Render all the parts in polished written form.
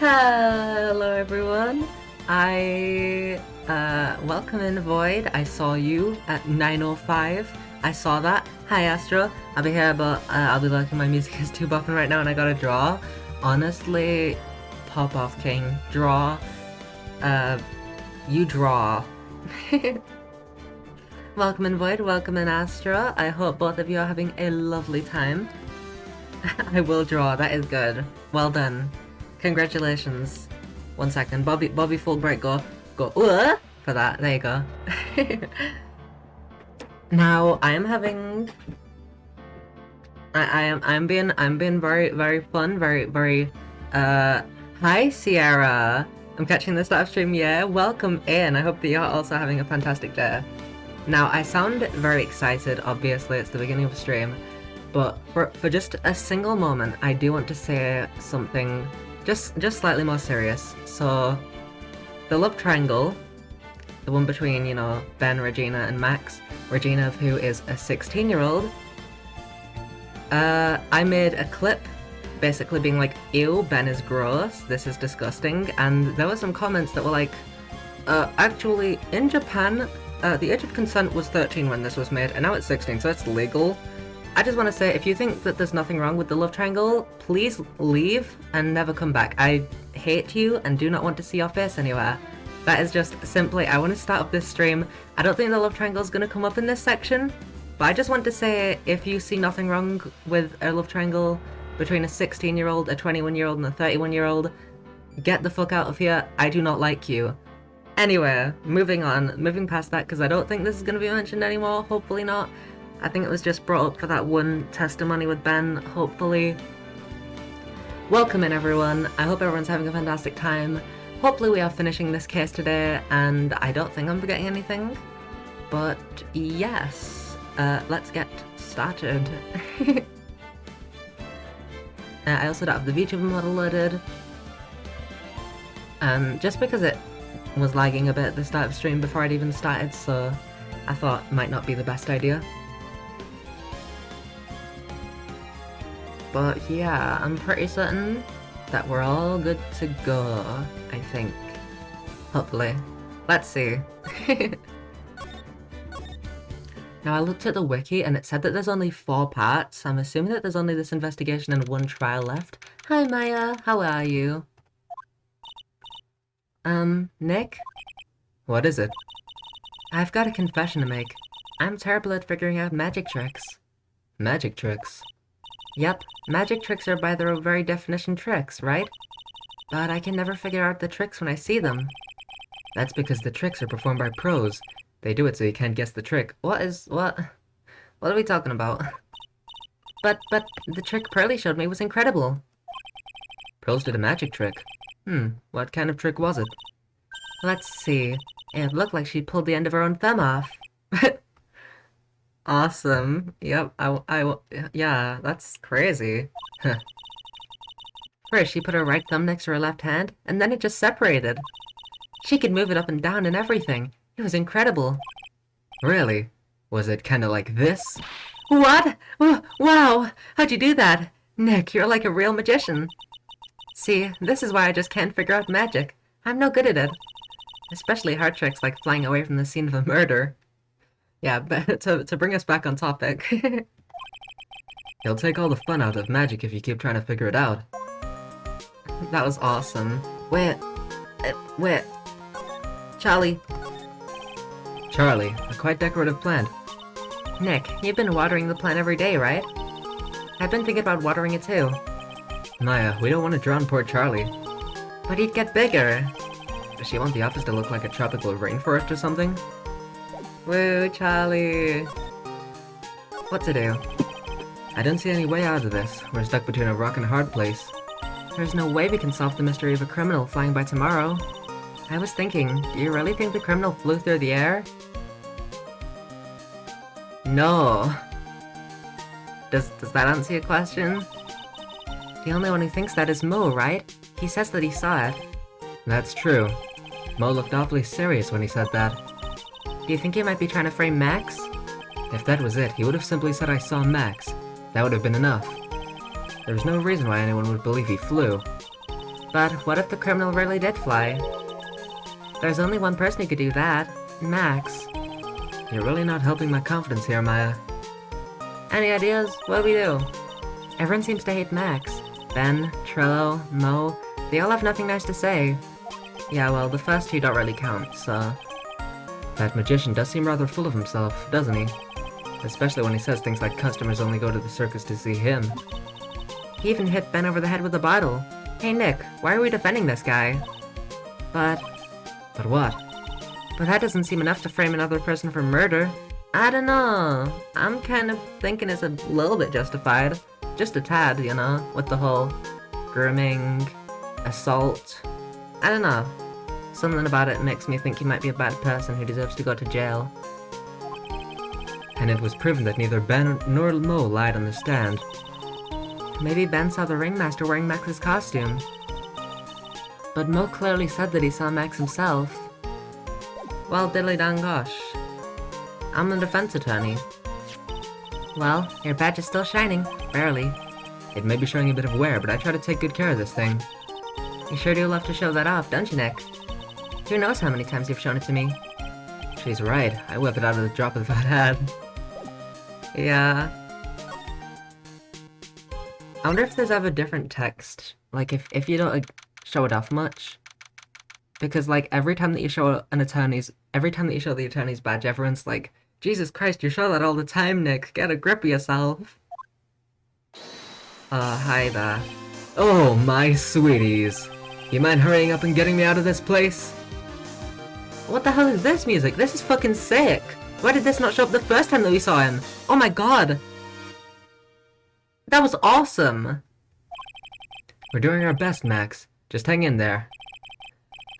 Hello everyone. I welcome in Void. I saw you at 9:05. I saw that. Hi Astro. I'll be here, but I'll be lurking. My music is too bumping right now, and I gotta draw. Honestly, pop off, King. Draw. You draw. Welcome in Void. Welcome in Astro. I hope both of you are having a lovely time. I will draw. That is good. Well done. Congratulations. 1 second. Bobby Fulbright, go for that. There you go. Now I am having. I'm being very fun, very. Hi Sierra. I'm catching this live stream. Yeah, welcome in. I hope that you're also having a fantastic day. Now I sound very excited. Obviously, it's the beginning of a stream, but for just a single moment, I do want to say something. Just slightly more serious. So, the love triangle, the one between, you know, Ben, Regina, and Max. Regina, who is a 16-year-old. I made a clip basically being like, ew, Ben is gross, this is disgusting, and there were some comments that were like, actually, in Japan, the age of consent was 13 when this was made, and now it's 16, so it's legal. I just want to say, if you think that there's nothing wrong with the love triangle, please leave and never come back. I hate you and do not want to see your face anywhere. That is just simply, I want to start up this stream. I don't think the love triangle is going to come up in this section, but I just want to say, if you see nothing wrong with a love triangle between a 16-year-old, a 21-year-old, and a 31-year-old, get the fuck out of here. I do not like you. Anyway, moving past that, because I don't think this is going to be mentioned anymore, hopefully not. I think it was just brought up for that one testimony with Ben, hopefully. Welcome in everyone. I hope everyone's having a fantastic time. Hopefully we are finishing this case today, and I don't think I'm forgetting anything. But yes, let's get started. I also don't have the VTuber model loaded. Just because it was lagging a bit at the start of the stream before I'd even started, so I thought it might not be the best idea. But yeah, I'm pretty certain that we're all good to go, I think. Hopefully. Let's see. Now I looked at the wiki and it said that there's only 4 parts. I'm assuming that there's only this investigation and 1 trial left. Hi Maya, how are you? Nick? What is it? I've got a confession to make. I'm terrible at figuring out magic tricks. Magic tricks? Yep, magic tricks are by their very definition tricks, right? But I can never figure out the tricks when I see them. That's because the tricks are performed by pros. They do it so you can't guess the trick. What are we talking about? But the trick Pearly showed me was incredible. Pros did a magic trick. What kind of trick was it? Let's see. It looked like she pulled the end of her own thumb off. Awesome. Yep, yeah, that's crazy. First, she put her right thumb next to her left hand, and then it just separated. She could move it up and down and everything. It was incredible. Really? Was it kinda like this? What? Wow! How'd you do that? Nick, you're like a real magician. See, this is why I just can't figure out magic. I'm no good at it. Especially hard tricks like flying away from the scene of a murder. Yeah, but to bring us back on topic. You'll take all the fun out of magic if you keep trying to figure it out. That was awesome. Wait. Charlie, a quite decorative plant. Nick, you've been watering the plant every day, right? I've been thinking about watering it too. Maya, we don't want to drown poor Charlie. But he'd get bigger. Does she want the office to look like a tropical rainforest or something? Woo, Charlie! What to do? I don't see any way out of this. We're stuck between a rock and a hard place. There's no way we can solve the mystery of a criminal flying by tomorrow. I was thinking, do you really think the criminal flew through the air? No. Does that answer your question? The only one who thinks that is Mo, right? He says that he saw it. That's true. Mo looked awfully serious when he said that. Do you think he might be trying to frame Max? If that was it, he would have simply said I saw Max. That would have been enough. There's no reason why anyone would believe he flew. But what if the criminal really did fly? There's only one person who could do that. Max. You're really not helping my confidence here, Maya. Any ideas? What do we do? Everyone seems to hate Max. Ben, Trello, Mo, they all have nothing nice to say. Yeah, well, the first two don't really count, so... That magician does seem rather full of himself, doesn't he? Especially when he says things like customers only go to the circus to see him. He even hit Ben over the head with a bottle. Hey Nick, why are we defending this guy? But what? But that doesn't seem enough to frame another person for murder. I don't know. I'm kind of thinking it's a little bit justified. Just a tad, you know, with the whole grooming, assault. I don't know. Something about it makes me think he might be a bad person who deserves to go to jail. And it was proven that neither Ben nor Mo lied on the stand. Maybe Ben saw the ringmaster wearing Max's costume. But Mo clearly said that he saw Max himself. Well, diddly dang gosh. I'm a defense attorney. Well, your badge is still shining. Barely. It may be showing a bit of wear, but I try to take good care of this thing. You sure do love to show that off, don't you, Nick? Who knows how many times you've shown it to me? She's right. I whip it out of the drop of a hat. Yeah. I wonder if there's ever different text. Like, if you don't, like, show it off much. Because, like, every time that you show the attorney's badge, everyone's like, Jesus Christ, you show that all the time, Nick. Get a grip of yourself. Hi there. Oh, my sweeties. You mind hurrying up and getting me out of this place? What the hell is this music? This is fucking sick. Why did this not show up the first time that we saw him? Oh my god. That was awesome. We're doing our best, Max. Just hang in there.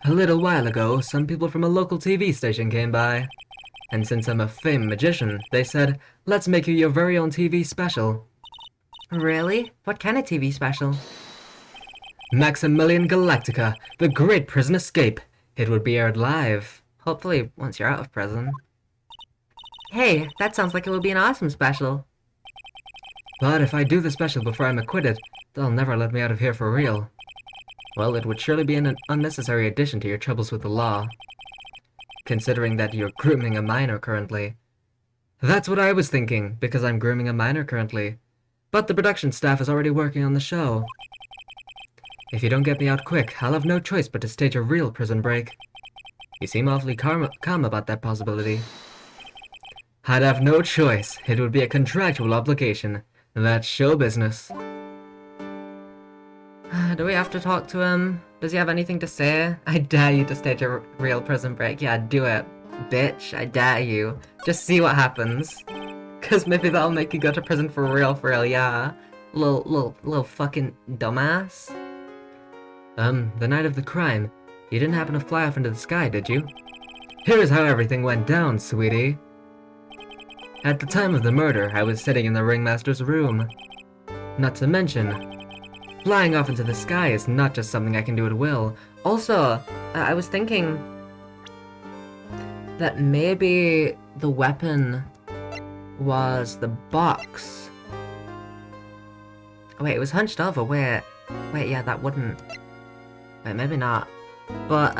A little while ago, some people from a local TV station came by. And since I'm a famed magician, they said, let's make you your very own TV special. Really? What kind of TV special? Maximilian Galactica, The Great Prison Escape. It would be aired live. Hopefully, once you're out of prison. Hey, that sounds like it would be an awesome special. But if I do the special before I'm acquitted, they'll never let me out of here for real. Well, it would surely be an unnecessary addition to your troubles with the law. Considering that you're grooming a minor currently. That's what I was thinking, because I'm grooming a minor currently. But the production staff is already working on the show. If you don't get me out quick, I'll have no choice but to stage a real prison break. You seem awfully calm about that possibility. I'd have no choice. It would be a contractual obligation. That's show business. Do we have to talk to him? Does he have anything to say? I dare you to stage a real prison break. Yeah, do it. Bitch, I dare you. Just see what happens. Cause maybe that'll make you go to prison for real, yeah. Little fucking dumbass. The night of the crime, you didn't happen to fly off into the sky, did you? Here's how everything went down, sweetie. At the time of the murder, I was sitting in the ringmaster's room. Not to mention, flying off into the sky is not just something I can do at will. Also, I was thinking that maybe the weapon was the box. Oh, wait, it was hunched over. Wait, yeah, that wouldn't... Wait, maybe not. But,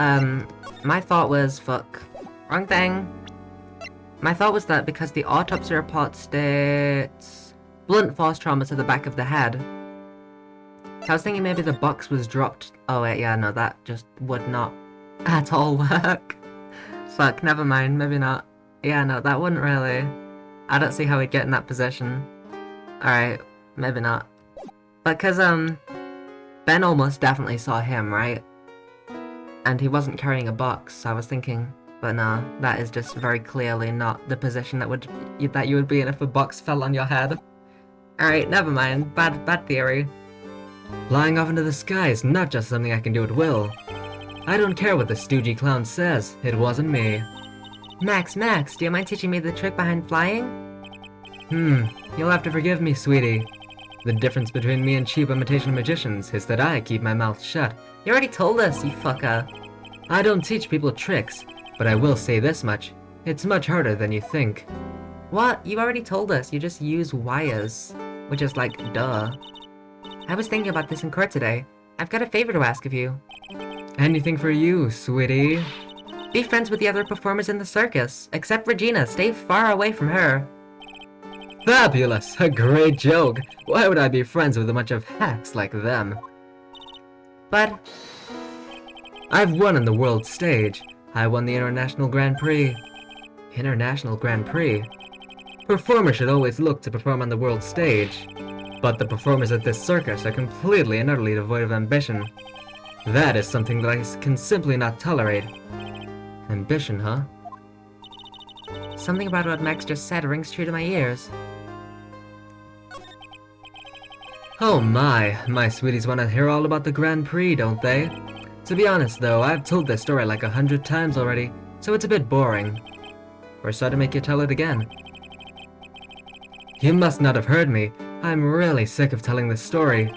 my thought was, fuck. Wrong thing. My thought was that because the autopsy report states blunt force trauma to the back of the head, I was thinking maybe the box was dropped. Oh wait, yeah, no, that just would not at all work. Fuck, never mind, maybe not. Yeah, no, that wouldn't really. I don't see how we'd get in that position. Alright, maybe not. But cause, Ben almost definitely saw him, right? And he wasn't carrying a box, so I was thinking, but no, that is just very clearly not the position that you would be in if a box fell on your head. Alright, never mind. Bad theory. Flying off into the sky is not just something I can do at will. I don't care what the stoogey clown says, it wasn't me. Max, do you mind teaching me the trick behind flying? You'll have to forgive me, sweetie. The difference between me and cheap imitation magicians is that I keep my mouth shut. You already told us, you fucker. I don't teach people tricks, but I will say this much. It's much harder than you think. What? You already told us, you just use wires. Which is like, duh. I was thinking about this in court today. I've got a favor to ask of you. Anything for you, sweetie. Be friends with the other performers in the circus. Except Regina, stay far away from her. Fabulous! A great joke! Why would I be friends with a bunch of hacks like them? But... I've won on the world stage. I won the International Grand Prix. International Grand Prix? Performers should always look to perform on the world stage. But the performers at this circus are completely and utterly devoid of ambition. That is something that I can simply not tolerate. Ambition, huh? Something about what Max just said rings true to my ears. Oh my sweeties want to hear all about the Grand Prix, don't they? To be honest though, I've told this story like 100 times already, so it's a bit boring. Or so to make you tell it again. You must not have heard me. I'm really sick of telling this story.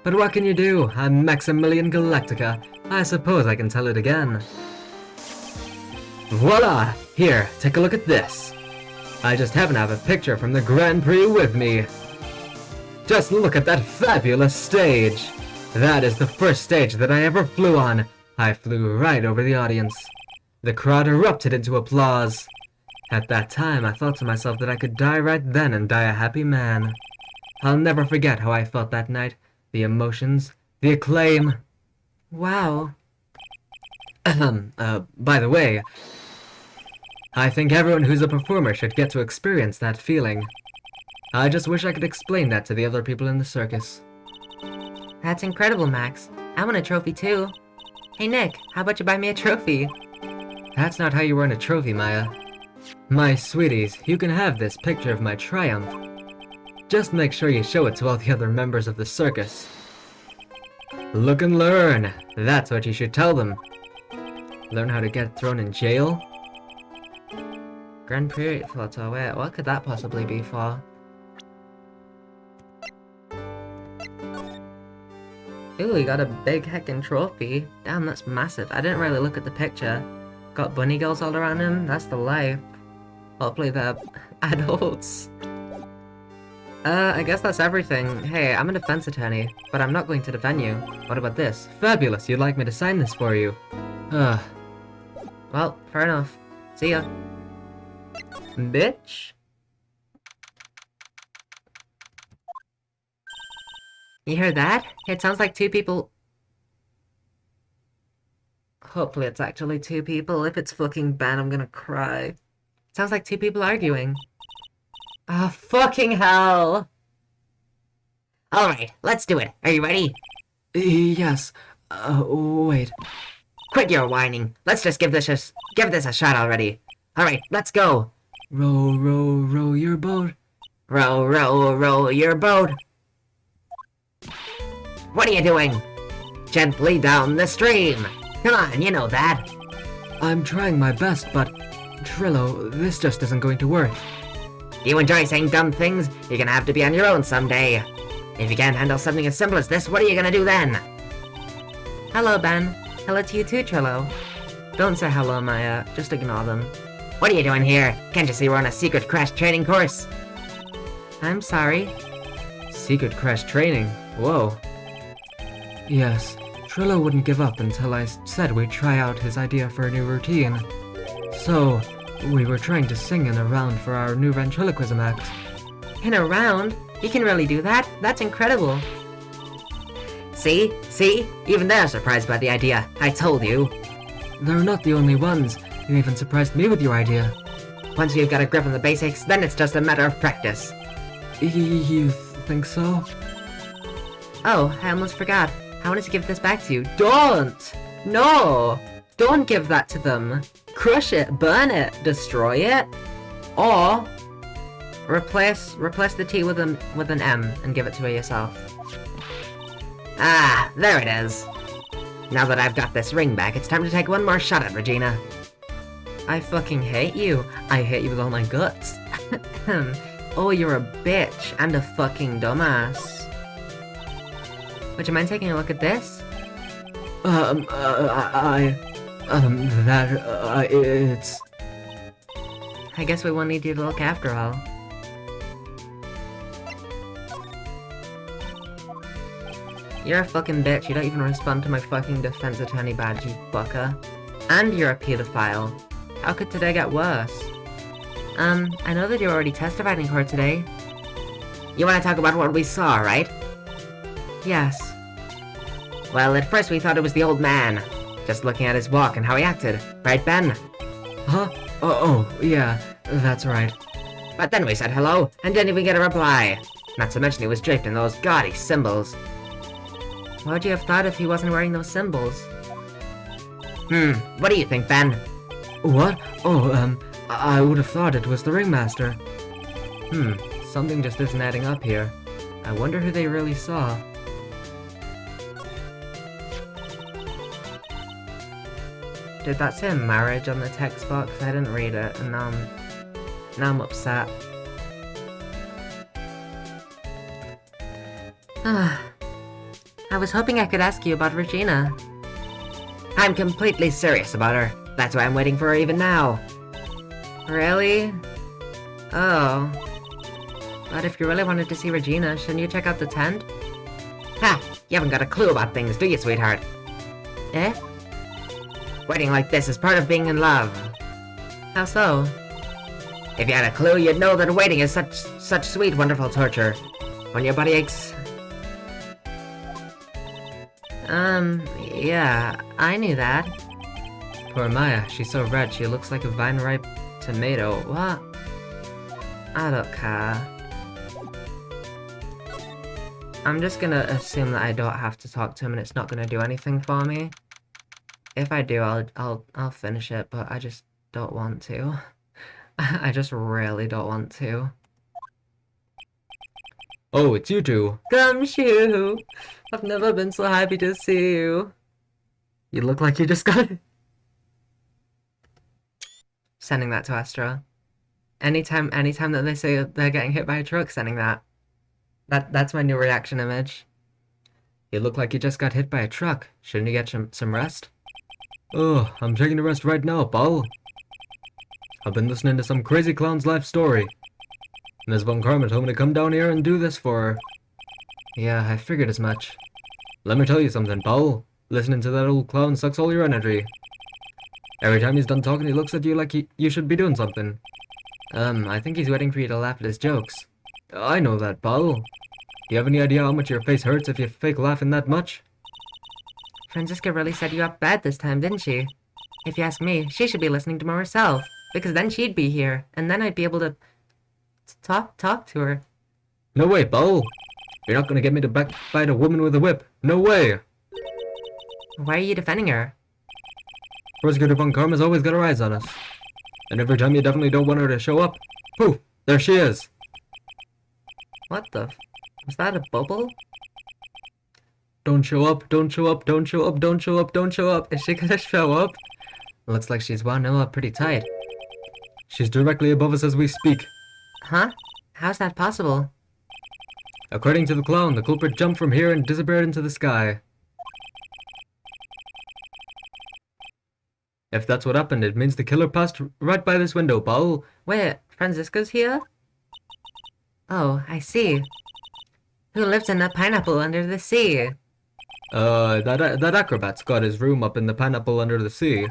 But what can you do? I'm Maximilian Galactica. I suppose I can tell it again. Voila! Here, take a look at this. I just happen to have a picture from the Grand Prix with me. Just look at that fabulous stage! That is the first stage that I ever flew on. I flew right over the audience. The crowd erupted into applause. At that time, I thought to myself that I could die right then and die a happy man. I'll never forget how I felt that night. The emotions, the acclaim. Wow. By the way, I think everyone who's a performer should get to experience that feeling. I just wish I could explain that to the other people in the circus. That's incredible, Max. I want a trophy too. Hey Nick, how about you buy me a trophy? That's not how you earn a trophy, Maya. My sweeties, you can have this picture of my triumph. Just make sure you show it to all the other members of the circus. Look and learn. That's what you should tell them. Learn how to get thrown in jail? Grand Prix photo, wait, what could that possibly be for? Ooh, we got a big heckin' trophy. Damn, that's massive. I didn't really look at the picture. Got bunny girls all around him. That's the life. Hopefully they're adults. I guess that's everything. Hey, I'm a defense attorney, but I'm not going to defend you. What about this? Fabulous, you'd like me to sign this for you. Well, fair enough. See ya. Bitch. You heard that? It sounds like two people... Hopefully it's actually two people. If it's fucking Ben, I'm gonna cry. Sounds like two people arguing. Ah, fucking hell! Alright, let's do it. Are you ready? Yes. Wait. Quit your whining. Let's just give this a shot already. Alright, let's go. Row, row, row your boat. Row, row, row your boat. What are you doing? Gently down the stream. Come on, you know that. I'm trying my best, but... Trillo, this just isn't going to work. You enjoy saying dumb things? You're gonna have to be on your own someday. If you can't handle something as simple as this, what are you gonna do then? Hello, Ben. Hello to you too, Trillo. Don't say hello, Maya. Just ignore them. What are you doing here? Can't you see we're on a secret crash training course? I'm sorry. Secret crash training? Whoa. Yes, Trillo wouldn't give up until I said we'd try out his idea for a new routine. So, we were trying to sing in a round for our new ventriloquism act. In a round? You can really do that? That's incredible. See? See? Even they're surprised by the idea. I told you. They're not the only ones. You even surprised me with your idea. Once you've got a grip on the basics, then it's just a matter of practice. You think so? Oh, I almost forgot. I wanted to give this back to you. Don't! No! Don't give that to them. Crush it, burn it, destroy it. Or replace the T with an M and give it to her yourself. Ah, there it is. Now that I've got this ring back, it's time to take one more shot at Regina. I fucking hate you. I hate you with all my guts. Oh, you're a bitch and a fucking dumbass. Would you mind taking a look at this? It's... I guess we won't need you to look after all. You're a fucking bitch. You don't even respond to my fucking defense attorney badge, you fucker. And you're a pedophile. How could today get worse? I know that you already testified in court today. You want to talk about what we saw, right? Yes. Well, at first we thought it was the old man. Just looking at his walk and how he acted. Right, Ben? Huh? Oh, yeah, that's right. But then we said hello, and didn't even get a reply. Not to mention he was draped in those gaudy symbols. What would you have thought if he wasn't wearing those symbols? What do you think, Ben? What? Oh, I would have thought it was the ringmaster. Something just isn't adding up here. I wonder who they really saw. Did that say marriage on the text box? I didn't read it, and now I'm upset. I was hoping I could ask you about Regina. I'm completely serious about her. That's why I'm waiting for her even now. Really? Oh. But if you really wanted to see Regina, shouldn't you check out the tent? Ha! You haven't got a clue about things, do you, sweetheart? Eh? Waiting like this is part of being in love. How so? If you had a clue, you'd know that waiting is such sweet, wonderful torture. When your body aches... yeah, I knew that. Poor Maya, she's so red, she looks like a vine-ripe tomato. What? I don't care. I'm just gonna assume that I don't have to talk to him and it's not gonna do anything for me. If I do, I'll finish it, but I just don't want to. I just really don't want to. Oh, it's you two. Gumshoe! I've never been so happy to see you. You look like you just got it. Sending that to Astra. Anytime that they say they're getting hit by a truck, sending that. That's my new reaction image. You look like you just got hit by a truck. Shouldn't you get some rest? Oh, I'm taking a rest right now, pal. I've been listening to some crazy clown's life story. Ms. Von Karma told me to come down here and do this for her. Yeah, I figured as much. Let me tell you something, pal. Listening to that old clown sucks all your energy. Every time he's done talking, he looks at you like you should be doing something. I think he's waiting for you to laugh at his jokes. I know that, pal. Do you have any idea how much your face hurts if you fake laughing that much? Franziska really set you up bad this time, didn't she? If you ask me, she should be listening to more herself, because then she'd be here, and then I'd be able to talk to her. No way, pal. You're not gonna get me to backbite a woman with a whip. No way! Why are you defending her? Prosecutor Von Karma's always got her eyes on us. And every time you definitely don't want her to show up, poof, there she is. What the was that a bubble? Don't show up, don't show up, don't show up, don't show up, don't show up. Is she gonna show up? Looks like she's wound him up pretty tight. She's directly above us as we speak. Huh? How's that possible? According to the clown, the culprit jumped from here and disappeared into the sky. If that's what happened, it means the killer passed right by this window, pal. Wait, Franziska's here? Oh, I see. Who lives in a pineapple under the sea? That acrobat's got his room up in the pineapple under the sea.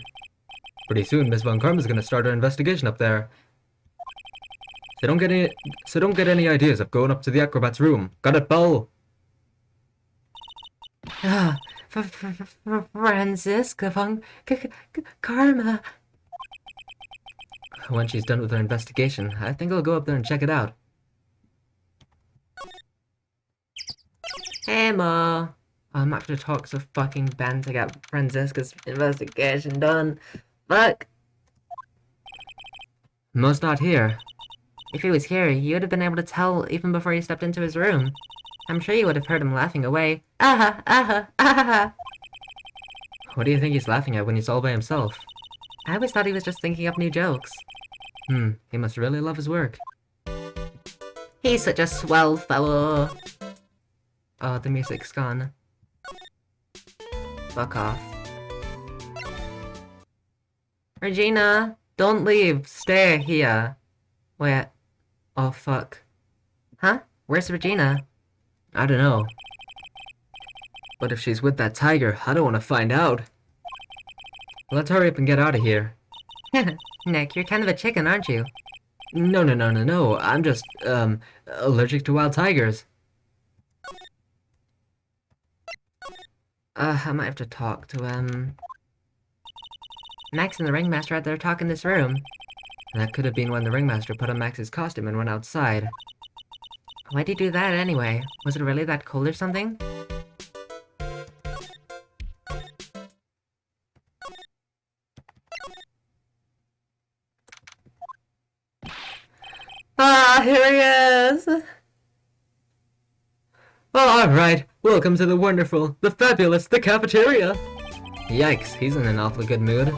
Pretty soon, Miss Von Karma's gonna start her investigation up there. So don't get any ideas of going up to the acrobat's room. Got it, pal? Ah, Franziska Von Karma. When she's done with her investigation, I think I'll go up there and check it out. Hey, Ma. I'm not gonna talk to fucking Ben to get Franziska's investigation done. Fuck. Mo's not here. If he was here, you would have been able to tell even before you stepped into his room. I'm sure you would have heard him laughing away. Aha, aha, aha. What do you think he's laughing at when he's all by himself? I always thought he was just thinking up new jokes. He must really love his work. He's such a swell fellow. Oh, the music's gone. Fuck off. Regina, don't leave. Stay here. Wait. Oh, fuck. Huh? Where's Regina? I don't know. But if she's with that tiger, I don't want to find out. Let's hurry up and get out of here. Nick, you're kind of a chicken, aren't you? No. I'm just, allergic to wild tigers. I might have to talk to, Max and the ringmaster out there talk in this room. That could have been when the ringmaster put on Max's costume and went outside. Why'd he do that anyway? Was it really that cold or something? Ah, here he is! Alright, welcome to the wonderful, the fabulous, the cafeteria! Yikes, he's in an awfully good mood.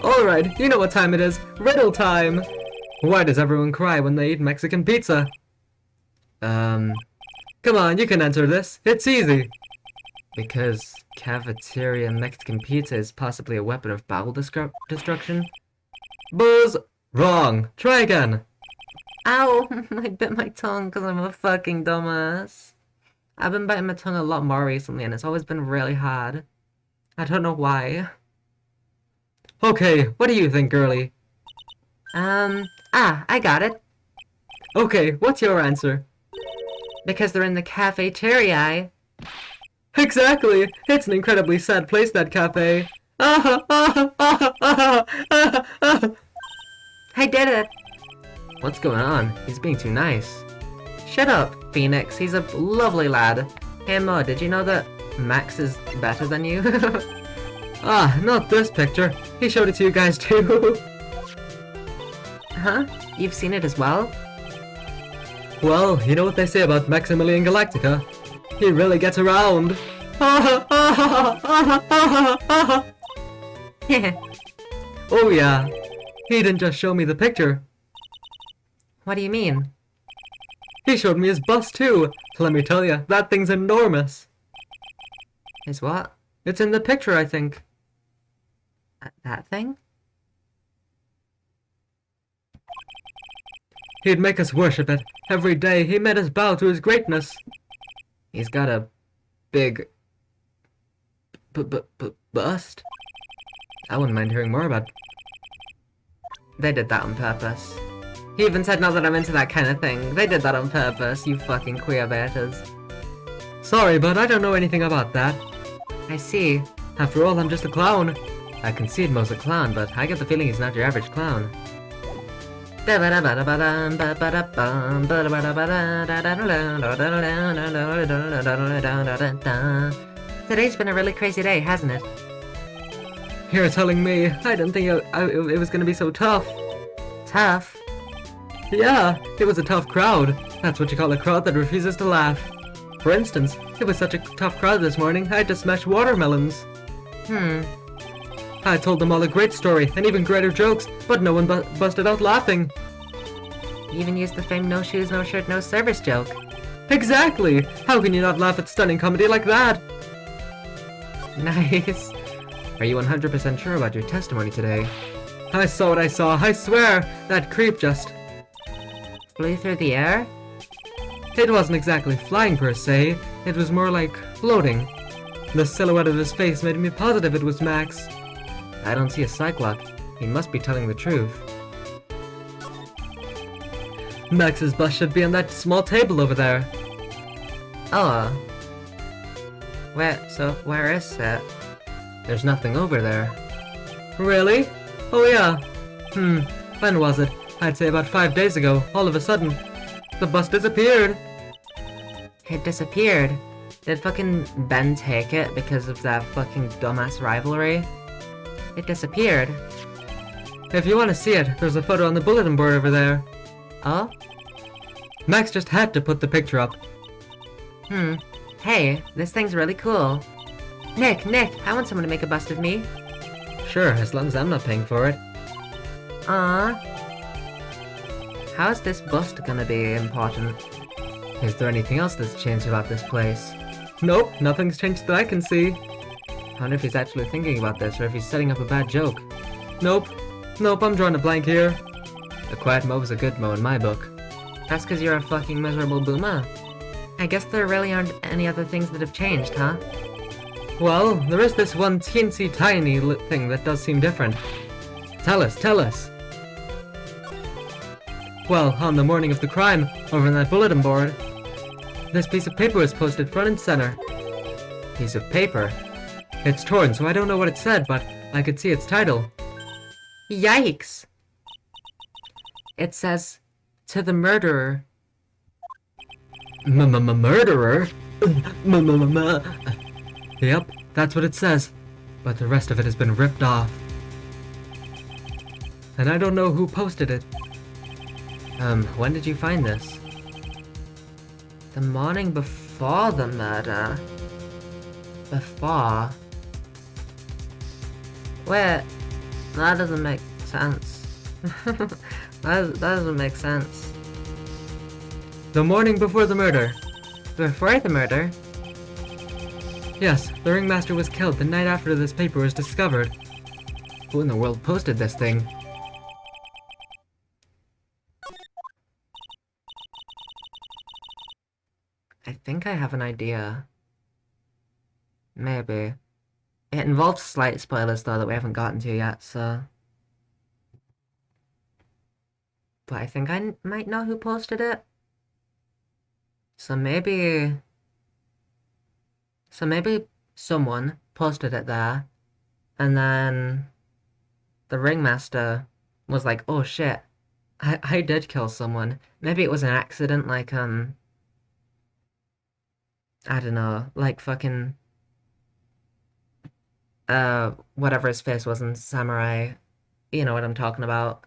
Alright, you know what time it is. Riddle time! Why does everyone cry when they eat Mexican pizza? Come on, you can answer this. It's easy. Because cafeteria Mexican pizza is possibly a weapon of bowel destruction? Buzz! Wrong. Try again. Ow! I bit my tongue because I'm a fucking dumbass. I've been biting my tongue a lot more recently and it's always been really hard. I don't know why. Okay, what do you think, girlie? I got it. Okay, what's your answer? Because they're in the cafeteria. Exactly! It's an incredibly sad place, that cafe. I did it! What's going on? He's being too nice. Shut up, Phoenix. He's a lovely lad. Hey, Mo, did you know that Max is better than you? Not this picture. He showed it to you guys too. Huh? You've seen it as well? Well, you know what they say about Maximilian Galactica. He really gets around. Oh yeah. He didn't just show me the picture. What do you mean? He showed me his bust too. Let me tell you, that thing's enormous. His what? It's in the picture, I think. That thing? He'd make us worship it. Every day he made us bow to his greatness. He's got a big bust. I wouldn't mind hearing more about. They did that on purpose. He even said not that I'm into that kind of thing. They did that on purpose, you fucking queer betas. Sorry, but I don't know anything about that. I see. After all, I'm just a clown. I concede Mo's a clown, but I get the feeling he's not your average clown. Today's been a really crazy day, hasn't it? You're telling me. I didn't think it was gonna be so tough. Tough? Yeah, it was a tough crowd. That's what you call a crowd that refuses to laugh. For instance, it was such a tough crowd this morning, I had to smash watermelons. I told them all a great story, and even greater jokes, but no one busted out laughing. You even used the famed no shoes, no shirt, no service joke. Exactly! How can you not laugh at stunning comedy like that? Nice. Are you 100% sure about your testimony today? I saw what I saw, I swear! That creep just flew through the air? It wasn't exactly flying per se, it was more like floating. The silhouette of his face made me positive it was Max. I don't see a Cyclops. He must be telling the truth. Max's bust should be on that small table over there. Oh. Where is it? There's nothing over there. Really? Oh yeah. When was it? I'd say about 5 days ago, all of a sudden. The bus disappeared. It disappeared? Did fucking Ben take it because of that fucking dumbass rivalry? It disappeared. If you want to see it, there's a photo on the bulletin board over there. Oh? Max just had to put the picture up. Hey, this thing's really cool. Nick, I want someone to make a bust of me. Sure, as long as I'm not paying for it. How's this bust gonna be important? Is there anything else that's changed about this place? Nope, nothing's changed that I can see. I wonder if he's actually thinking about this, or if he's setting up a bad joke. Nope, I'm drawing a blank here. A quiet Mo is a good Mo in my book. That's cause you're a fucking miserable boomer. I guess there really aren't any other things that have changed, huh? Well, there is this one teensy tiny thing that does seem different. Tell us, tell us! Well, on the morning of the crime, over on that bulletin board, this piece of paper was posted front and center. Piece of paper? It's torn, so I don't know what it said, but I could see its title. Yikes! It says, "To the murderer." Murderer? Yep, that's what it says. But the rest of it has been ripped off. And I don't know who posted it. When did you find this? The morning before the murder. Before? Wait, that doesn't make sense. that doesn't make sense. The morning before the murder. Before the murder? Yes, the ringmaster was killed the night after this paper was discovered. Who in the world posted this thing? I think I have an idea. Maybe. It involves slight spoilers though that we haven't gotten to yet, so... But I think I might know who posted it. So maybe someone posted it there, and then the ringmaster was like, "Oh shit, I did kill someone." Maybe it was an accident, like, I don't know, like fucking, whatever his face was in Samurai. You know what I'm talking about.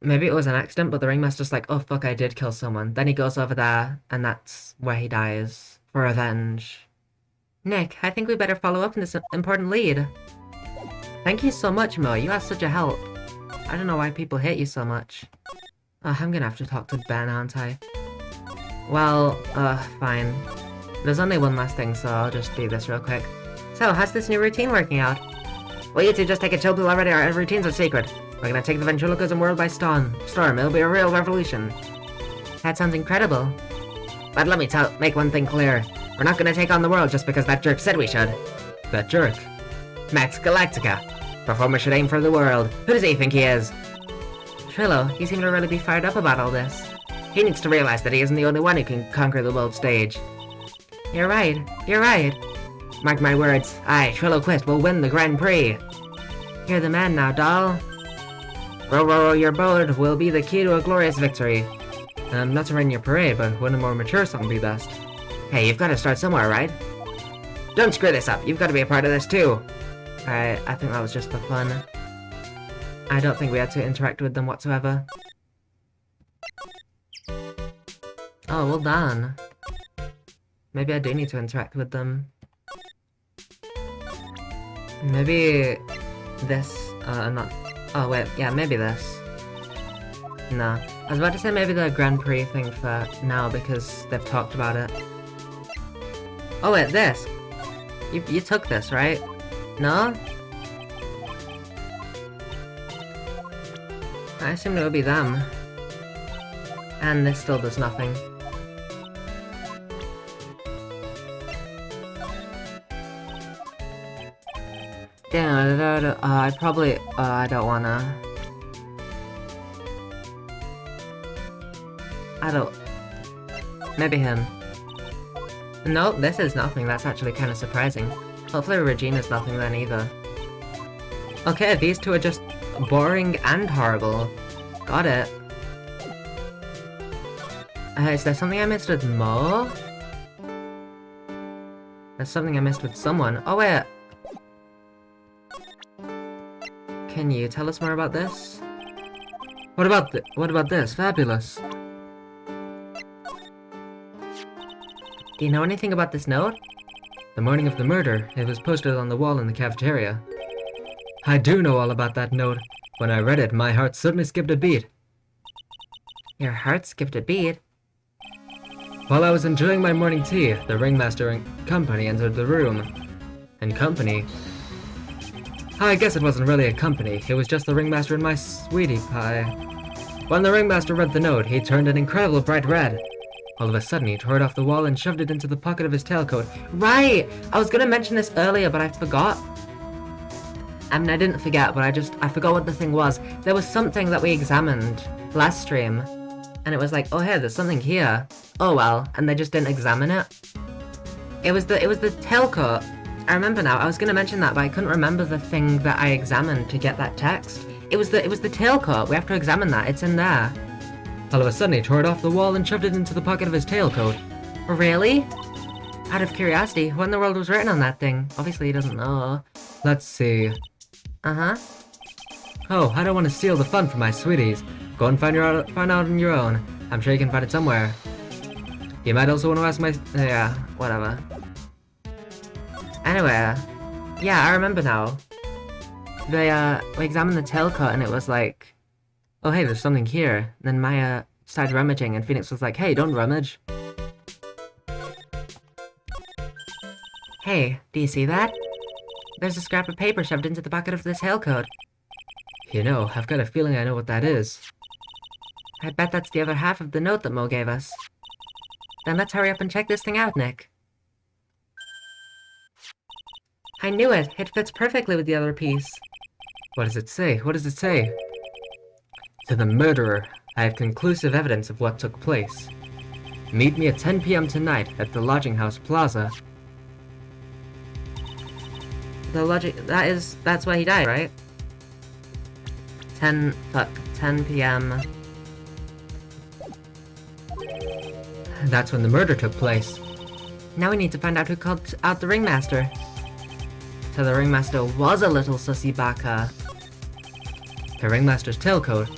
Maybe it was an accident, but the ringmaster's like, "Oh fuck, I did kill someone." Then he goes over there, and that's where he dies. For revenge. Nick, I think we better follow up on this important lead. Thank you so much, Mo. You are such a help. I don't know why people hate you so much. Oh, I'm gonna have to talk to Ben, aren't I? Well, fine. There's only one last thing, so I'll just do this real quick. So, how's this new routine working out? Well, you two just take a chill pill already. Our routines are secret. We're gonna take the ventriloquism world by storm. It'll be a real revolution. That sounds incredible. But let me make one thing clear. We're not gonna take on the world just because that jerk said we should. That jerk? Max Galactica. Performer should aim for the world. Who does he think he is? Trillo, you seem to really be fired up about all this. He needs to realize that he isn't the only one who can conquer the world stage. You're right. You're right. Mark my words. I, Trillo Quist, will win the Grand Prix. You're the man now, doll. Row, row, row your boat will be the key to a glorious victory. Not to rain your parade, but wouldn't a more mature song be best? Hey, you've got to start somewhere, right? Don't screw this up. You've got to be a part of this too. I think that was just for fun. I don't think we had to interact with them whatsoever. Oh, well done. Maybe I do need to interact with them. Maybe this, not... Oh, wait, yeah, maybe this. No. I was about to say maybe the Grand Prix thing for now, because they've talked about it. Oh, wait, this! You took this, right? No? I assumed it would be them. And this still does nothing. Damn, I probably, I don't wanna. Maybe him. Nope, this is nothing. That's actually kind of surprising. Hopefully Regina's nothing then either. Okay, these two are just boring and horrible. Got it. Is there something I missed with Mo? There's something I missed with someone. Oh wait. Can you tell us more about this? What about this? Fabulous. Do you know anything about this note? The morning of the murder, it was posted on the wall in the cafeteria. I do know all about that note. When I read it, my heart suddenly skipped a beat. Your heart skipped a beat? While I was enjoying my morning tea, the ringmaster and company entered the room. And company? I guess it wasn't really a company, it was just the ringmaster and my sweetie pie. When the ringmaster read the note, he turned an incredible bright red. All of a sudden, he tore it off the wall and shoved it into the pocket of his tailcoat. Right! I was gonna mention this earlier, but I forgot. I mean, I didn't forget, but I forgot what the thing was. There was something that we examined last stream, and it was like, oh hey, there's something here. Oh well, and they just didn't examine it. It was the tailcoat. I remember now. I was gonna mention that, but I couldn't remember the thing that I examined to get that text. It was the tailcoat. We have to examine that. It's in there. All of a sudden, he tore it off the wall and shoved it into the pocket of his tailcoat. Really? Out of curiosity, what in the world was written on that thing? Obviously, he doesn't know. Let's see. Uh-huh. Oh, I don't want to steal the fun from my sweeties. Go and find out on your own. I'm sure you can find it somewhere. You might also want to ask my... yeah, whatever. Anyway, yeah, I remember now. We examined the tailcoat and it was like, oh hey, there's something here. And then Maya started rummaging and Phoenix was like, hey, don't rummage. Hey, do you see that? There's a scrap of paper shoved into the pocket of this tailcoat. You know, I've got a feeling I know what that is. I bet that's the other half of the note that Mo gave us. Then let's hurry up and check this thing out, Nick. I knew it! It fits perfectly with the other piece. What does it say? What does it say? To the murderer, I have conclusive evidence of what took place. Meet me at 10 p.m. tonight at the Lodging House Plaza. That's why he died, right? 10 p.m. That's when the murder took place. Now we need to find out who called out the ringmaster. So the ringmaster was a little sussy baka. The ringmaster's tailcoat.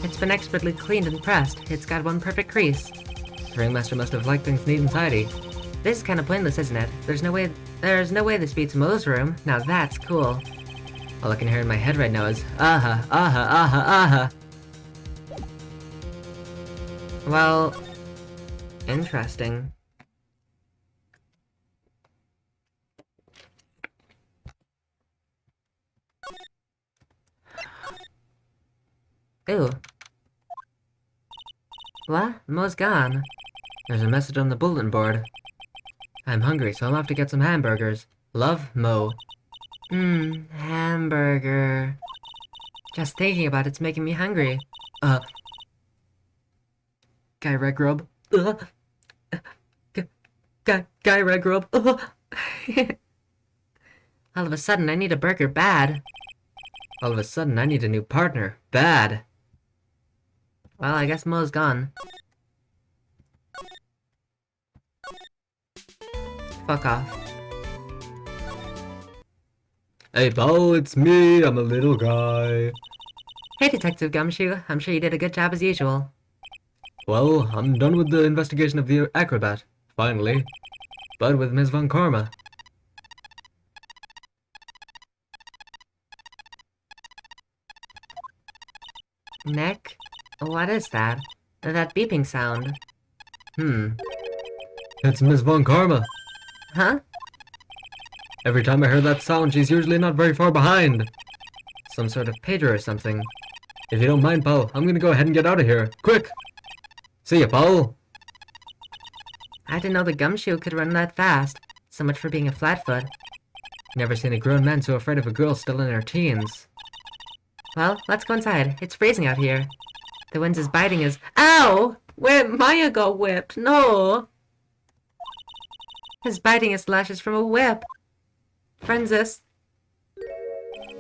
It's been expertly cleaned and pressed. It's got one perfect crease. The ringmaster must have liked things neat and tidy. This is kind of pointless, isn't it? There's no way this beats Mo's room. Now that's cool. All I can hear in my head right now is, aha, aha, aha, aha. Well, interesting. Ew. What? Mo's gone. There's a message on the bulletin board. I'm hungry, so I'll have to get some hamburgers. Love, Mo. Hamburger. Just thinking about it's making me hungry. Guy Red Grub. Guy Red Grub. All of a sudden, I need a burger bad. All of a sudden, I need a new partner bad. Well, I guess Mo's gone. Fuck off. Hey, Bo, it's me. I'm a little guy. Hey, Detective Gumshoe. I'm sure you did a good job as usual. Well, I'm done with the investigation of the acrobat, finally. But with Ms. Von Karma. Nick? What is that? That beeping sound. It's Ms. Von Karma. Huh? Every time I hear that sound, she's usually not very far behind. Some sort of pager or something. If you don't mind, pal, I'm gonna go ahead and get out of here. Quick! See ya, pal! I didn't know the Gumshoe could run that fast. So much for being a flatfoot. Never seen a grown man so afraid of a girl still in her teens. Well, let's go inside. It's freezing out here. The wind is biting us. Ow! Where Maya got whipped? No! His biting his lashes from a whip. Francis.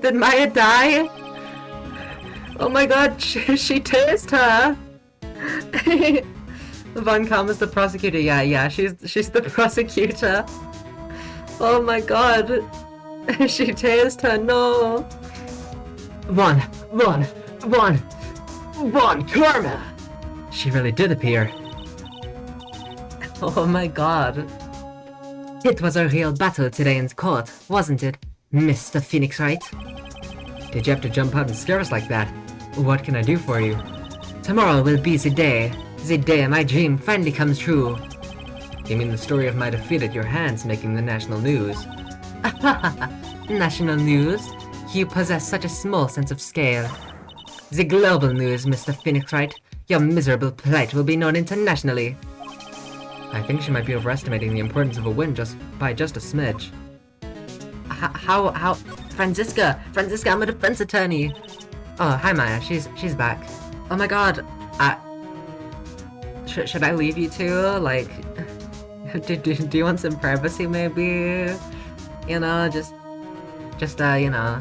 Did Maya die? Oh my god, she tased her! Von Karma's the prosecutor. Yeah, she's the prosecutor. Oh my god. She tased her, no! Von Karma! She really did appear. Oh my god. It was a real battle today in court, wasn't it, Mr. Phoenix Wright? Did you have to jump out and scare us like that? What can I do for you? Tomorrow will be the day my dream finally comes true. You mean the story of my defeat at your hands making the national news? National news? You possess such a small sense of scale. The global news, Mr. Phoenix Wright. Your miserable plight will be known internationally. I think she might be overestimating the importance of a win by just a smidge. How? Franziska, I'm a defense attorney. Oh, hi Maya, she's back. Oh my god, should I leave you two? Like, do you want some privacy maybe? You know, just you know,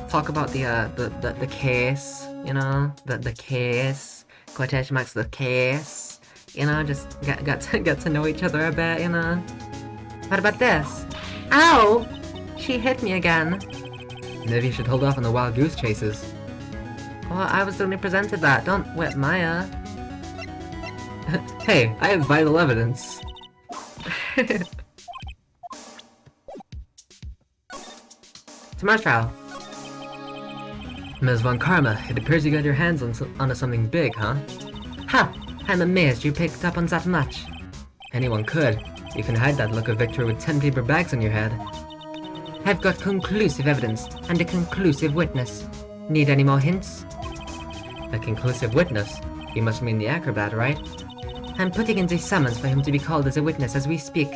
talk about the case, you know, the case, quotation marks, the case, you know, just get to know each other a bit, you know. What about this? Ow! She hit me again. Maybe you should hold off on the wild goose chases. Well, I was the one who presented that. Don't whip Maya. Hey, I have vital evidence. Tomorrow's trial. Ms. Von Karma, it appears you got your hands onto something big, huh? Ha! I'm amazed you picked up on that much. Anyone could. You can hide that look of victory with 10 paper bags on your head. I've got conclusive evidence and a conclusive witness. Need any more hints? A conclusive witness? You must mean the acrobat, right? I'm putting in the summons for him to be called as a witness as we speak.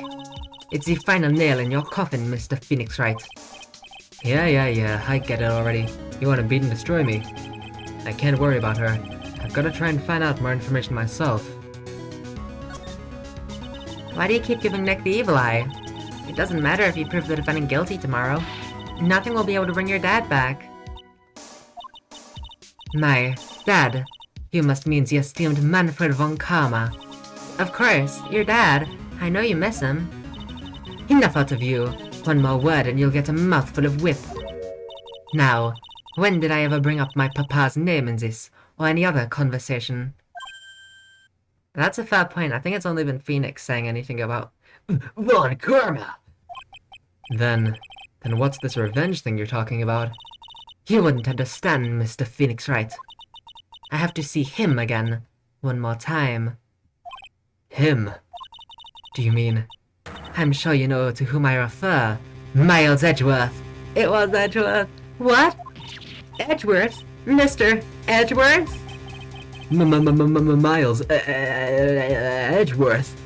It's the final nail in your coffin, Mr. Phoenix Wright. Yeah, I get it already. You want to beat and destroy me. I can't worry about her. I've got to try and find out more information myself. Why do you keep giving Nick the evil eye? It doesn't matter if you prove the defendant guilty tomorrow. Nothing will be able to bring your dad back. My dad? You must mean the esteemed Manfred von Karma. Of course, your dad. I know you miss him. Enough out of you. One more word and you'll get a mouthful of whip. Now, when did I ever bring up my papa's name in this, or any other conversation? That's a fair point. I think it's only been Phoenix saying anything about Von Karma. Then what's this revenge thing you're talking about? You wouldn't understand, Mr. Phoenix Wright. I have to see him again. One more time. Him? Do you mean... I'm sure you know to whom I refer. Miles Edgeworth. It was Edgeworth. What? Edgeworth? Mr. Edgeworth? Miles Edgeworth.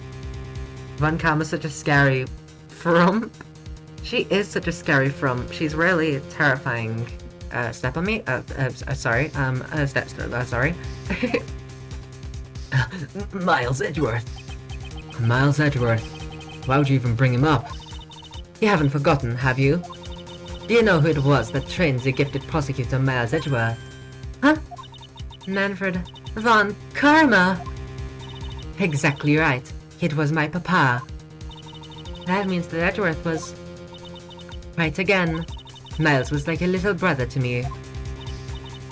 Von Karma's such a scary frump. She is such a scary frump. She's really terrifying. Step on me? Sorry. Sorry. Miles Edgeworth. Miles Edgeworth. Why would you even bring him up? You haven't forgotten, have you? Do you know who it was that trained the gifted prosecutor Miles Edgeworth? Huh? Manfred von Karma! Exactly right. It was my papa. That means that Edgeworth was... right again. Miles was like a little brother to me.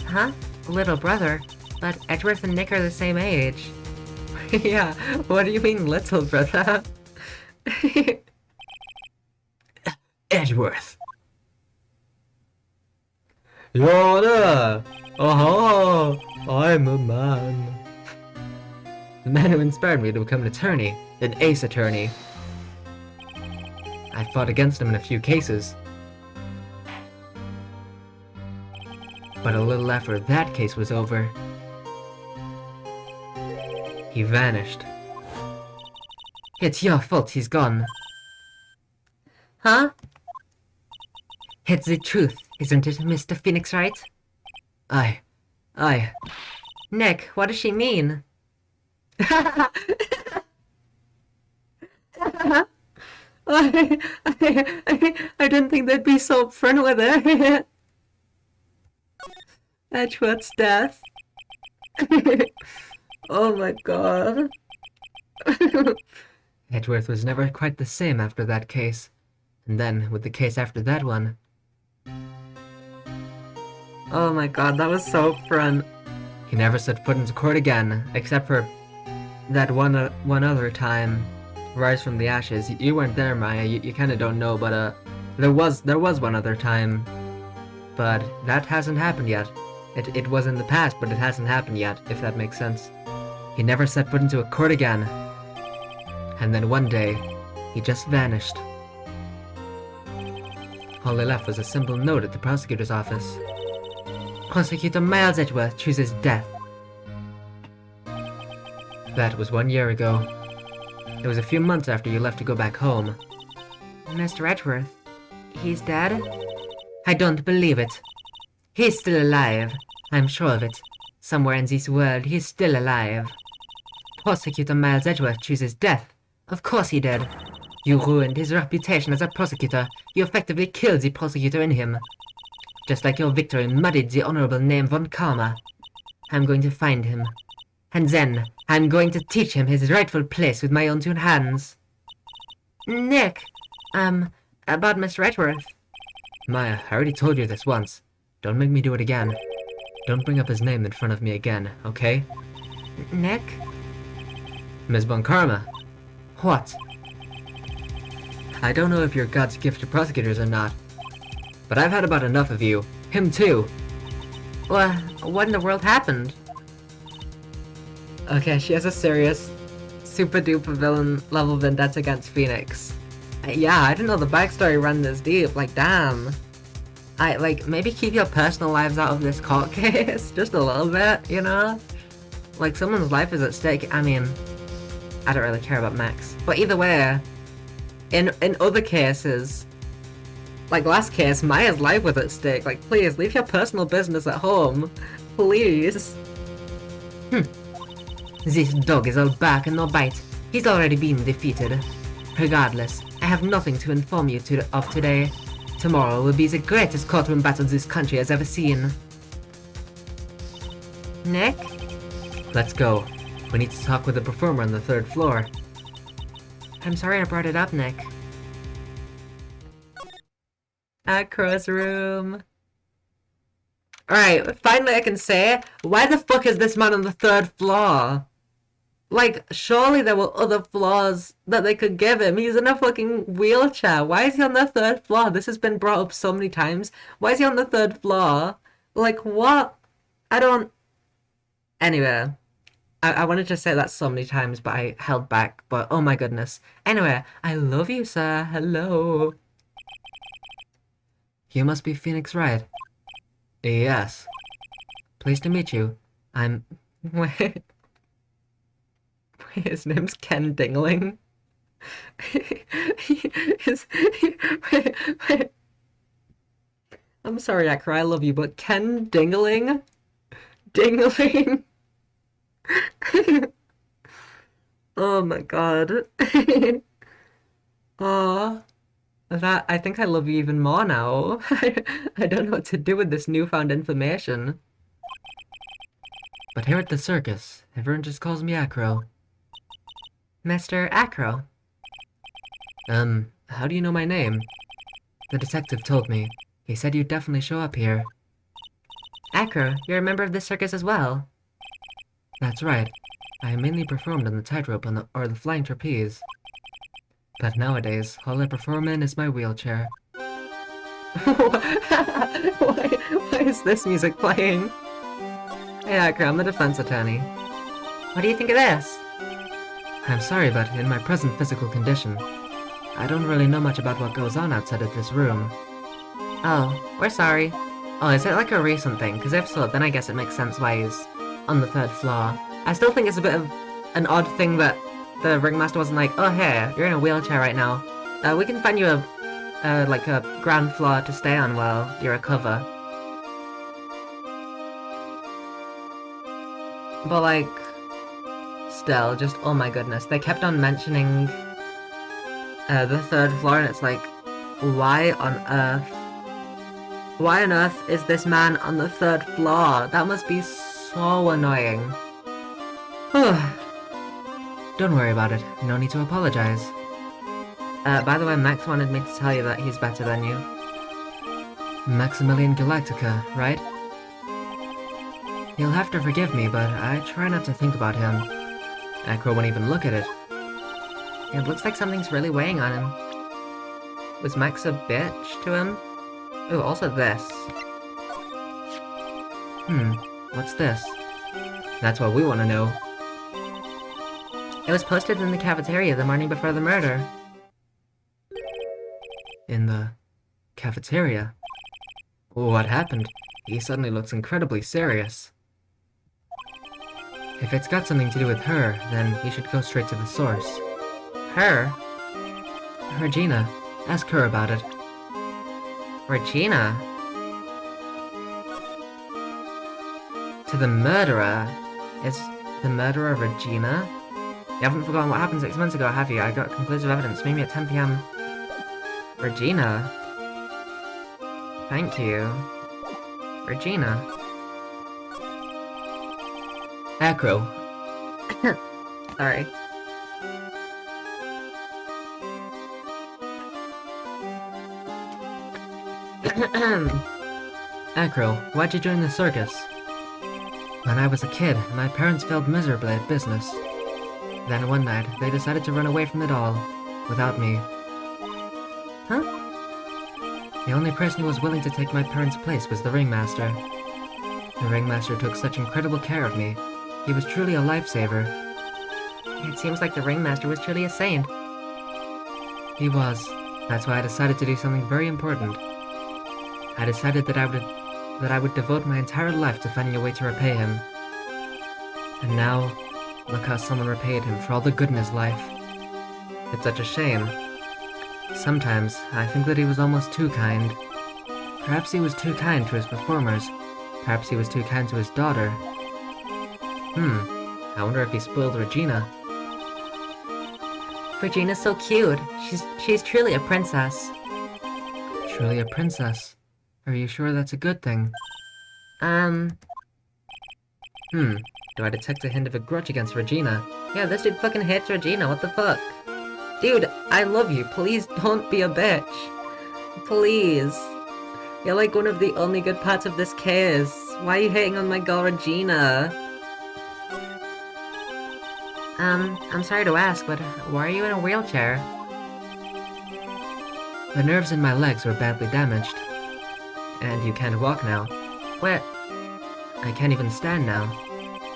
Huh? Little brother? But Edgeworth and Nick are the same age. Yeah, what do you mean little brother? Edgeworth. Your Honor! Oh, I'm a man. The man who inspired me to become an attorney, an ace attorney. I fought against him in a few cases. But a little after that case was over, he vanished. It's your fault he's gone. Huh? It's the truth, isn't it, Mr. Phoenix Wright? I... Nick, what does she mean? I didn't think they'd be so upfront with it. Edgeworth's death. Oh my god. Edgeworth was never quite the same after that case. And then, with the case after that one... Oh my god, that was so fun. He never set foot into court again, except for that one other time. Rise from the ashes. You weren't there, Maya. You kind of don't know, but there was one other time. But that hasn't happened yet. It was in the past, but it hasn't happened yet, if that makes sense. He never set foot into a court again. And then one day, he just vanished. All they left was a simple note at the prosecutor's office. Prosecutor Miles Edgeworth chooses death. That was 1 year ago. It was a few months after you left to go back home. Mr. Edgeworth, he's dead? I don't believe it. He's still alive. I'm sure of it. Somewhere in this world, he's still alive. Prosecutor Miles Edgeworth chooses death. Of course he did. You ruined his reputation as a prosecutor. You effectively killed the prosecutor in him. Just like your victory muddied the honorable name von Karma. I'm going to find him. And then, I'm going to teach him his rightful place with my own two hands. Nick, about Mr. Edgeworth. Maya, I already told you this once. Don't make me do it again. Don't bring up his name in front of me again, okay? Nick? Ms. von Karma. What? I don't know if you're God's gift to prosecutors or not, but I've had about enough of you. Him too. Well, what in the world happened? Okay, she has a serious, super duper villain level vendetta against Phoenix. Yeah, I didn't know the backstory ran this deep, like damn. Maybe keep your personal lives out of this court case, just a little bit, you know? Like, someone's life is at stake. I mean, I don't really care about Max. But either way, in other cases, like last case, Maya's life was at stake. Like, please, leave your personal business at home. Please. This dog is all bark and no bite. He's already been defeated. Regardless, I have nothing to inform you of today. Tomorrow will be the greatest courtroom battle this country has ever seen. Nick? Let's go. We need to talk with the performer on the 3rd floor. I'm sorry I brought it up, Nick. Acro's room. Alright, finally I can say, why the fuck is this man on the 3rd floor? Like, surely there were other floors that they could give him. He's in a fucking wheelchair. Why is he on the 3rd floor? This has been brought up so many times. Why is he on the 3rd floor? Like, what? I don't... Anyway. I wanted to say that so many times, but I held back. But, oh my goodness. Anyway, I love you, sir. Hello. You must be Phoenix Wright. Yes. Pleased to meet you. I'm... Wait. His name's Ken Dingling. Wait. I'm sorry, Akra, I love you, but Ken Dingling? Dingling? Oh my god. Oh, that, I think I love you even more now. I don't know what to do with this newfound information. But here at the circus, everyone just calls me Acro. Mr. Acro. How do you know my name? The detective told me. He said you'd definitely show up here. Acro, you're a member of this circus as well. That's right. I mainly performed on the tightrope or the flying trapeze. But nowadays, all I perform in is my wheelchair. Why is this music playing? Hey Acro, I'm the defense attorney. What do you think of this? I'm sorry, but in my present physical condition, I don't really know much about what goes on outside of this room. Oh, we're sorry. Oh, is it like a recent thing? Because if so, then I guess it makes sense why he's on the 3rd floor. I still think it's a bit of an odd thing that the ringmaster wasn't like, oh hey, you're in a wheelchair right now. We can find you a ground floor to stay on while you recover. But like, still, just oh my goodness, they kept on mentioning the 3rd floor, and it's like, why on earth? Why on earth is this man on the 3rd floor? That must be so annoying. Don't worry about it. No need to apologize. By the way, Max wanted me to tell you that he's better than you. Maximilian Galactica, right? You'll have to forgive me, but I try not to think about him. Acro won't even look at it. It looks like something's really weighing on him. Was Max a bitch to him? Ooh, also this. What's this? That's what we want to know. It was posted in the cafeteria the morning before the murder. In the cafeteria? What happened? He suddenly looks incredibly serious. If it's got something to do with her, then he should go straight to the source. Her? Regina. Ask her about it. Regina? To the murderer? Is the murderer Regina? You haven't forgotten what happened 6 months ago, have you? I got conclusive evidence. Meet me at 10 p.m. Regina? Thank you. Regina? Acro. Sorry. Acro, why'd you join the circus? When I was a kid, my parents failed miserably at business. Then one night, they decided to run away from it all, without me. Huh? The only person who was willing to take my parents' place was the ringmaster. The ringmaster took such incredible care of me. He was truly a lifesaver. It seems like the ringmaster was truly a saint. He was. That's why I decided to do something very important. I decided that I would devote my entire life to finding a way to repay him. And now, look how someone repaid him for all the good in his life. It's such a shame. Sometimes, I think that he was almost too kind. Perhaps he was too kind to his performers. Perhaps he was too kind to his daughter. I wonder if he spoiled Regina. Regina's so cute. She's truly a princess. Truly a princess. Are you sure that's a good thing? Do I detect a hint of a grudge against Regina? Yeah, this dude fucking hates Regina, what the fuck? Dude, I love you, please don't be a bitch. Please. You're like one of the only good parts of this case. Why are you hating on my girl Regina? I'm sorry to ask, but why are you in a wheelchair? The nerves in my legs were badly damaged. And you can't walk now. What? I can't even stand now.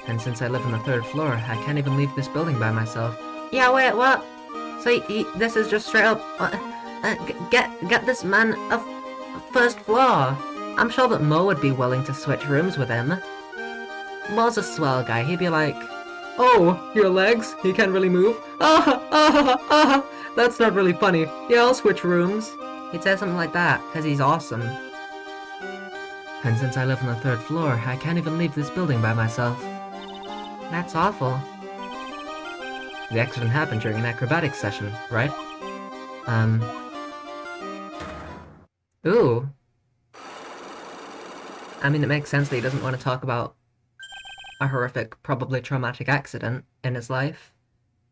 And since I live on the 3rd floor, I can't even leave this building by myself. Yeah, wait, what? So this is just straight up... get this man a 1st floor. I'm sure that Mo would be willing to switch rooms with him. Mo's a swell guy, he'd be like... Oh, your legs? You can't really move? That's not really funny. Yeah, I'll switch rooms. He'd say something like that, because he's awesome. And since I live on the 3rd floor, I can't even leave this building by myself. That's awful. The accident happened during an acrobatics session, right? Ooh. I mean, it makes sense that he doesn't want to talk about a horrific, probably traumatic accident in his life.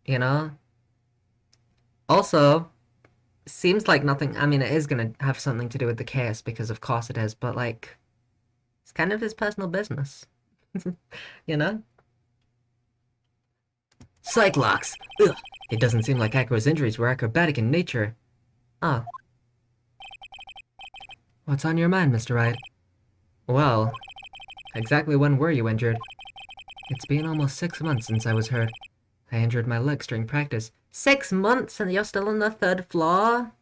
You know? Also, seems like nothing... I mean, it is gonna have something to do with the case, because of course it is, but like... It's kind of his personal business. You know? Cyclops! Ugh! It doesn't seem like Acro's injuries were acrobatic in nature. Oh. What's on your mind, Mr. Wright? Well, exactly when were you injured? It's been almost 6 months since I was hurt. I injured my legs during practice. 6 months and you're still on the 3rd floor?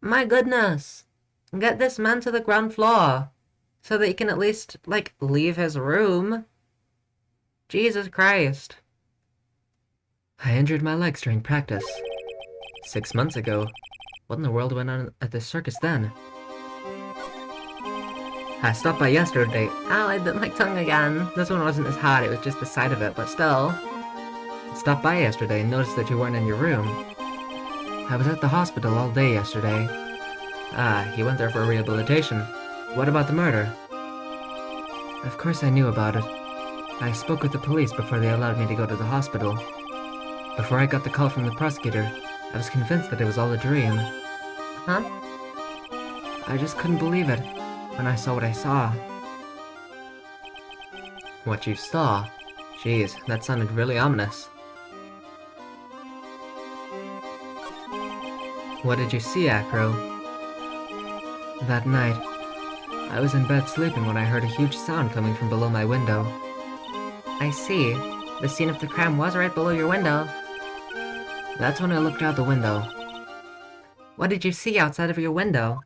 My goodness. Get this man to the ground floor. So that he can at least, like, leave his room. Jesus Christ. I injured my legs during practice. 6 months ago. What in the world went on at the circus then? I stopped by yesterday. Ow, I bit my tongue again. This one wasn't as hard, it was just the side of it, but still. I stopped by yesterday and noticed that you weren't in your room. I was at the hospital all day yesterday. Ah, you went there for rehabilitation. What about the murder? Of course I knew about it. I spoke with the police before they allowed me to go to the hospital. Before I got the call from the prosecutor, I was convinced that it was all a dream. Huh? I just couldn't believe it when I saw what I saw. What you saw? Jeez, that sounded really ominous. What did you see, Acro? That night, I was in bed sleeping when I heard a huge sound coming from below my window. I see. The scene of the crime was right below your window. That's when I looked out the window. What did you see outside of your window?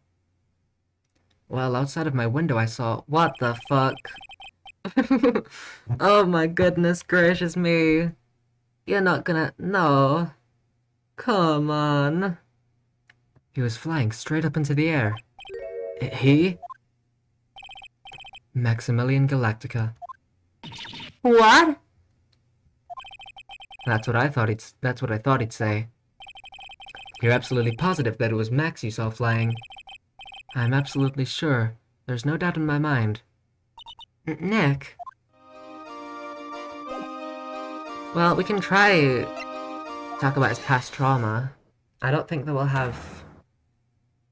Well, outside of my window I saw... What the fuck? Oh my goodness gracious me. You're not gonna... No. Come on. He was flying straight up into the air. He? Maximilian Galactica. What? That's what I thought he'd say. You're absolutely positive that it was Max you saw flying? I'm absolutely sure. There's no doubt in my mind. Nick. Well, we can try talk about his past trauma. I don't think that we'll have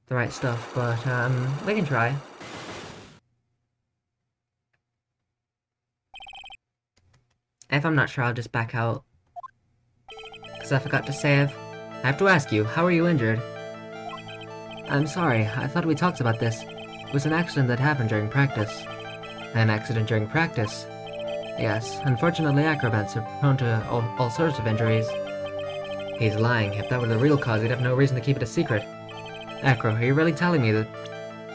the right stuff, but we can try. If I'm not sure, I'll just back out. Because I forgot to save. I have to ask you, how are you injured? I'm sorry, I thought we talked about this. It was an accident that happened during practice. An accident during practice? Yes, unfortunately acrobats are prone to all sorts of injuries. He's lying. If that were the real cause, he'd have no reason to keep it a secret. Acro, are you really telling me that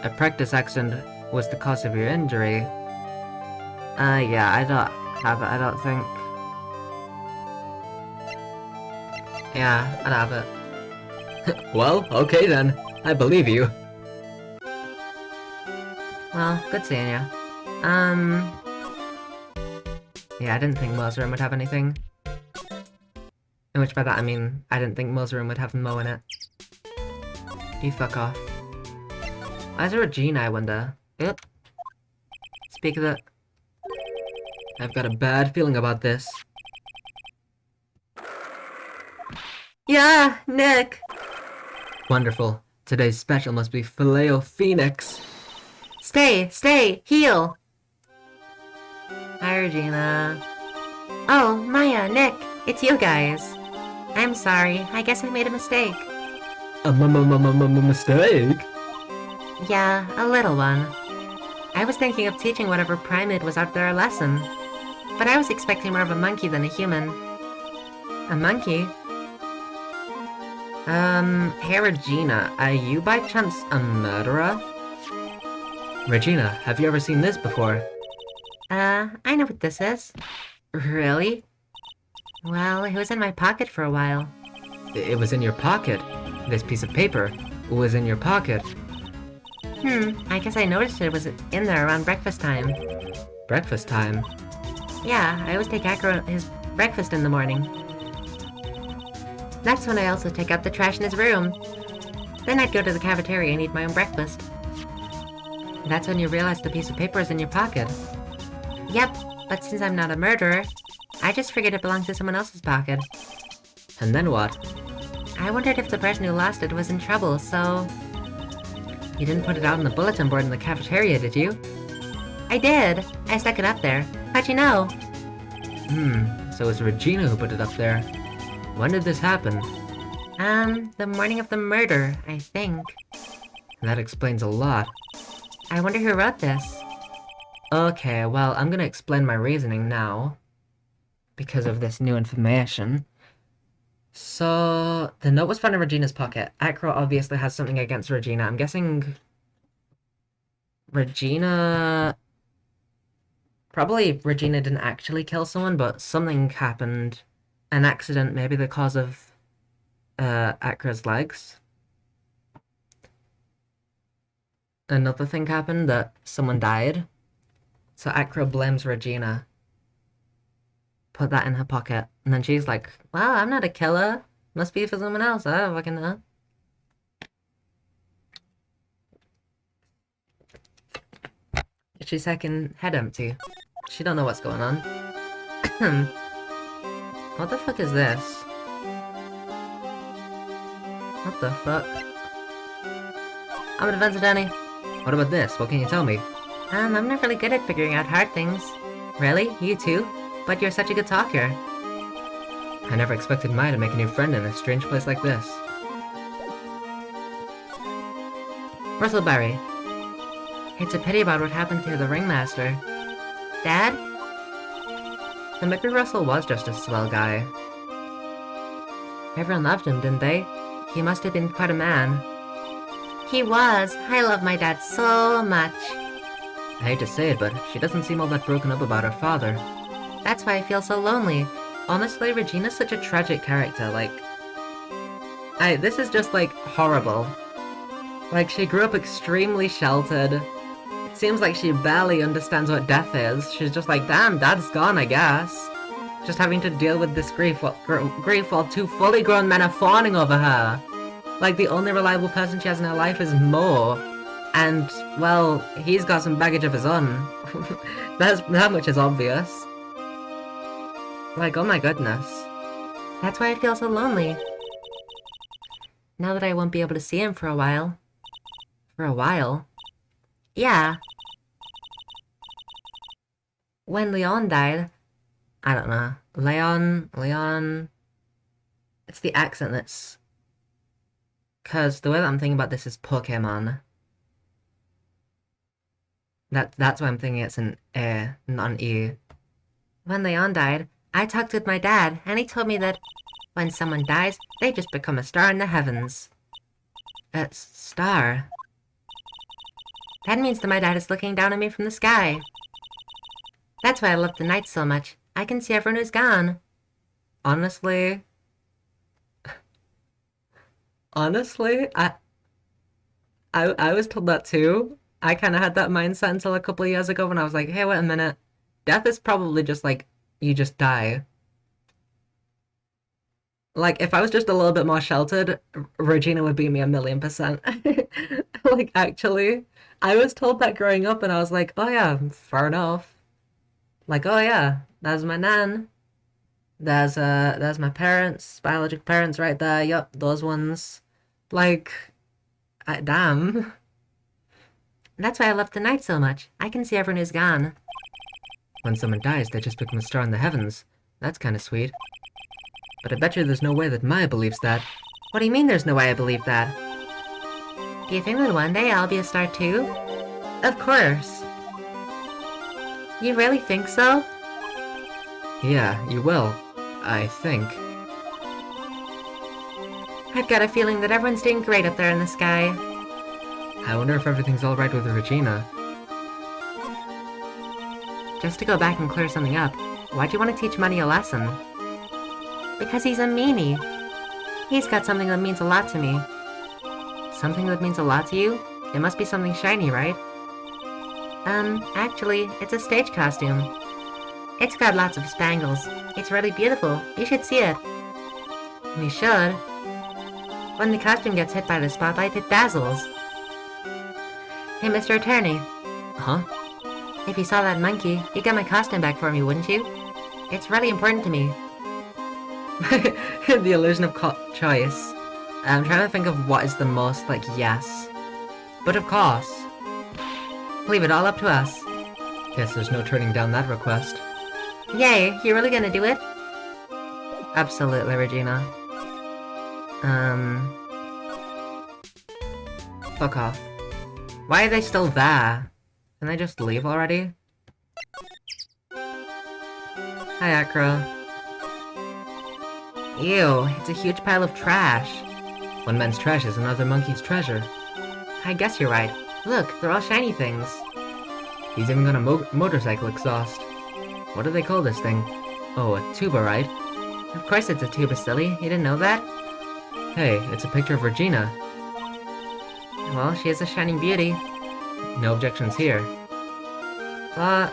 a practice accident was the cause of your injury? Yeah, I don't think... Yeah, I don't have it. Well, okay then. I believe you. Well, good seeing ya. Yeah, I didn't think Moseroom would have anything. In which by that I mean, I didn't think Moseroom would have Mo in it. You fuck off. Why is there a Regina, I wonder? Yep. Speak of it. I've got a bad feeling about this. Yeah, Nick! Wonderful. Today's special must be Filet-O-Phoenix. Stay, heal! Hi, Regina. Oh, Maya, Nick, it's you guys. I'm sorry, I guess I made a mistake. A mistake? Yeah, a little one. I was thinking of teaching whatever primate was out there a lesson. But I was expecting more of a monkey than a human. A monkey? Hey Regina, are you by chance a murderer? Regina, have you ever seen this before? I know what this is. Really? Well, it was in my pocket for a while. It was in your pocket. This piece of paper was in your pocket. I guess I noticed it was in there around breakfast time. Breakfast time? Yeah, I always take Acro his breakfast in the morning. That's when I also take out the trash in his room. Then I'd go to the cafeteria and eat my own breakfast. That's when you realize the piece of paper is in your pocket. Yep, but since I'm not a murderer, I just figured it belonged to someone else's pocket. And then what? I wondered if the person who lost it was in trouble, so... You didn't put it out on the bulletin board in the cafeteria, did you? I did. I stuck it up there. How'd you know? So it was Regina who put it up there. When did this happen? The morning of the murder, I think. That explains a lot. I wonder who wrote this. Okay, well, I'm gonna explain my reasoning now. Because of this new information. So, the note was found in Regina's pocket. Acro obviously has something against Regina. I'm guessing... Regina... Probably Regina didn't actually kill someone, but something happened. An accident, maybe the cause of Acro's legs. Another thing happened, that someone died. So Acro blames Regina. Put that in her pocket. And then she's like, well, I'm not a killer. Must be for someone else. I don't fucking know. She's second head empty. She don't know what's going on. What the fuck is this? What the fuck? I'm an adventure Danny. What about this? What can you tell me? I'm not really good at figuring out hard things. Really? You too? But you're such a good talker. I never expected Maya to make a new friend in a strange place like this. Russellberry. It's a pity about what happened to the ringmaster. Dad? The maybe Russell was just a swell guy. Everyone loved him, didn't they? He must have been quite a man. He was. I love my dad so much. I hate to say it, but she doesn't seem all that broken up about her father. That's why I feel so lonely. Honestly, Regina's such a tragic character, like... This is just, like, horrible. Like, she grew up extremely sheltered. It seems like she barely understands what death is. She's just like, damn, dad's gone, I guess. Just having to deal with this grief while two fully grown men are fawning over her. Like, the only reliable person she has in her life is Mo. And, well, he's got some baggage of his own. That much is obvious. Like, oh my goodness. That's why I feel so lonely. Now that I won't be able to see him for a while. For a while? Yeah. When Leon died... I don't know. Leon... It's the accent that's... Because the way that I'm thinking about this is Pokemon. That's why I'm thinking it's an A, not an E. When Leon died, I talked with my dad, and he told me that when someone dies, they just become a star in the heavens. A star? That means that my dad is looking down at me from the sky. That's why I love the night so much. I can see everyone who's gone. Honestly... Honestly, I was told that too. I kind of had that mindset until a couple of years ago when I was like, hey, wait a minute. Death is probably just like, you just die. Like, if I was just a little bit more sheltered, Regina would beat me 1,000,000%. Like, actually, I was told that growing up and I was like, oh yeah, fair enough. Like, oh yeah, that's my nan. There's my parents, biological parents right there. Yup, those ones. Like, damn. That's why I love the night so much. I can see everyone who's gone. When someone dies, they just become a star in the heavens. That's kind of sweet. But I bet you there's no way that Maya believes that. What do you mean there's no way I believe that? Do you think that one day I'll be a star too? Of course. You really think so? Yeah, you will. I think. I've got a feeling that everyone's doing great up there in the sky. I wonder if everything's alright with Regina. Just to go back and clear something up, why'd you want to teach Money a lesson? Because he's a meanie. He's got something that means a lot to me. Something that means a lot to you? It must be something shiny, right? Actually, it's a stage costume. It's got lots of spangles. It's really beautiful. You should see it. We should. When the costume gets hit by the spotlight, it dazzles. Hey, Mr. Attorney. Huh? If you saw that monkey, you'd get my costume back for me, wouldn't you? It's really important to me. The illusion of choice. I'm trying to think of what is the most, like, yes. But of course. Leave it all up to us. Guess there's no turning down that request. Yay, you're really gonna do it? Absolutely, Regina. Fuck off. Why are they still there? Can they just leave already? Hi, Acro. Ew, it's a huge pile of trash. One man's trash is another monkey's treasure. I guess you're right. Look, they're all shiny things. He's even got a motorcycle exhaust. What do they call this thing? Oh, a tuba, right? Of course it's a tuba, silly. You didn't know that? Hey, it's a picture of Regina. Well, she is a shining beauty. No objections here. But...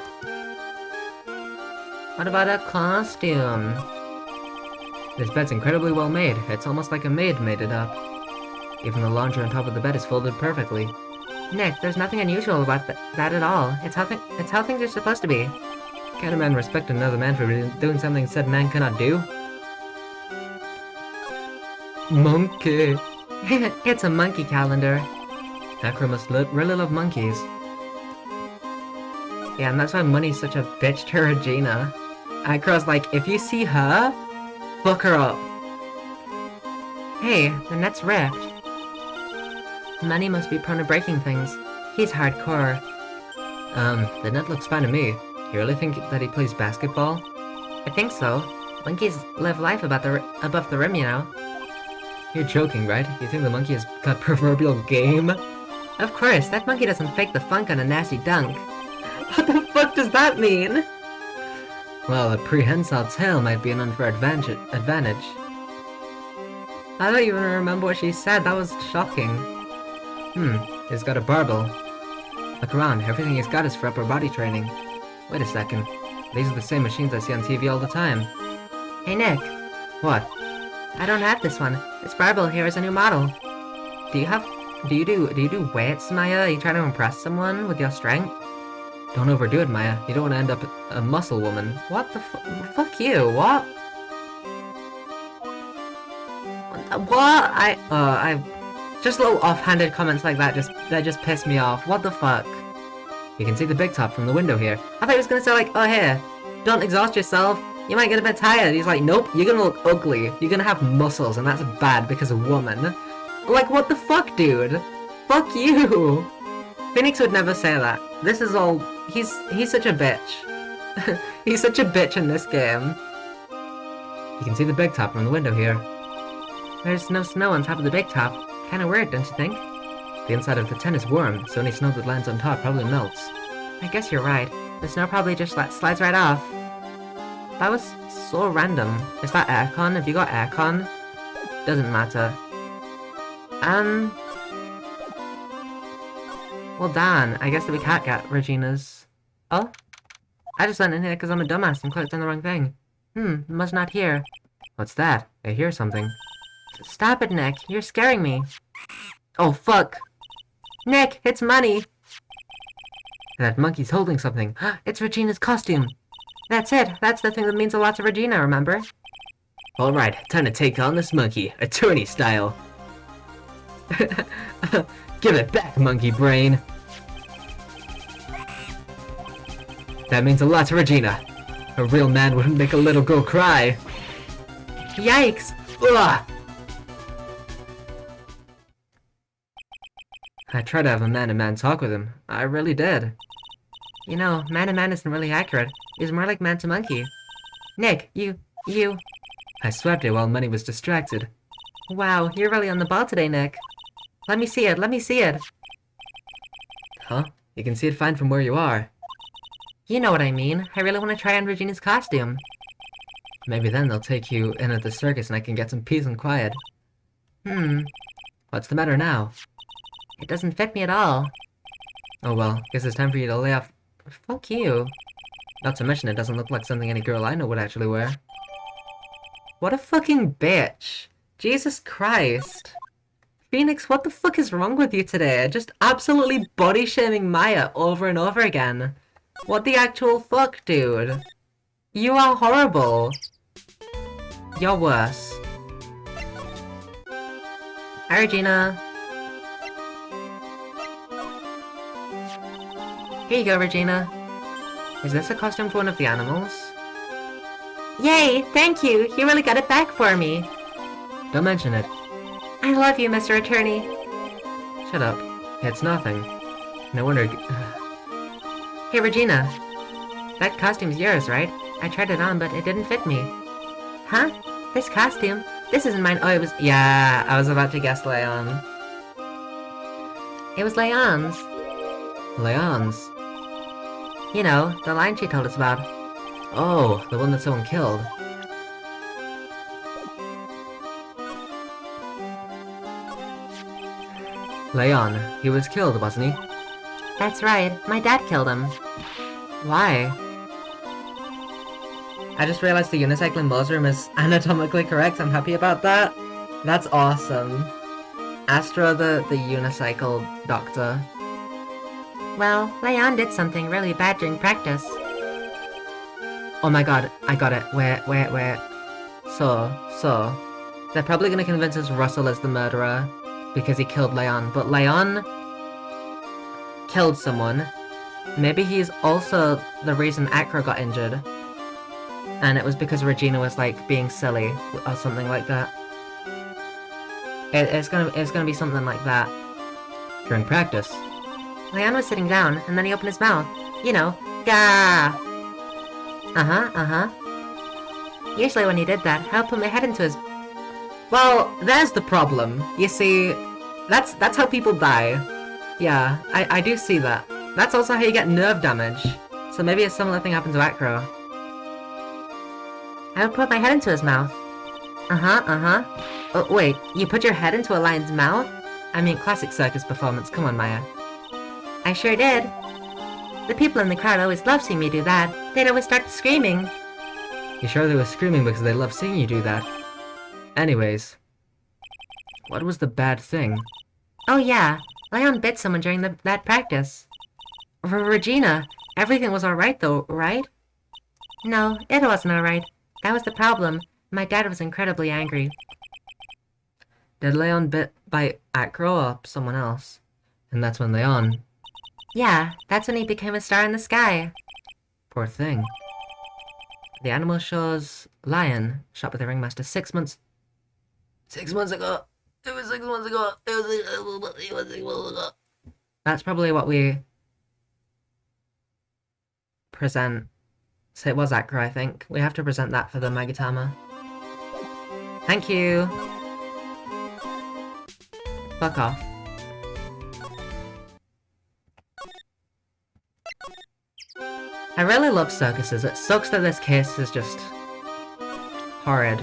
what about a costume? This bed's incredibly well made. It's almost like a maid made it up. Even the laundry on top of the bed is folded perfectly. Nick, there's nothing unusual about that at all. It's how things are supposed to be. Can a man respect another man for doing something said man cannot do? Monkey! It's a monkey calendar. Acro must really love monkeys. Yeah, and that's why Money's such a bitch to Regina. Acro's like, if you see her, fuck her up. Hey, the net's ripped. Money must be prone to breaking things. He's hardcore. The net looks fine to me. You really think that he plays basketball? I think so. Monkeys live life above the rim, you know. You're joking, right? You think the monkey has got proverbial game? Of course, that monkey doesn't fake the funk on a nasty dunk. What the fuck does that mean? Well, a prehensile tail might be an unfair advantage. I don't even remember what she said. That was shocking. He's got a barbell. Look around, everything he's got is for upper body training. Wait a second. These are the same machines I see on TV all the time. Hey, Nick. What? I don't have this one. This barbell here is a new model. Do you do weights, Maya? Are you trying to impress someone with your strength? Don't overdo it, Maya. You don't want to end up a muscle woman. What the fuck you, what? What? I just little offhanded comments like that just piss me off. What the fuck? You can see the big top from the window here. I thought he was gonna say like, oh here, don't exhaust yourself. You might get a bit tired. He's like, nope, you're gonna look ugly. You're gonna have muscles, and that's bad because a woman. Like, what the fuck, dude? Fuck you! Phoenix would never say that. This is all... He's such a bitch. He's such a bitch in this game. You can see the big top from the window here. There's no snow on top of the big top. Kinda weird, don't you think? The inside of the tent is warm, so any snow that lands on top probably melts. I guess you're right. The snow probably just slides right off. That was so random. Is that aircon? Have you got aircon? Doesn't matter. Well, Dan, I guess that we can't get Regina's... Oh? I just went in here because I'm a dumbass and clicked on the wrong thing. Must not hear. What's that? I hear something. Stop it, Nick. You're scaring me. Oh, fuck. Nick, it's money. That monkey's holding something. It's Regina's costume. That's it. That's the thing that means a lot to Regina, remember? Alright, time to take on this monkey, attorney style. Give it back, monkey brain. That means a lot to Regina. A real man wouldn't make a little girl cry. Yikes! Ugh! I tried to have a man-to-man talk with him. I really did. You know, man-to-man isn't really accurate. It's more like man-to-monkey. Nick, you... I swept it while Money was distracted. Wow, you're really on the ball today, Nick. Let me see it, let me see it. Huh? You can see it fine from where you are. You know what I mean. I really want to try on Regina's costume. Maybe then they'll take you in at the circus and I can get some peace and quiet. What's the matter now? It doesn't fit me at all. Oh well, guess it's time for you to lay off. Fuck you. Not to mention it doesn't look like something any girl I know would actually wear. What a fucking bitch. Jesus Christ. Phoenix, what the fuck is wrong with you today? Just absolutely body-shaming Maya over and over again. What the actual fuck, dude? You are horrible. You're worse. Hi, Regina. Here you go, Regina. Is this a costume for one of the animals? Yay! Thank you! You really got it back for me. Don't mention it. I love you, Mr. Attorney. Shut up. It's nothing. No wonder... Hey, Regina. That costume's yours, right? I tried it on, but it didn't fit me. Huh? This costume? This isn't mine. Oh, it was... Yeah, I was about to guess Leon. It was Leon's. Leon's? You know, the line she told us about. Oh, the one that someone killed. Leon, he was killed, wasn't he? That's right, my dad killed him. Why? I just realized the unicycle in Mo's room is anatomically correct. I'm happy about that. That's awesome. Astra, the unicycle doctor. Well, Leon did something really bad during practice. Oh my god, I got it. Wait. So, they're probably gonna convince us Russell is the murderer because he killed Leon, but Leon killed someone. Maybe he's also the reason Acro got injured. And it was because Regina was, like, being silly or something like that. It's gonna be something like that. During practice. Leon was sitting down, and then he opened his mouth. You know, gah! Usually when he did that, I'll put my head into his... Well, there's the problem. You see, that's how people die. Yeah, I do see that. That's also how you get nerve damage. So maybe a similar thing happened to Acro. I would put my head into his mouth. Oh, wait, you put your head into a lion's mouth? I mean, classic circus performance, come on, Maya. I sure did. The people in the crowd always love seeing me do that. They'd always start screaming. You sure they were screaming because they love seeing you do that? Anyways, what was the bad thing? Oh yeah, Leon bit someone during that practice. Regina, everything was alright though, right? No, it wasn't alright. That was the problem. My dad was incredibly angry. Did Leon bite Acro or someone else? And that's when Leon... Yeah, that's when he became a star in the sky. Poor thing. The animal show's lion shot by the ringmaster 6 months... 6 months ago! It was 6 months ago! It was 6 months ago! That's probably what we... present. So it was Acro, I think. We have to present that for the Magatama. Thank you! Fuck off. I really love circuses. It sucks that this case is just... horrid.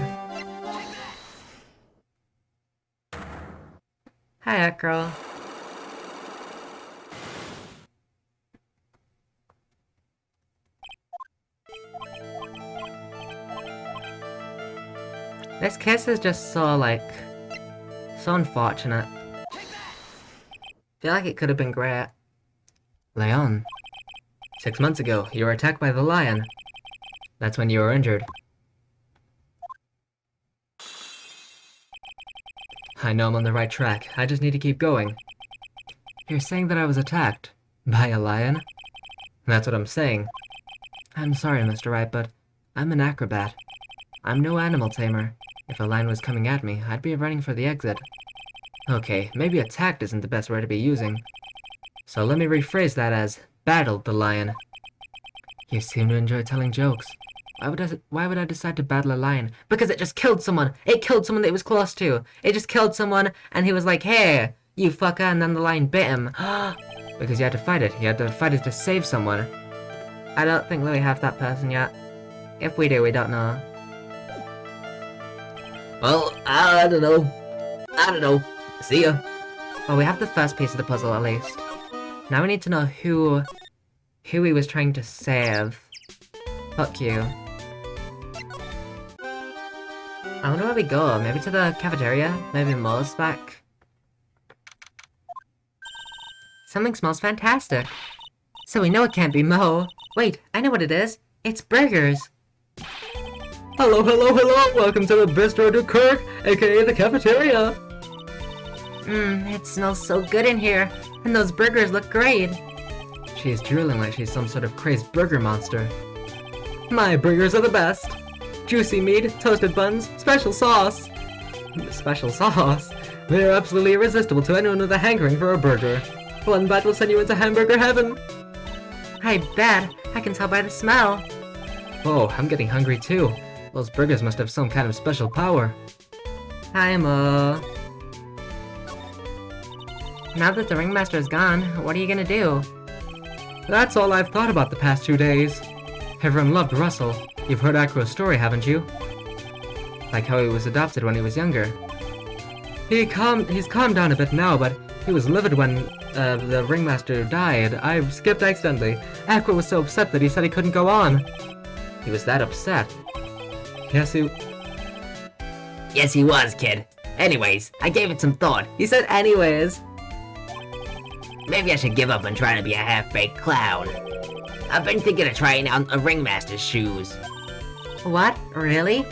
Hi, Acro. This kiss is just so, like, so unfortunate. Feel like it could have been great. Leon. 6 months ago, you were attacked by the lion. That's when you were injured. I know I'm on the right track. I just need to keep going. You're saying that I was attacked by a lion? That's what I'm saying. I'm sorry, Mr. Wright, but I'm an acrobat. I'm no animal tamer. If a lion was coming at me, I'd be running for the exit. Okay, maybe attacked isn't the best word to be using. So let me rephrase that as battled the lion. You seem to enjoy telling jokes. Why would I decide to battle a lion? Because it just killed someone! It killed someone that it was close to! It just killed someone, and he was like, hey, you fucker, and then the lion bit him. Because you had to fight it. You had to fight it to save someone. I don't think that we have that person yet. If we do, we don't know. Well, I don't know. See ya. Well, we have the first piece of the puzzle, at least. Now we need to know who he was trying to save. Fuck you. I wonder where we go. Maybe to the cafeteria? Maybe Mo's back? Something smells fantastic. So we know it can't be Mo. Wait, I know what it is. It's burgers. Hello, welcome to the Bistro du Kirk, aka the cafeteria. It smells so good in here, and those burgers look great. She's drooling like she's some sort of crazed burger monster. My burgers are the best. Juicy meat, toasted buns, special sauce. Special sauce? They're absolutely irresistible to anyone with a hankering for a burger. One bite will send you into hamburger heaven. I bet. I can tell by the smell. Oh, I'm getting hungry too. Those burgers must have some kind of special power. Hi, Mo. Now that the ringmaster is gone, what are you gonna do? That's all I've thought about the past 2 days. Everyone loved Russell. You've heard Acro's story, haven't you? Like how he was adopted when he was younger. He's calmed down a bit now, but he was livid when the ringmaster died. I skipped accidentally. Acro was so upset that he said he couldn't go on. He was that upset. Yes, he was, kid. Anyways, I gave it some thought. He said anyways. Maybe I should give up on trying to be a half-baked clown. I've been thinking of trying out a ringmaster's shoes. What? Really?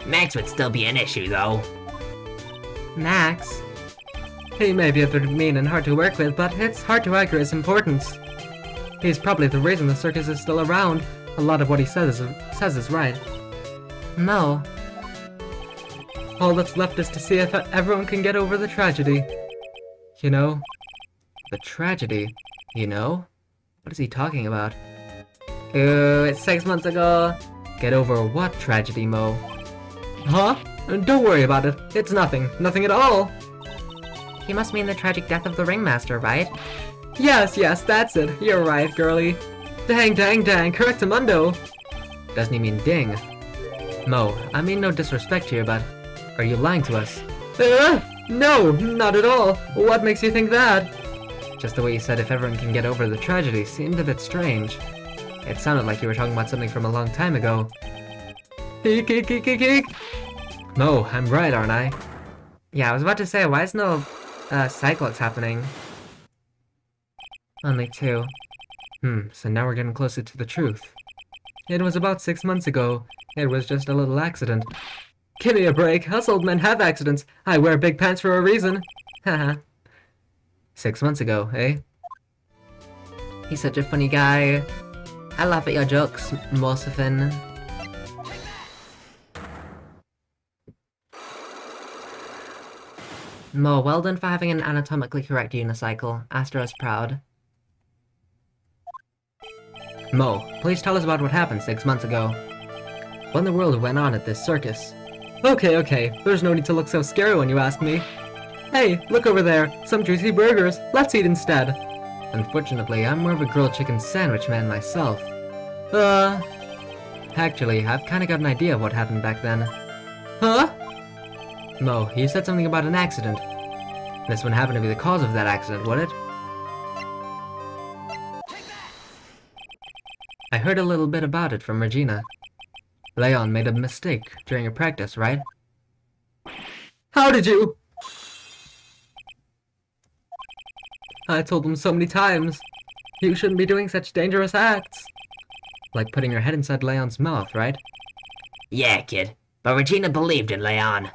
Max would still be an issue, though. Max? He may be a bit mean and hard to work with, but it's hard to argue his importance. He's probably the reason the circus is still around. A lot of what he says is right. No. All that's left is to see if everyone can get over the tragedy. You know? The tragedy, you know? What is he talking about? Ooh, it's 6 months ago. Get over what tragedy, Mo? Huh? Don't worry about it. It's nothing. Nothing at all. He must mean the tragic death of the ringmaster, right? Yes, that's it. You're right, girlie. Dang, correctamundo. Doesn't he mean ding? Mo, I mean no disrespect here, but Are you lying to us? No, not at all. What makes you think that? Just the way you said if everyone can get over the tragedy seemed a bit strange. It sounded like you were talking about something from a long time ago. Eek, eek, eek, eek, eek. Mo, I'm right, aren't I? Yeah, I was about to say, why is no Cyclops happening? Only 2. So now we're getting closer to the truth. It was about 6 months ago. It was just a little accident. Give me a break. Us old men have accidents. I wear big pants for a reason. Haha. 6 months ago, eh? He's such a funny guy. I laugh at your jokes, Morsifin. Mo, well done for having an anatomically correct unicycle. Astro's proud. Mo, please tell us about what happened 6 months ago. What in the world went on at this circus? Okay, there's no need to look so scary when you ask me. Hey, look over there, some juicy burgers, let's eat instead. Unfortunately, I'm more of a grilled chicken sandwich man myself. Actually, I've kinda got an idea of what happened back then. Huh? Mo, you said something about an accident. This wouldn't happen to be the cause of that accident, would it? I heard a little bit about it from Regina. Leon made a mistake during a practice, right? How did you? I told him so many times. You shouldn't be doing such dangerous acts. Like putting your head inside Leon's mouth, right? Yeah, kid. But Regina believed in Leon.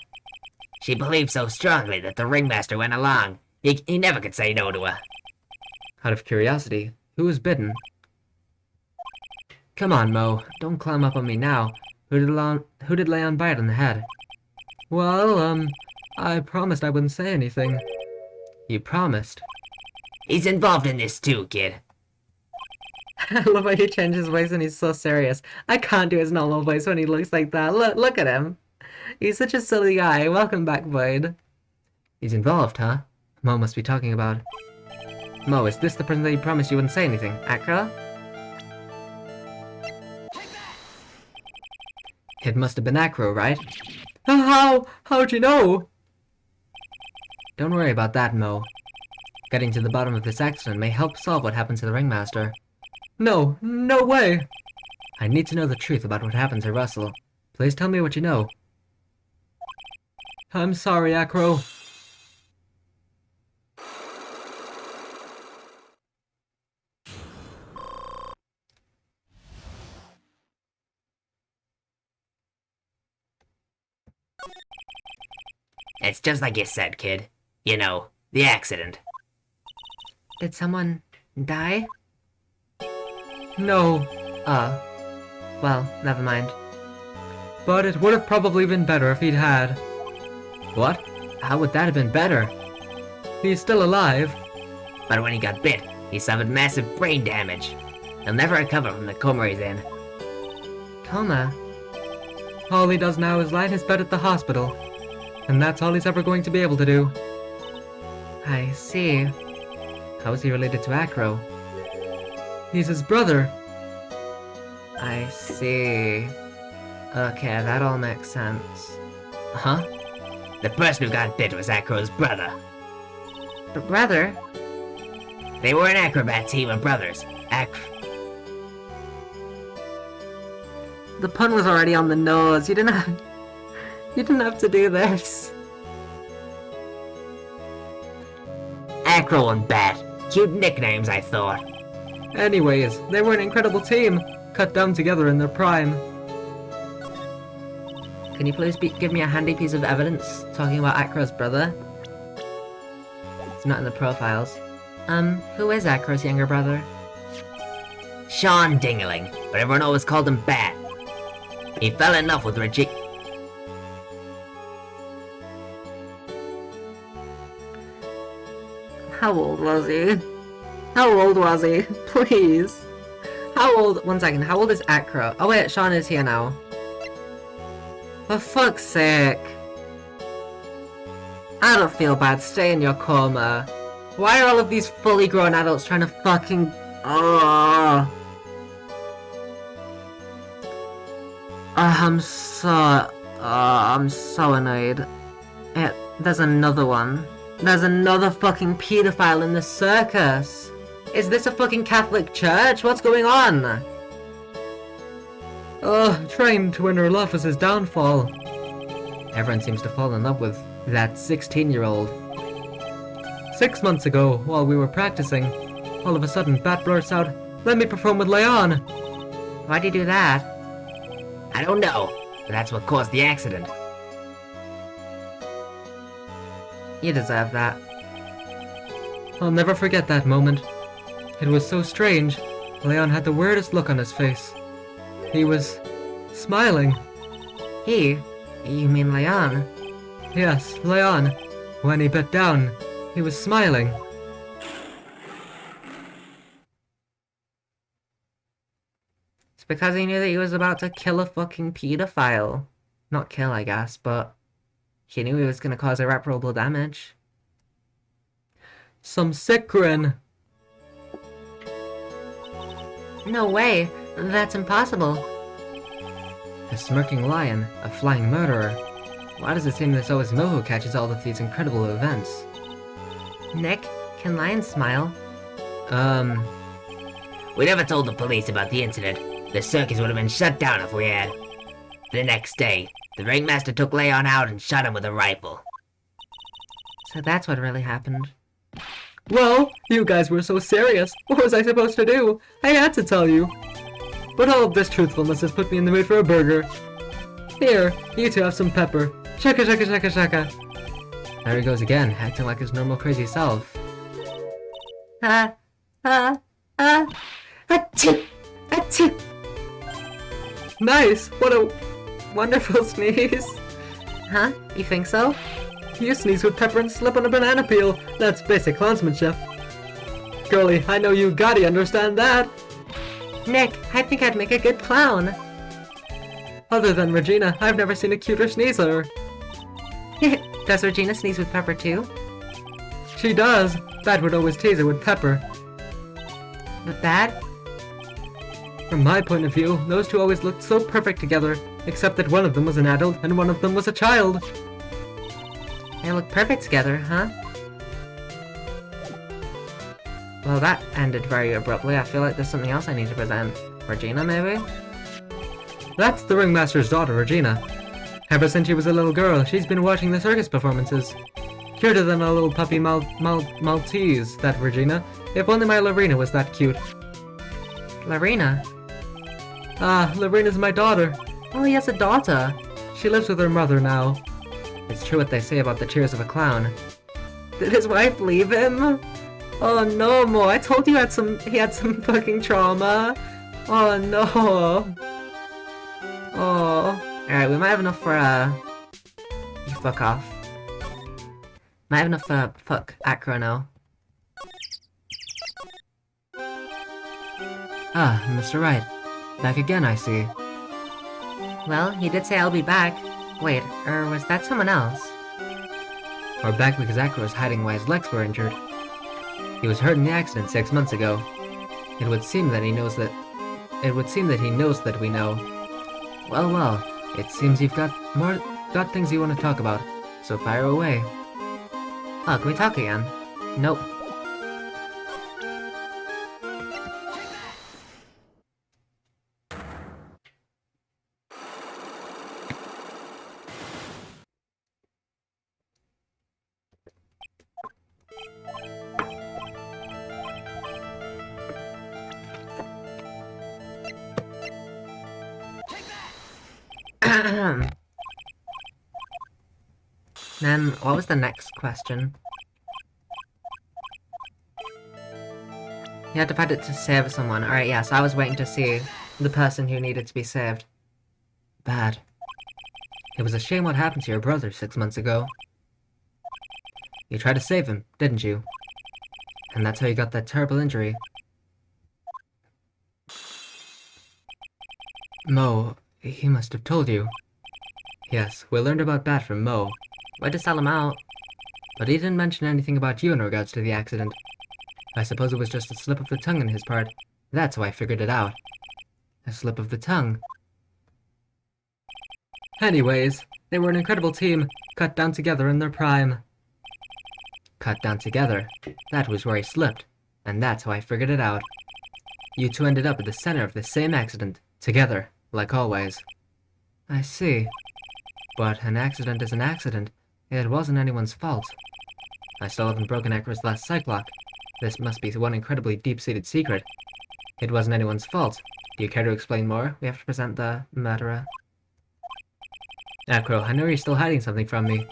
She believed so strongly that the ringmaster went along. He never could say no to her. Out of curiosity, who was bitten? Come on, Mo. Don't climb up on me now. Who did Leon bite on the head? Well, I promised I wouldn't say anything. You promised? He's involved in this too, kid. I love how he changes his voice and he's so serious. I can't do his normal voice when he looks like that. Look at him. He's such a silly guy. Welcome back, Void. He's involved, huh? Mo must be talking about... Mo, is this the person that you promised you wouldn't say anything? Acro? It must have been Acro, right? How'd you know? Don't worry about that, Mo. Getting to the bottom of this accident may help solve what happened to the ringmaster. No way! I need to know the truth about what happened to Russell. Please tell me what you know. I'm sorry, Acro. It's just like you said, kid. You know, the accident. Did someone die? No. Well, never mind. But it would have probably been better if he'd had. What? How would that have been better? He's still alive. But when he got bit, he suffered massive brain damage. He'll never recover from the coma he's in. Coma? All he does now is lie in his bed at the hospital. And that's all he's ever going to be able to do. I see. How is he related to Acro? He's his brother. I see. Okay, that all makes sense. Huh? The person who got bit was Acro's brother. Brother? They were an acrobat team of brothers. The pun was already on the nose. You didn't have to do this. Acro and Bat. Cute nicknames, I thought. Anyways, they were an incredible team, cut down together in their prime. Can you please give me a handy piece of evidence talking about Acro's brother? It's not in the profiles. Who is Acro's younger brother? Sean Dingaling, but everyone always called him Bat. He fell in love with Regina. How old was he? How old was he? Please. How old? 1 second. How old is Acro? Oh wait, Sean is here now. For fuck's sake. I don't feel bad. Stay in your coma. Why are all of these fully grown adults trying to fucking... I'm so... I'm so annoyed. There's another one. There's another fucking pedophile in the circus! Is this a fucking Catholic church? What's going on? Trying to win her love was his downfall. Everyone seems to fall in love with that 16-year-old. 6 months ago, while we were practicing, all of a sudden Bat blurts out, "Let me perform with Leon!" Why'd you do that? I don't know, but that's what caused the accident. You deserve that. I'll never forget that moment. It was so strange. Leon had the weirdest look on his face. He was smiling. He? You mean Leon? Yes, Leon. When he bit down, he was smiling. It's because he knew that he was about to kill a fucking pedophile. Not kill, I guess, but he knew he was gonna cause irreparable damage. Some sick grin. No way! That's impossible. A smirking lion, a flying murderer. Why does it seem that it's always Mo who catches all of these incredible events? Nick, can lions smile? We never told the police about the incident. The circus would have been shut down if we had. The next day, the ringmaster took Leon out and shot him with a rifle. So that's what really happened. Well, you guys were so serious. What was I supposed to do? I had to tell you. But all of this truthfulness has put me in the mood for a burger. Here, you two have some pepper. Shaka shaka shaka shaka. There he goes again, acting like his normal crazy self. Achoo! Achoo! Nice! What a wonderful sneeze. Huh? You think so? You sneeze with pepper and slip on a banana peel. That's basic clownsmanship. Girlie, I know you gotta understand that. Nick, I think I'd make a good clown. Other than Regina, I've never seen a cuter sneezer. Does Regina sneeze with pepper too? She does. Bat would always tease her with pepper. But Bat? From my point of view, those two always looked so perfect together, except that one of them was an adult and one of them was a child. They look perfect together, huh? Well, that ended very abruptly. I feel like there's something else I need to present. Regina, maybe? That's the ringmaster's daughter, Regina. Ever since she was a little girl, she's been watching the circus performances. Cuter than a little puppy Maltese, that Regina. If only my Lorena was that cute. Lorena? Ah, Lorena's my daughter. Oh, he has a daughter. She lives with her mother now. It's true what they say about the cheers of a clown. Did his wife leave him? Oh no, Mo, I told you he had some fucking trauma. Oh no. Oh. Alright, we might have enough for, you fuck off. Might have enough for, fuck, Acro now. Ah, Mr. Wright. Back again, I see. Well, he did say I'll be back. Wait, or was that someone else? We're back because Acro is hiding why his legs were injured. He was hurt in the accident 6 months ago. It would seem that he knows that we know. Well, it seems you've got things you want to talk about, so fire away. Oh, can we talk again? Nope. Then, what was the next question? You had to find it to save someone. Alright, yeah, so I was waiting to see the person who needed to be saved. Bad. It was a shame what happened to your brother 6 months ago. You tried to save him, didn't you? And that's how you got that terrible injury. Mo, he must have told you. Yes, we learned about Bat from Mo. Way to sell him out. But he didn't mention anything about you in regards to the accident. I suppose it was just a slip of the tongue on his part. That's how I figured it out. A slip of the tongue. Anyways, they were an incredible team, cut down together in their prime. Cut down together? That was where I slipped, and that's how I figured it out. You two ended up at the center of the same accident, together, like always. I see. But an accident is an accident. It wasn't anyone's fault. I still haven't broken Echo's last psych lock. This must be one incredibly deep-seated secret. It wasn't anyone's fault. Do you care to explain more? We have to present the murderer. Echo, I know you're still hiding something from me.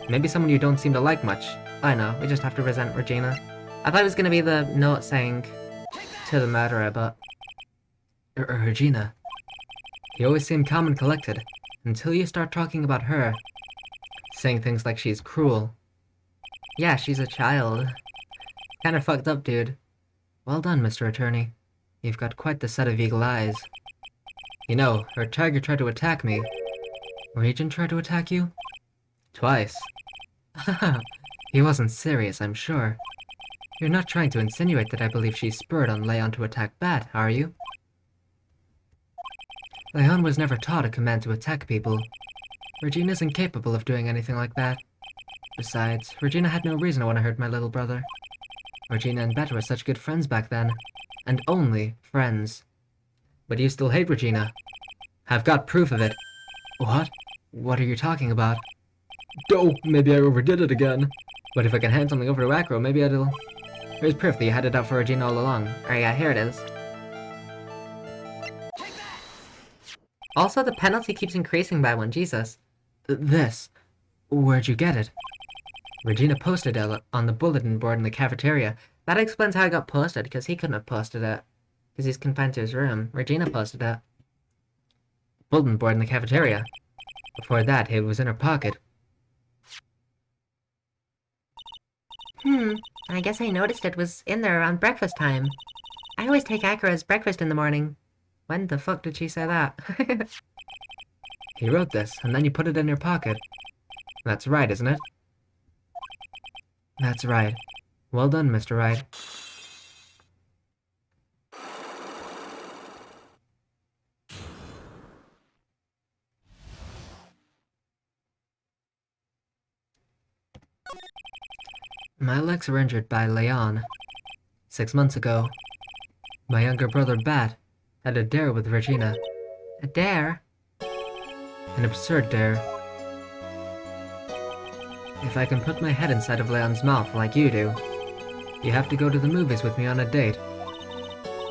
Maybe someone you don't seem to like much. I know, we just have to present Regina. I thought it was gonna be the note saying to the murderer, but... Regina. You always seem calm and collected, until you start talking about her. Saying things like she's cruel. Yeah, she's a child. Kinda fucked up, dude. Well done, Mr. Attorney. You've got quite the set of eagle eyes. You know, her tiger tried to attack me. Regent tried to attack you? Twice. He wasn't serious, I'm sure. You're not trying to insinuate that I believe she spurred on Leon to attack Bat, are you? Leon was never taught a command to attack people. Regina's incapable of doing anything like that. Besides, Regina had no reason to want to hurt my little brother. Regina and Bet were such good friends back then. And only friends. But you still hate Regina. I've got proof of it. What? What are you talking about? Oh, maybe I overdid it again. But if I can hand something over to Acro, maybe it'll... Here's proof that you had it out for Regina all along. Oh yeah, here it is. Also, the penalty keeps increasing by one, Jesus. This. Where'd you get it? Regina posted it on the bulletin board in the cafeteria. That explains how it got posted, because he couldn't have posted it. Because he's confined to his room. Regina posted it. Bulletin board in the cafeteria. Before that, it was in her pocket. I guess I noticed it was in there around breakfast time. I always take Akira's breakfast in the morning. When the fuck did she say that? He wrote this, and then you put it in your pocket. That's right, isn't it? That's right. Well done, Mr. Wright. My legs were injured by Leon. 6 months ago. My younger brother, Bat, had a dare with Regina. A dare? An absurd dare. If I can put my head inside of Leon's mouth like you do, you have to go to the movies with me on a date.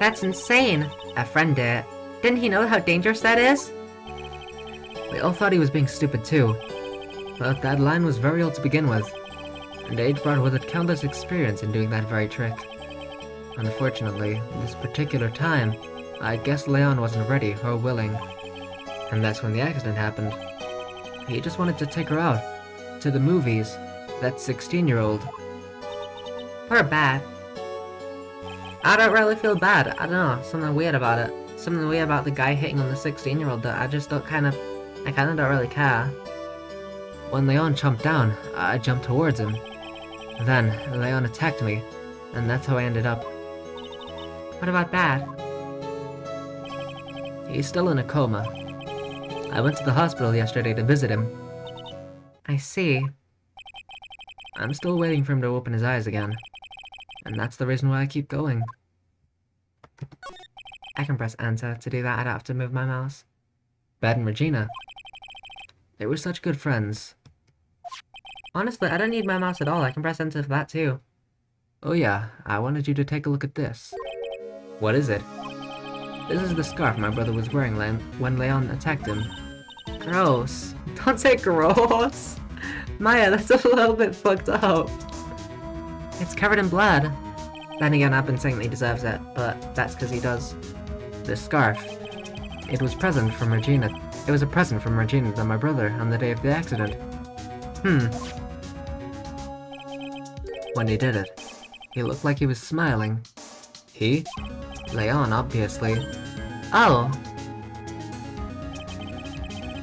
That's insane. A friend dare. Didn't he know how dangerous that is? We all thought he was being stupid too. But that line was very old to begin with, and age brought with it countless experience in doing that very trick. Unfortunately, this particular time, I guess Leon wasn't ready or willing. And that's when the accident happened. He just wanted to take her out. To the movies. That 16-year-old. Poor Bat. I don't really feel bad. I don't know. Something weird about it. Something weird about the guy hitting on the 16-year-old that I just don't I kinda don't really care. When Leon jumped down, I jumped towards him. Then, Leon attacked me, and that's how I ended up. What about Bat? He's still in a coma. I went to the hospital yesterday to visit him. I see. I'm still waiting for him to open his eyes again. And that's the reason why I keep going. I can press enter to do that. I don't have to move my mouse. Bat and Regina. They were such good friends. Honestly, I don't need my mouse at all. I can press enter for that too. Oh yeah, I wanted you to take a look at this. What is it? This is the scarf my brother was wearing when Leon attacked him. Gross. Don't say gross. Maya, that's a little bit fucked up. It's covered in blood. Then again, I've been saying that he deserves it, but that's because he does. This scarf. It was present from Regina. It was a present from Regina to my brother on the day of the accident. When he did it, he looked like he was smiling. He? Leon, obviously. Oh.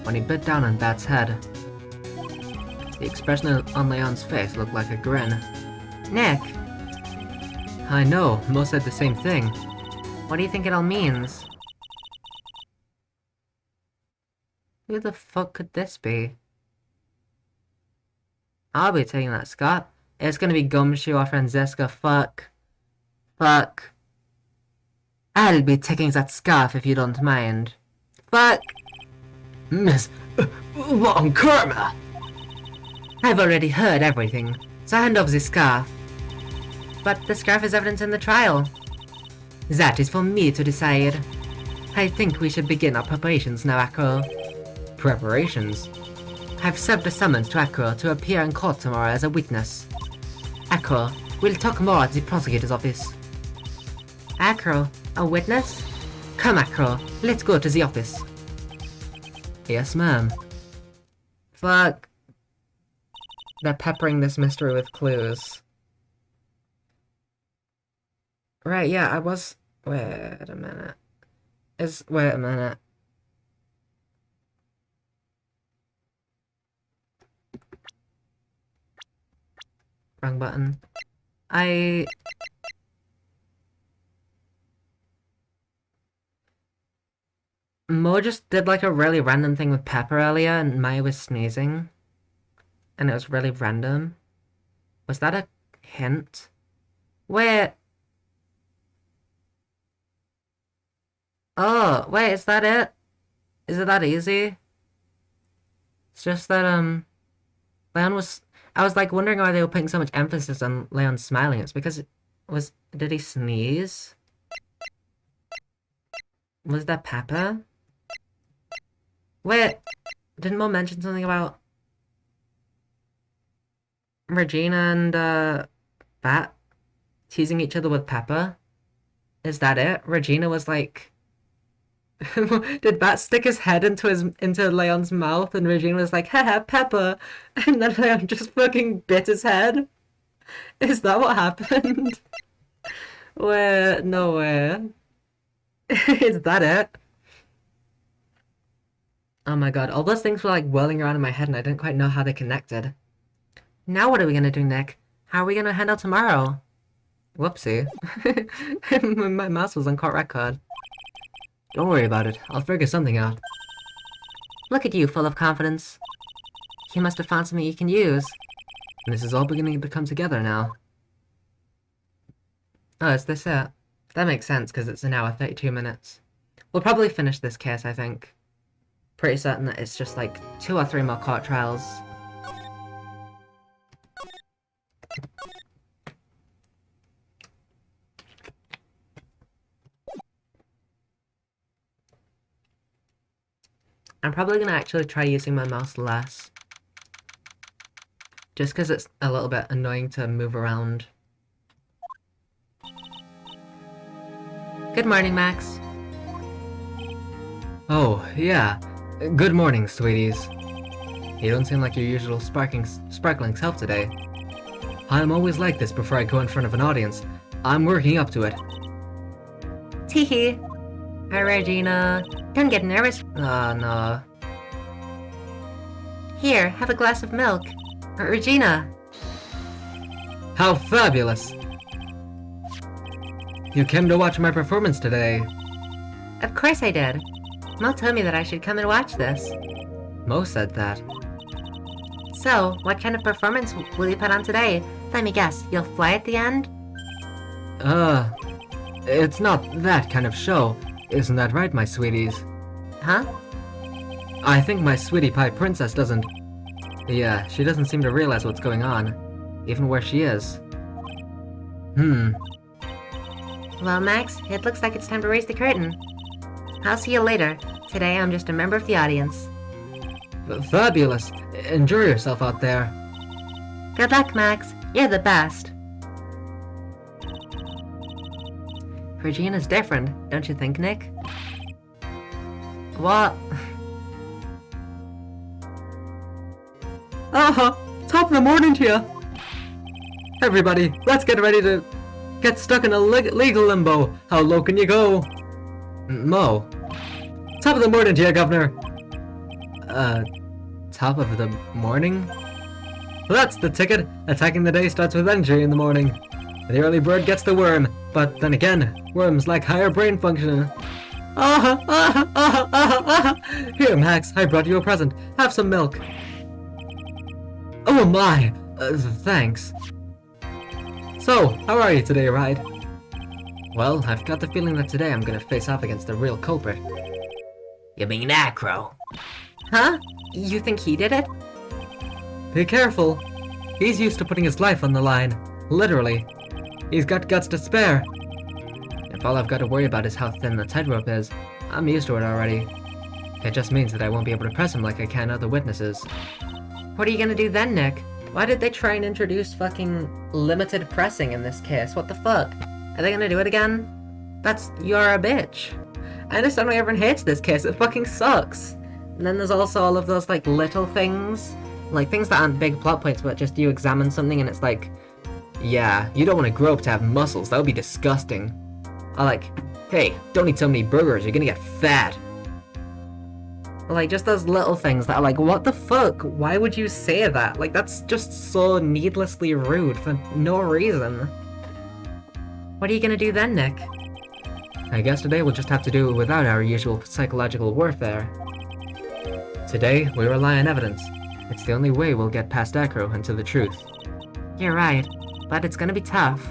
When he bit down on Bat's head, the expression on Leon's face looked like a grin. Nick. I know, Mo said the same thing. What do you think it all means? Who the fuck could this be? I'll be taking that, Scott. It's gonna be Gumshoe or Franziska. Fuck. Fuck. I'll be taking that scarf if you don't mind. Fuck. Miss Von Karma! I've already heard everything, so hand over the scarf. But the scarf is evidence in the trial. That is for me to decide. I think we should begin our preparations now, Akro. Preparations? I've served a summons to Akro to appear in court tomorrow as a witness. Akro, we'll talk more at the prosecutor's office. Akro, a witness? Come, Akro, let's go to the office. Yes, ma'am. Fuck. They're peppering this mystery with clues. Right, yeah, I was... Wait a minute. Wait a minute. Wrong button. Mo just did like a really random thing with Pepper earlier and Maya was sneezing. And it was really random. Was that a hint? Wait. Oh, wait, is that it? Is it that easy? It's just that, Leon was... I was, like, wondering why they were putting so much emphasis on Leon smiling. It's because did he sneeze? Was that Pepper? Wait, didn't Mo mention something about Regina and, Bat teasing each other with Pepper? Is that it? Regina was like... Did Bat stick his head into Leon's mouth and Regina was like, haha, Pepper, and then Leon just fucking bit his head? Is that what happened? Wait, no way. Is that it? Oh my god, all those things were like whirling around in my head and I didn't quite know how they connected. Now what are we gonna do, Nick? How are we gonna handle tomorrow? Whoopsie. My mouse was on court record. Don't worry about it. I'll figure something out. Look at you, full of confidence. You must have found something you can use. And this is all beginning to come together now. Oh, is this it? That makes sense, because it's an hour, 32 minutes. We'll probably finish this case, I think. Pretty certain that it's just like 2 or 3 more court trials. I'm probably going to actually try using my mouse less. Just because it's a little bit annoying to move around. Good morning, Max. Oh, yeah. Good morning, sweeties. You don't seem like your usual sparkling self today. I'm always like this before I go in front of an audience. I'm working up to it. Teehee. Hi, Regina. Don't get nervous. Oh, no. Here, have a glass of milk. Regina. How fabulous! You came to watch my performance today. Of course I did. Mo told me that I should come and watch this. Mo said that. So, what kind of performance will you put on today? Let me guess, you'll fly at the end? It's not that kind of show. Isn't that right, my sweeties? Huh? I think my sweetie pie princess doesn't... Yeah, she doesn't seem to realize what's going on. Even where she is. Well, Max, it looks like it's time to raise the curtain. I'll see you later. Today I'm just a member of the audience. Fabulous! Enjoy yourself out there. Good luck, Max. You're the best. Regina's different, don't you think, Nick? What? Top of the morning to you! Everybody, let's get ready to get stuck in a legal limbo. How low can you go? Mo. Top of the morning to you, Governor. Top of the morning? That's the ticket. Attacking the day starts with energy in the morning. The early bird gets the worm, but then again, worms lack higher brain function. Here, Max, I brought you a present. Have some milk. Oh my! Thanks. So, how are you today, Ride? Well, I've got the feeling that today I'm gonna face off against the real culprit. You mean Acro? Huh? You think he did it? Be careful. He's used to putting his life on the line. Literally. He's got guts to spare. If all I've got to worry about is how thin the tightrope is, I'm used to it already. It just means that I won't be able to press him like I can other witnesses. What are you gonna do then, Nick? Why did they try and introduce fucking limited pressing in this case? What the fuck? Are they gonna do it again? You're a bitch. I understand why everyone hates this case, it fucking sucks. And then there's also all of those, like, little things. Like, things that aren't big plot points, but just you examine something and it's like, yeah, you don't want to grow up to have muscles, that would be disgusting. or like, Hey, don't eat so many burgers, you're gonna get fat. like, just those little things that are like, what the fuck? Why would you say that? Like, that's just so needlessly rude for no reason. What are you gonna do then, Nick? I guess today we'll just have to do it without our usual psychological warfare. Today, we rely on evidence. It's the only way we'll get past Acro and to the truth. You're right, but it's gonna be tough.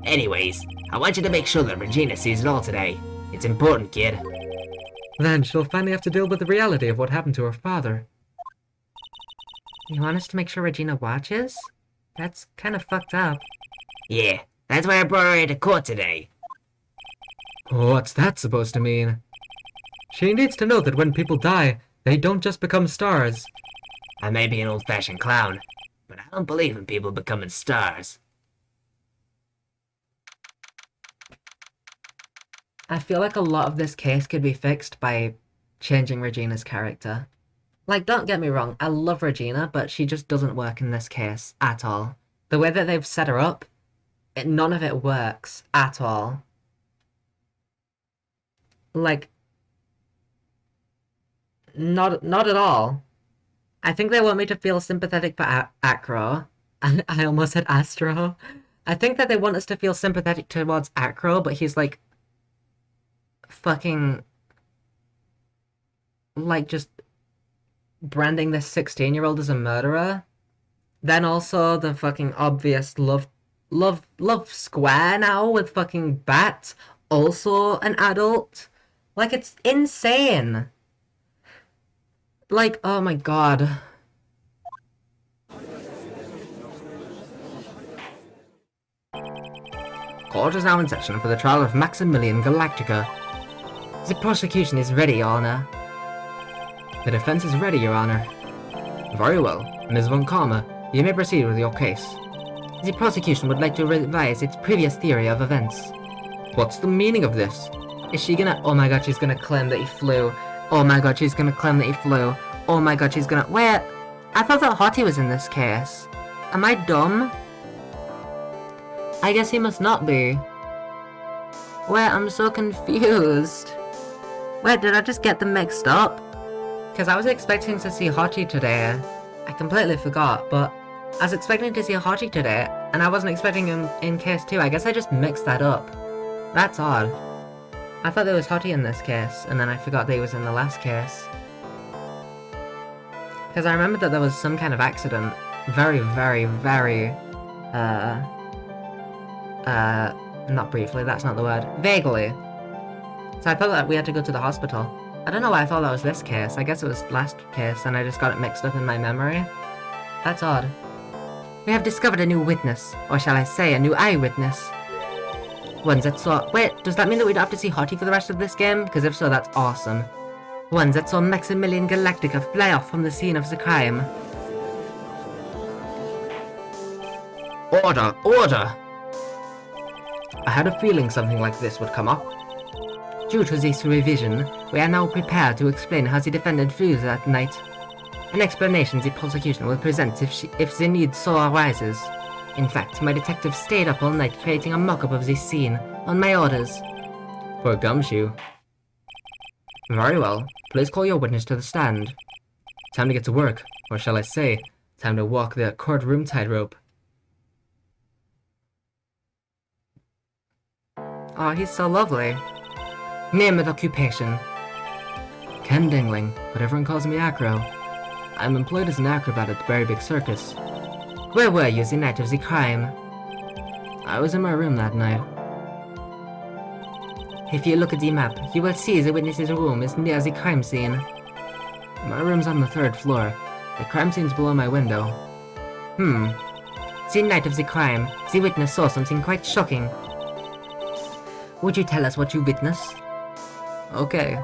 Anyways, I want you to make sure that Regina sees it all today. It's important, kid. Then she'll finally have to deal with the reality of what happened to her father. You want us to make sure Regina watches? That's kind of fucked up. Yeah, that's why I brought her into court today. What's that supposed to mean? She needs to know that when people die, they don't just become stars. I may be an old-fashioned clown, but I don't believe in people becoming stars. I feel like a lot of this case could be fixed by changing Regina's character. Like, don't get me wrong, I love Regina, but she just doesn't work in this case at all. The way that they've set her up, none of it works at all. Like, not at all. I think they want me to feel sympathetic for Acro. I almost said Astro. I think that they want us to feel sympathetic towards Acro, but he's like fucking like just branding this 16-year-old as a murderer. Then also the fucking obvious love square now with fucking Bat, also an adult. Like, it's insane. Like, oh my god. Court is now in session for the trial of Maximilian Galactica. The prosecution is ready, Your Honor. The defense is ready, Your Honor. Very well. Ms. Von Karma, you may proceed with your case. The prosecution would like to revise its previous theory of events. What's the meaning of this? Is she gonna— oh my god, she's gonna claim that he flew. Oh my god, she's gonna claim that he flew. Oh my god, she's gonna— wait! I thought that Hottie was in this case. Am I dumb? I guess he must not be. Wait, I'm so confused. Wait, did I just get them mixed up? Because I was expecting to see Hottie today. I completely forgot, but I was expecting to see Hottie today, and I wasn't expecting him in case 2. I guess I just mixed that up. That's odd. I thought there was Hottie in this case, and then I forgot that he was in the last case. Because I remember that there was some kind of accident. Very, not briefly, that's not the word. Vaguely. So I thought that we had to go to the hospital. I don't know why I thought that was this case. I guess it was last case, and I just got it mixed up in my memory. That's odd. We have discovered a new witness, or shall I say, a new eyewitness. One that saw— wait, does that mean that we don't have to see Hottie for the rest of this game? Because if so, that's awesome. One that saw Maximilian Galactica fly off from the scene of the crime. Order! Order! I had a feeling something like this would come up. Due to this revision, we are now prepared to explain how the defendant flew that night. An explanation the prosecution will present if the need so arises. In fact, my detective stayed up all night creating a mock-up of this scene, on my orders. Poor Gumshoe. Very well. Please call your witness to the stand. Time to get to work, or shall I say, time to walk the courtroom tightrope. Oh, he's so lovely. Name and occupation. Ken Dingling, but everyone calls me Acro. I'm employed as an acrobat at the Berry Big Circus. Where were you the night of the crime? I was in my room that night. If you look at the map, you will see the witness's room is near the crime scene. My room's on the 3rd floor. The crime scene's below my window. The night of the crime, the witness saw something quite shocking. Would you tell us what you witnessed? Okay.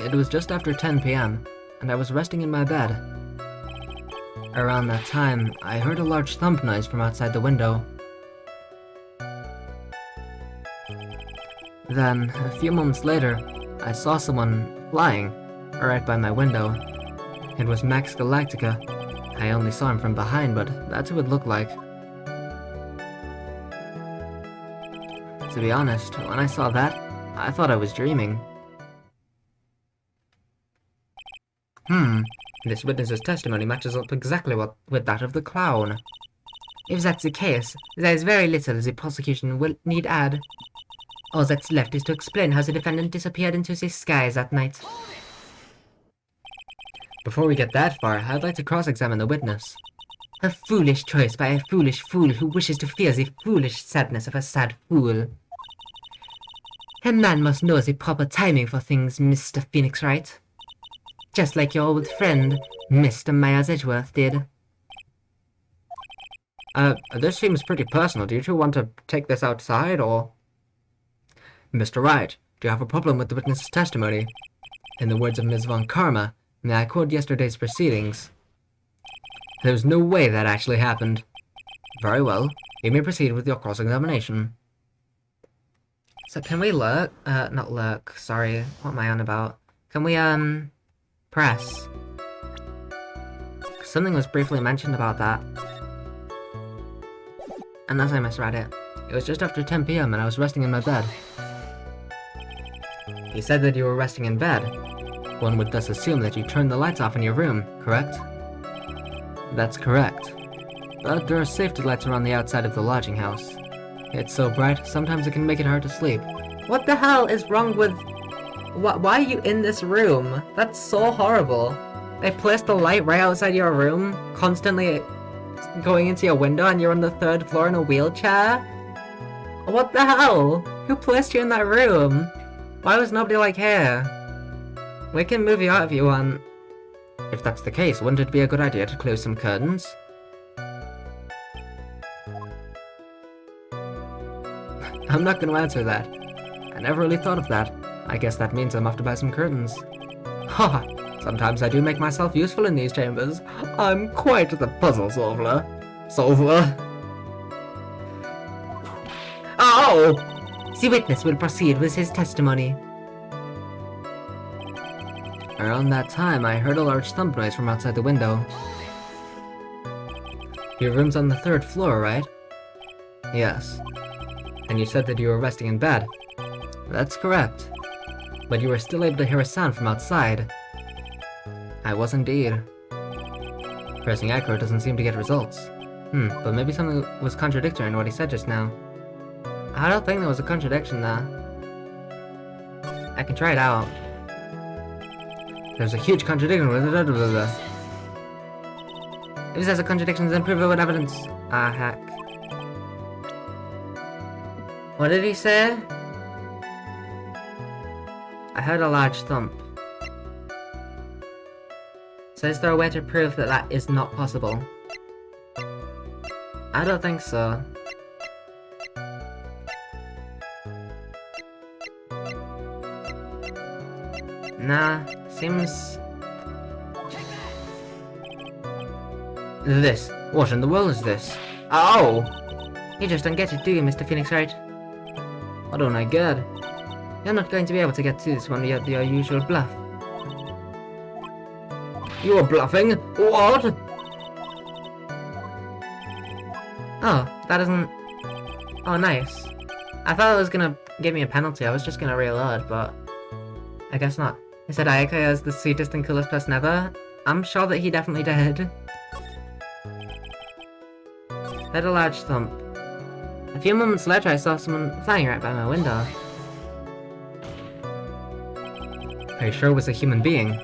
It was just after 10 p.m., and I was resting in my bed. Around that time, I heard a large thump noise from outside the window. Then, a few moments later, I saw someone flying right by my window. It was Max Galactica. I only saw him from behind, but that's who it looked like. To be honest, when I saw that, I thought I was dreaming. This witness's testimony matches up exactly with that of the clown. If that's the case, there is very little the prosecution will need add. All that's left is to explain how the defendant disappeared into the skies that night. Before we get that far, I'd like to cross-examine the witness. A foolish choice by a foolish fool who wishes to fear the foolish sadness of a sad fool. A man must know the proper timing for things, Mr. Phoenix Wright. Just like your old friend, Mr. Miles Edgeworth did. This seems pretty personal. Do you two want to take this outside, or...? Mr. Wright, do you have a problem with the witness's testimony? In the words of Ms. Von Karma, may I quote yesterday's proceedings? There's no way that actually happened. Very well. You may proceed with your cross-examination. So can we lurk? Not lurk, sorry. What am I on about? Can we, press? Something was briefly mentioned about that. Unless I misread it. It was just after 10 p.m. and I was resting in my bed. You said that you were resting in bed. One would thus assume that you turned the lights off in your room, correct? That's correct. But there are safety lights around the outside of the lodging house. It's so bright, sometimes it can make it hard to sleep. What the hell is wrong with... Why are you in this room? That's so horrible. They placed a light right outside your room, constantly going into your window, and you're on the 3rd floor in a wheelchair? What the hell? Who placed you in that room? Why was nobody like, here? We can move you out if you want. If that's the case, wouldn't it be a good idea to close some curtains? I'm not going to answer that. I never really thought of that. I guess that means I'm off to buy some curtains. Haha, sometimes I do make myself useful in these chambers. I'm quite the puzzle solver. Oh! The witness will proceed with his testimony. Around that time, I heard a large thump noise from outside the window. Your room's on the 3rd floor, right? Yes. And you said that you were resting in bed. That's correct. But you were still able to hear a sound from outside. I was indeed. Pressing echo doesn't seem to get results. But maybe something was contradictory in what he said just now. I don't think there was a contradiction there. I can try it out. There's a huge contradiction with it. If there's a contradiction, then prove it with evidence. Ah, heck. What did he say? I heard a large thump. So is there a way to prove that that is not possible? I don't think so. Nah, seems... This? What in the world is this? Oh! You just don't get it, do you, Mr. Phoenix Wright? What don't I get? You're not going to be able to get to this one without your usual bluff. You are bluffing? What? Oh, that isn't... Oh, nice. I thought it was gonna give me a penalty. I was just gonna reload, but... I guess not. He said Ayaka is the sweetest and coolest person ever. I'm sure that he definitely did. Heard a large thump. A few moments later, I saw someone flying right by my window. Are you sure it was a human being?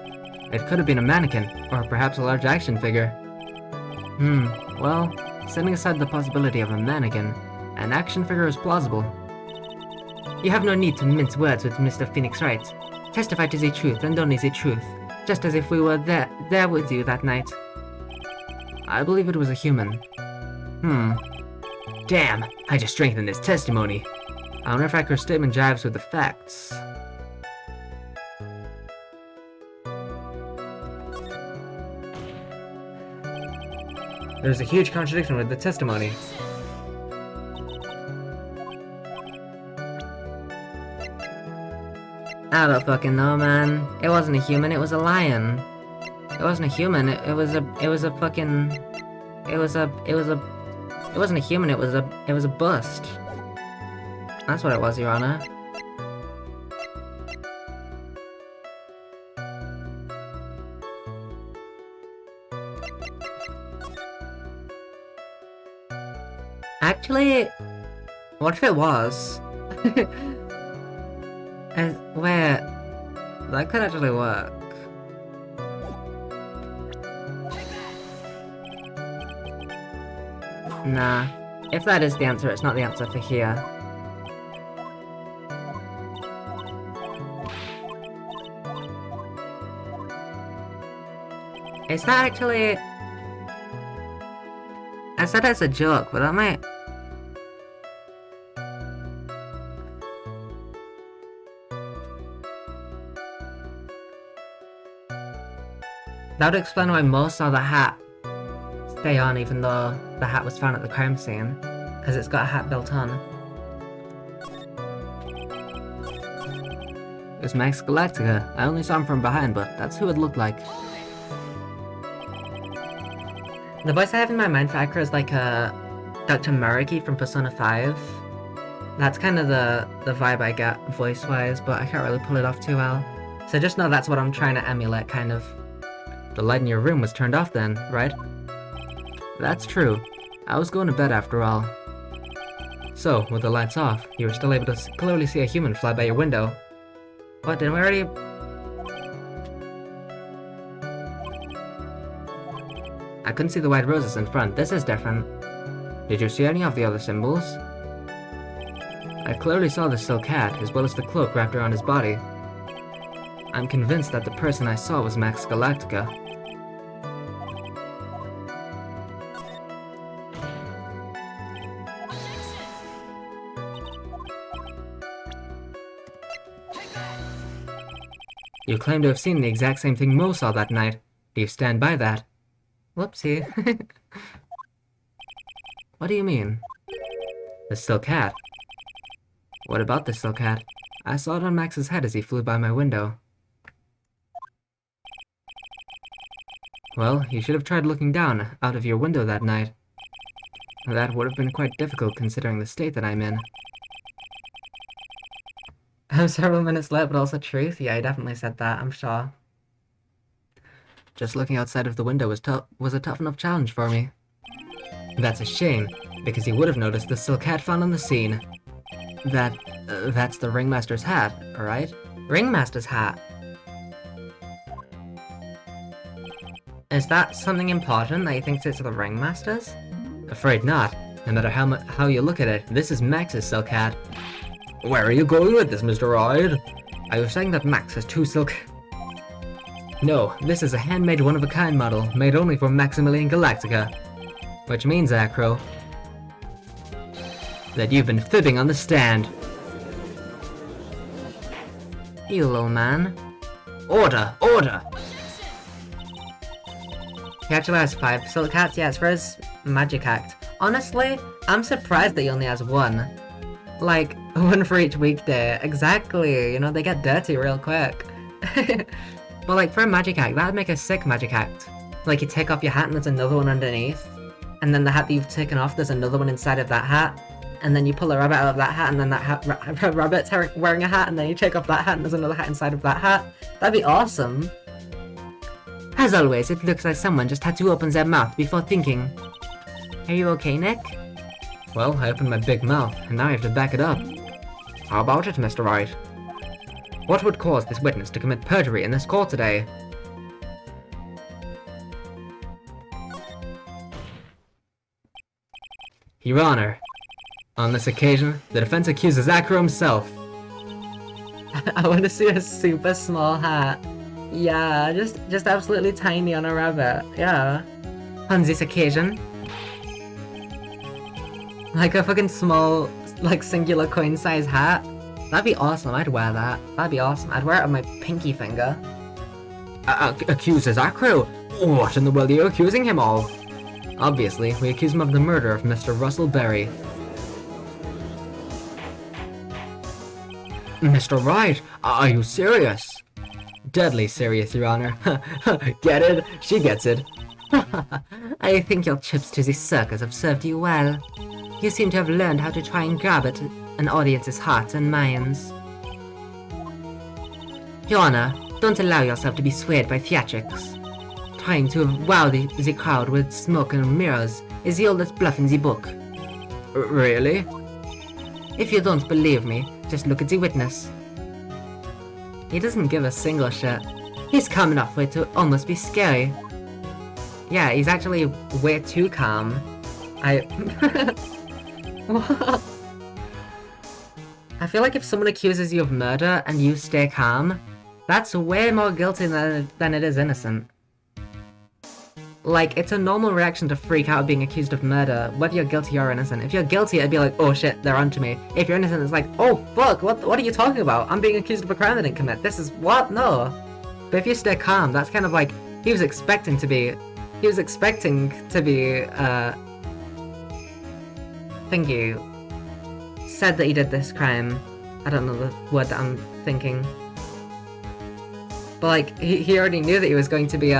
It could have been a mannequin, or perhaps a large action figure. Well, setting aside the possibility of a mannequin, an action figure is plausible. You have no need to mince words with Mr. Phoenix Wright. Testify to the truth and only the truth, just as if we were there with you that night. I believe it was a human. Damn, I just strengthened this testimony. I wonder if her statement jives with the facts. There's a huge contradiction with the testimony. I don't fucking know, man. It wasn't a human, it was a lion. It wasn't a human, it wasn't a human, it was a bust. That's what it was, Your Honor. Actually, what if it was? Where? That could actually work. Nah. If that is the answer, it's not the answer for here. Is that actually... I said it's a joke, but that might... That would explain why Mo saw the hat stay on even though the hat was found at the crime scene. Because it's got a hat built on. It was Max Galactica. I only saw him from behind, but that's who it looked like. The voice I have in my mind for Akira is like Dr. Mariki from Persona 5. That's kind of the vibe I get voice-wise, but I can't really pull it off too well. So just know that's what I'm trying to emulate, kind of. The light in your room was turned off then, right? That's true. I was going to bed after all. So, with the lights off, you were still able to clearly see a human fly by your window. What, didn't we already... I couldn't see the white roses in front. This is different. Did you see any of the other symbols? I clearly saw the silk hat, as well as the cloak wrapped around his body. I'm convinced that the person I saw was Max Galactica. You claim to have seen the exact same thing Mo saw that night. Do you stand by that? Whoopsie. What do you mean? The silk hat. What about the silk hat? I saw it on Max's head as he flew by my window. Well, you should have tried looking down out of your window that night. That would have been quite difficult considering the state that I'm in. I'm several minutes late, but also truth. Yeah, I definitely said that, I'm sure. Just looking outside of the window was a tough enough challenge for me. That's a shame, because you would have noticed the silk hat found on the scene. That's the Ringmaster's hat, right? Ringmaster's hat? Is that something important that he thinks it's the Ringmaster's? Afraid not. No matter how you look at it, this is Max's silk hat. Where are you going with this, Mr. Ride? Are you saying that Max has two silk... No, this is a handmade one-of-a-kind model, made only for Maximilian Galactica. Which means, Acro, that you've been fibbing on the stand. You little man. Order! Order! He actually has 5 silk hats. Yeah, it's for his magic act. Honestly, I'm surprised that he only has 1. Like, 1 for each weekday. Exactly, you know, they get dirty real quick. But like, for a magic act, that'd make a sick magic act. Like, you take off your hat and there's another one underneath. And then the hat that you've taken off, there's another one inside of that hat. And then you pull a rabbit out of that hat, and then that rabbit's wearing a hat, and then you take off that hat, and there's another hat inside of that hat. That'd be awesome. As always, it looks like someone just had to open their mouth before thinking. Are you okay, Nick? Well, I opened my big mouth, and now I have to back it up. How about it, Mr. Wright? What would cause this witness to commit perjury in this court today? Your Honor, on this occasion, the defense accuses Acro himself. I want to see a super small hat. Yeah, just absolutely tiny on a rabbit. Yeah. On this occasion, Like a fucking small, like singular coin size hat. That'd be awesome. I'd wear that. That'd be awesome. I'd wear it on my pinky finger. Accuses Acro? What in the world are you accusing him of? Obviously, we accuse him of the murder of Mr. Russell Berry. Mr. Wright, are you serious? Deadly serious, Your Honor. Get it? She gets it. I think your trips to this circus have served you well. You seem to have learned how to try and grab at an audience's hearts and minds. Your Honor, don't allow yourself to be swayed by theatrics. Trying to wow the crowd with smoke and mirrors is the oldest bluff in the book. Really? If you don't believe me, just look at the witness. He doesn't give a single shit. He's calm enough for it to almost be scary. Yeah, he's actually way too calm. What? I feel like if someone accuses you of murder and you stay calm, that's way more guilty than it is innocent. Like, it's a normal reaction to freak out being accused of murder, whether you're guilty or innocent. If you're guilty, it'd be like, oh shit, they're onto me. If you're innocent, it's like, oh fuck, what are you talking about? I'm being accused of a crime I didn't commit. This is what? No. But if you stay calm, that's kind of like, he was expecting to be, thingy, said that he did this crime. I don't know the word that I'm thinking. But like, he already knew that he was going to be,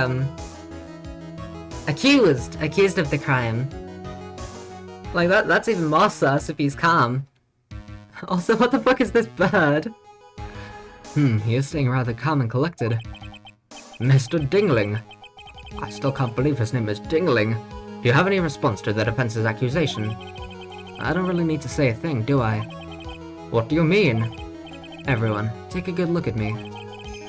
accused of the crime. Like, that's even more sus if he's calm. Also, what the fuck is this bird? He is staying rather calm and collected. Mr. Dingling. I still can't believe his name is Dingling. Do you have any response to the defense's accusation? I don't really need to say a thing, do I? What do you mean? Everyone, take a good look at me.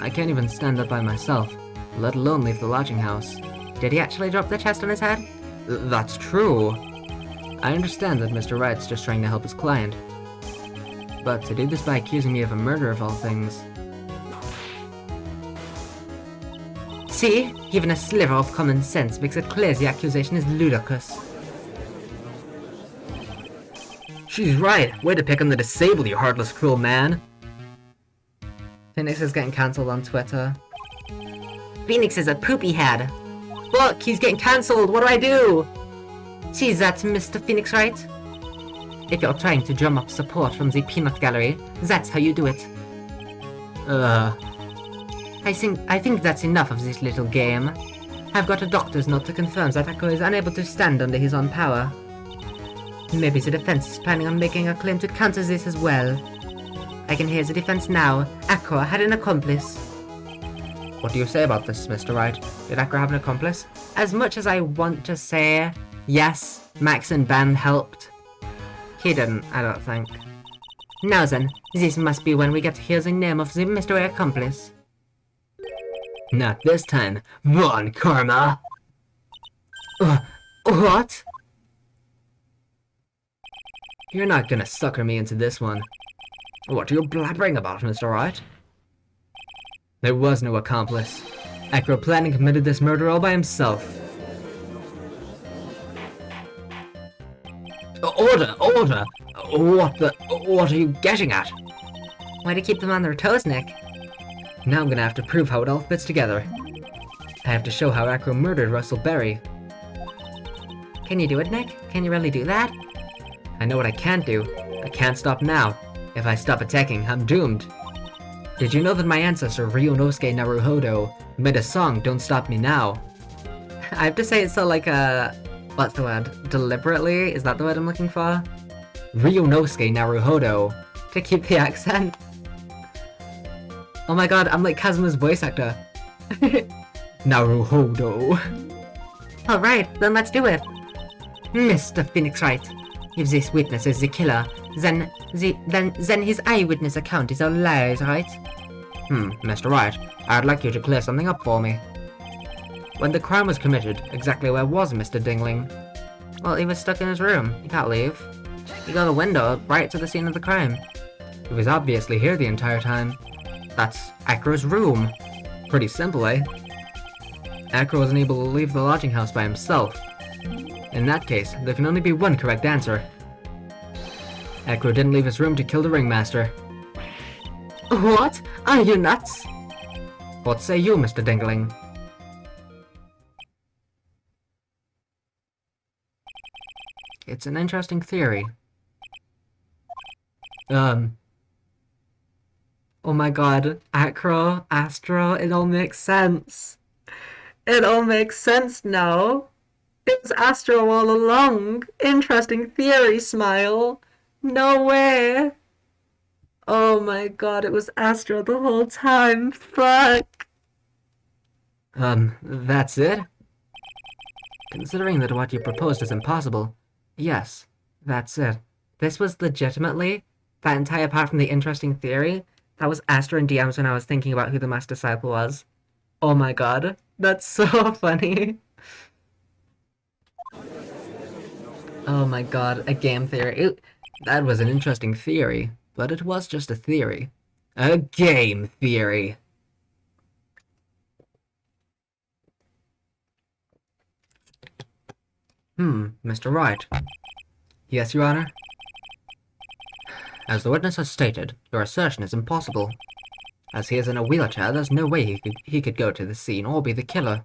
I can't even stand up by myself, let alone leave the lodging house. Did he actually drop the chest on his head? That's true. I understand that Mr. Wright's just trying to help his client. But to do this by accusing me of a murder of all things... See? Even a sliver of common sense makes it clear the accusation is ludicrous. She's right. Way to pick on the disabled, you heartless, cruel man. Phoenix is getting cancelled on Twitter. Phoenix is a poopy head. Look, he's getting cancelled. What do I do? See that, Mr. Phoenix Wright? If you're trying to drum up support from the peanut gallery, that's how you do it. I think that's enough of this little game. I've got a doctor's note to confirm that Acro is unable to stand under his own power. Maybe the defense is planning on making a claim to counter this as well. I can hear the defense now. Acro had an accomplice. What do you say about this, Mr. Wright? Did Acro have an accomplice? As much as I want to say, yes, Max and Ben helped, he didn't, I don't think. Now then, this must be when we get to hear the name of the mystery accomplice. Not this time. Von Karma! What? You're not gonna sucker me into this one. What are you blabbering about, Mr. Wright? There was no accomplice. Acro planned and committed this murder all by himself. Order! Order! What are you getting at? Way to keep them on their toes, Nick. Now I'm gonna have to prove how it all fits together. I have to show how Acro murdered Russell Berry. Can you do it, Nick? Can you really do that? I know what I can't do. I can't stop now. If I stop attacking, I'm doomed. Did you know that my ancestor Ryunosuke Naruhodo made a song, Don't Stop Me Now? I have to say it's so like what's the word? Deliberately? Is that the word I'm looking for? Ryunosuke Naruhodo. To keep the accent. Oh my god, I'm like Kazuma's voice actor. Naruhodo. Alright, then let's do it. Mr. Phoenix Wright, If this witness is the killer, then his eyewitness account is all lies, right? Mr. Wright, I'd like you to clear something up for me. When the crime was committed, exactly where was Mr. Dingling? Well, he was stuck in his room. He can't leave. He got a window right to the scene of the crime. He was obviously here the entire time. That's Acro's room. Pretty simple, eh? Acro wasn't able to leave the lodging house by himself. In that case, there can only be one correct answer. Acro didn't leave his room to kill the ringmaster. What? Are you nuts? What say you, Mr. Dingling? It's an interesting theory. Oh my god, Acro, Astro, it all makes sense. It all makes sense now. It was Astro all along. Interesting theory, Smile. No way. Oh my god, it was Astro the whole time. Fuck. That's it? Considering that what you proposed is impossible, yes, that's it. This was legitimately, that entire part from the interesting theory, that was Astro and DMs when I was thinking about who the Masked Disciple was. Oh my god, that's so funny. Oh my god, a game theory. That was an interesting theory, but it was just a theory. A game theory. Mr. Wright. Yes, Your Honor? As the witness has stated, your assertion is impossible. As he is in a wheelchair, there's no way he could go to the scene or be the killer.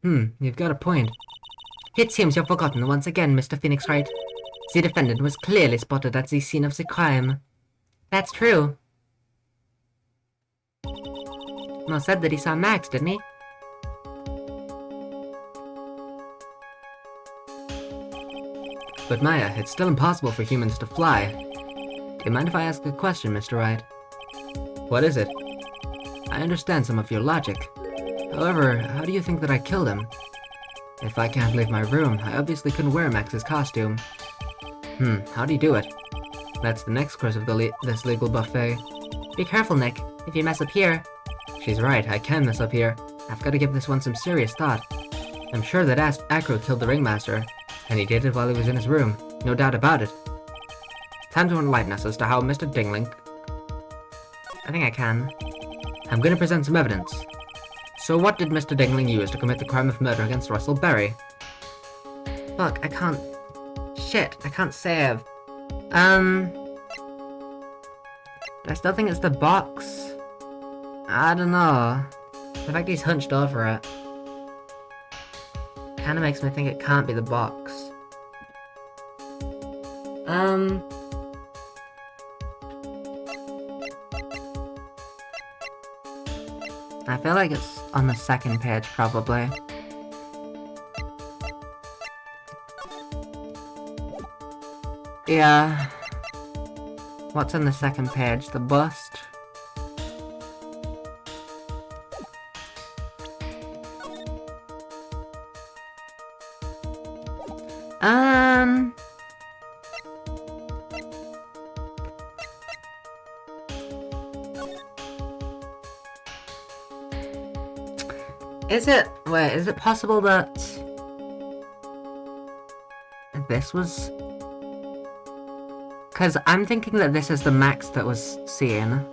You've got a point. It seems you've forgotten once again, Mr. Phoenix Wright. The defendant was clearly spotted at the scene of the crime. That's true. Mo said that he saw Max, didn't he? But Maya, it's still impossible for humans to fly. Do you mind if I ask a question, Mr. Wright? What is it? I understand some of your logic. However, how do you think that I killed him? If I can't leave my room, I obviously couldn't wear Max's costume. How do you do it? That's the next course of this legal buffet. Be careful, Nick. If you mess up here... She's right, I can mess up here. I've got to give this one some serious thought. I'm sure that Acro killed the ringmaster, and he did it while he was in his room. No doubt about it. Time to enlighten us as to how Mr. Dingling... I think I can. I'm gonna present some evidence. So what did Mr. Dingling use to commit the crime of murder against Russell Berry? Fuck, I can't... Shit, I can't save. I still think it's the box. I don't know. The fact he's hunched over it kinda makes me think it can't be the box. I feel like it's on the second page, probably. Yeah. What's on the second page? The bust? Is it possible that this was... Because I'm thinking that this is the Max that was seen.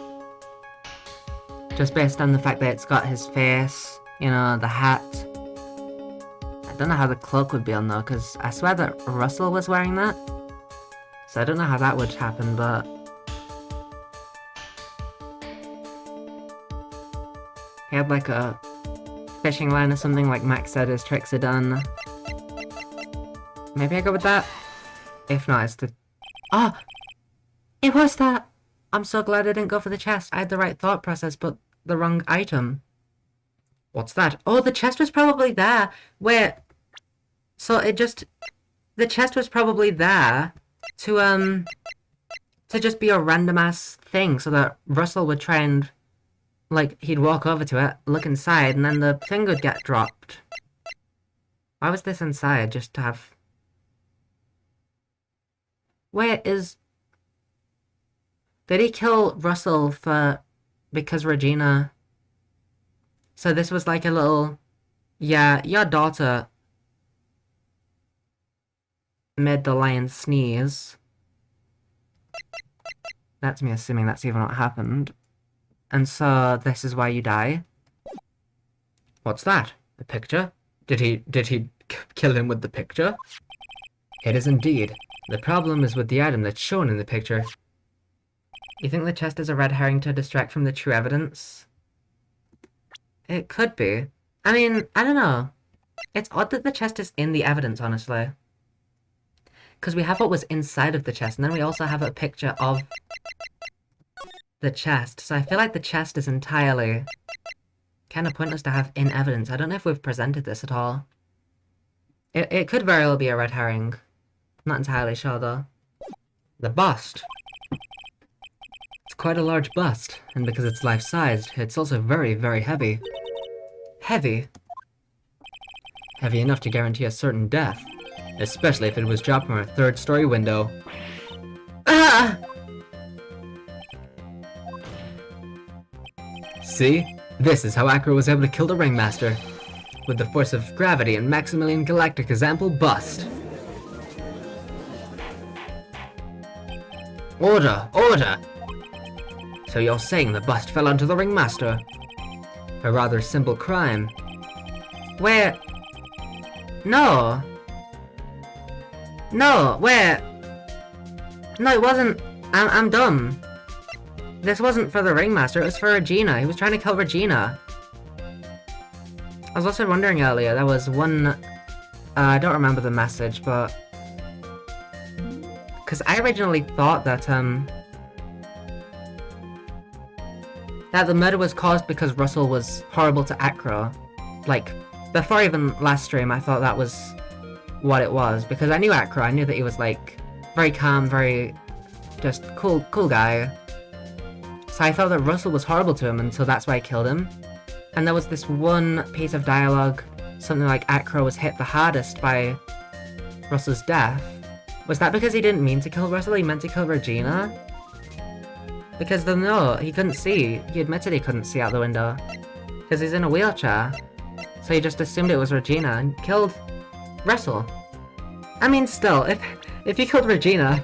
Just based on the fact that it's got his face, you know, the hat. I don't know how the cloak would be on though, because I swear that Russell was wearing that. So I don't know how that would happen, but... He had like a fishing line or something, like Max said his tricks are done. Maybe I go with that? If not, it's the... Oh! It was that! I'm so glad I didn't go for the chest. I had the right thought process, but the wrong item. What's that? Oh, the chest was probably there. Wait. So it just... The chest was probably there to just be a random-ass thing so that Russell would try and... Like, he'd walk over to it, look inside, and then the thing would get dropped. Why was this inside? Just to have... Where is... Did he kill Russell because Regina... So this was like a little... Yeah, your daughter made the lion sneeze. That's me assuming that's even what happened. And so this is why you die. What's that? A picture? Did he kill him with the picture? It is indeed. The problem is with the item that's shown in the picture. You think the chest is a red herring to distract from the true evidence? It could be. I mean, I don't know. It's odd that the chest is in the evidence, honestly. Because we have what was inside of the chest, and then we also have a picture of the chest. So I feel like the chest is entirely kind of pointless to have in evidence. I don't know if we've presented this at all. It could very well be a red herring. Not entirely sure, though. The bust. It's quite a large bust, and because it's life-sized, it's also very, very heavy. Heavy? Heavy enough to guarantee a certain death. Especially if it was dropped from a third-story window. Ah! See? This is how Acro was able to kill the Ringmaster. With the force of gravity and Maximilian Galactica's ample bust. Order! Order! So you're saying the bust fell onto the Ringmaster? A rather simple crime. Where? No! No, where? No, it wasn't. I'm dumb. This wasn't for the Ringmaster, it was for Regina. He was trying to kill Regina. I was also wondering earlier, there was one... I don't remember the message, but... Because I originally thought that, that the murder was caused because Russell was horrible to Acro. Like, before even last stream, I thought that was what it was. Because I knew Acro, I knew that he was, like, very calm, very... just cool guy. So I thought that Russell was horrible to him, and so that's why I killed him. And there was this one piece of dialogue, something like Acro was hit the hardest by Russell's death. Was that because he didn't mean to kill Russell, he meant to kill Regina? Because no, he couldn't see. He admitted he couldn't see out the window. Because he's in a wheelchair. So he just assumed it was Regina and killed Russell. I mean, still, if he killed Regina,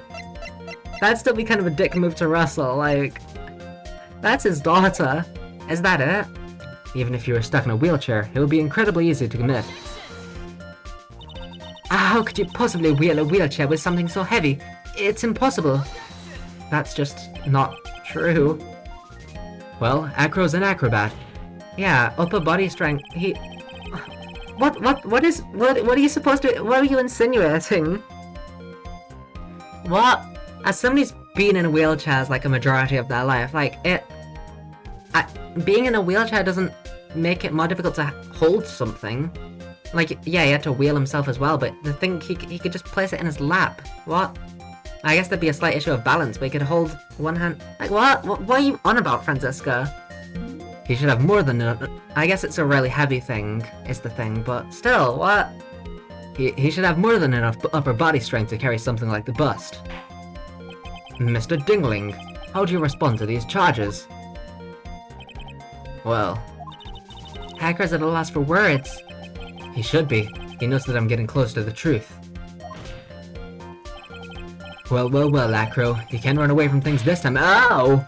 that'd still be kind of a dick move to Russell, like... That's his daughter. Is that it? Even if you were stuck in a wheelchair, it would be incredibly easy to commit. How could you possibly wheel a wheelchair with something so heavy? It's impossible. That's just not true. Well, Acro's an acrobat. Yeah, upper body strength. He... What are you supposed to... What are you insinuating? What? As somebody who's been in wheelchairs like a majority of their life, like, being in a wheelchair doesn't make it more difficult to hold something. Like, yeah, he had to wheel himself as well, but the thing, he could just place it in his lap. What? I guess there'd be a slight issue of balance, but he could hold one hand... Like, what are you on about, Franziska? He should have more than enough... I guess it's a really heavy thing, is the thing, but still, what? He should have more than enough upper body strength to carry something like the bust. Mr. Dingling, how do you respond to these charges? Well... Hacker's at a loss for words. He should be. He knows that I'm getting close to the truth. Well, Acro. You can't run away from things this time. Ow!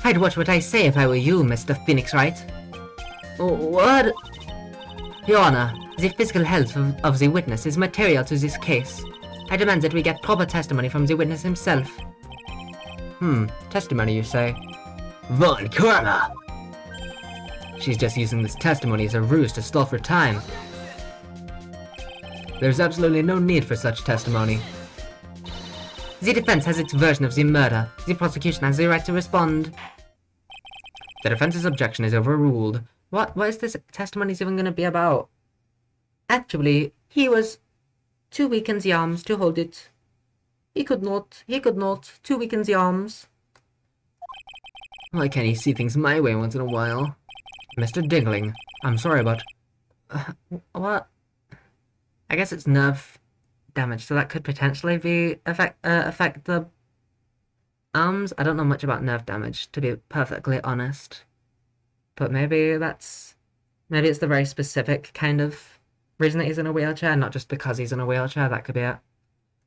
I'd watch what I say if I were you, Mr. Phoenix Wright. What? Your Honor, the physical health of the witness is material to this case. I demand that we get proper testimony from the witness himself. Testimony, you say? Von Karma! She's just using this testimony as a ruse to stall for time. There's absolutely no need for such testimony. The defense has its version of the murder. The prosecution has the right to respond. The defense's objection is overruled. What is this testimony even going to be about? Actually, he was too weak in the arms to hold it. He could not, too weak in the arms. Why can't he see things my way once in a while? Mr. Dingling, I'm sorry, but... What? I guess it's nerve damage, so that could potentially be affect the arms. I don't know much about nerve damage, to be perfectly honest. But maybe it's the very specific kind of reason that he's in a wheelchair, not just because he's in a wheelchair. That could be it.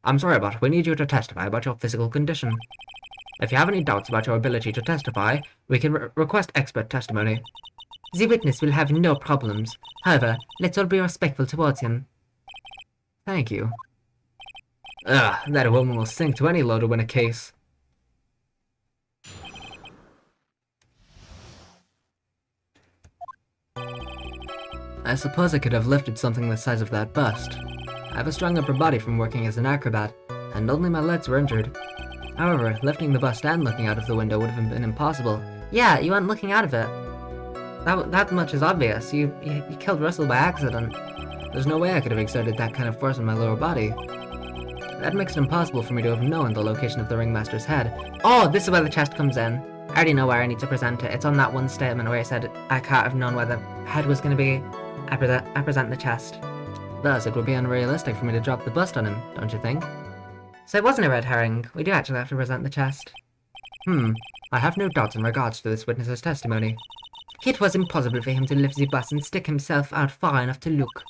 I'm sorry, but we need you to testify about your physical condition. If you have any doubts about your ability to testify, we can request expert testimony. The witness will have no problems. However, let's all be respectful towards him. Thank you. Ugh, that woman will sink to any low to win a case. I suppose I could have lifted something the size of that bust. I have a strong upper body from working as an acrobat, and only my legs were injured. However, lifting the bust and looking out of the window would have been impossible. Yeah, you weren't looking out of it. That much is obvious. You killed Russell by accident. There's no way I could have exerted that kind of force on my lower body. That makes it impossible for me to have known the location of the ringmaster's head. Oh, this is where the chest comes in. I already know where I need to present it. It's on that one statement where I said I can't have known where the head was going to be. I present the chest. Thus, it would be unrealistic for me to drop the bust on him, don't you think? So it wasn't a red herring. We do actually have to present the chest. I have no doubts in regards to this witness's testimony. It was impossible for him to lift the bus and stick himself out far enough to look.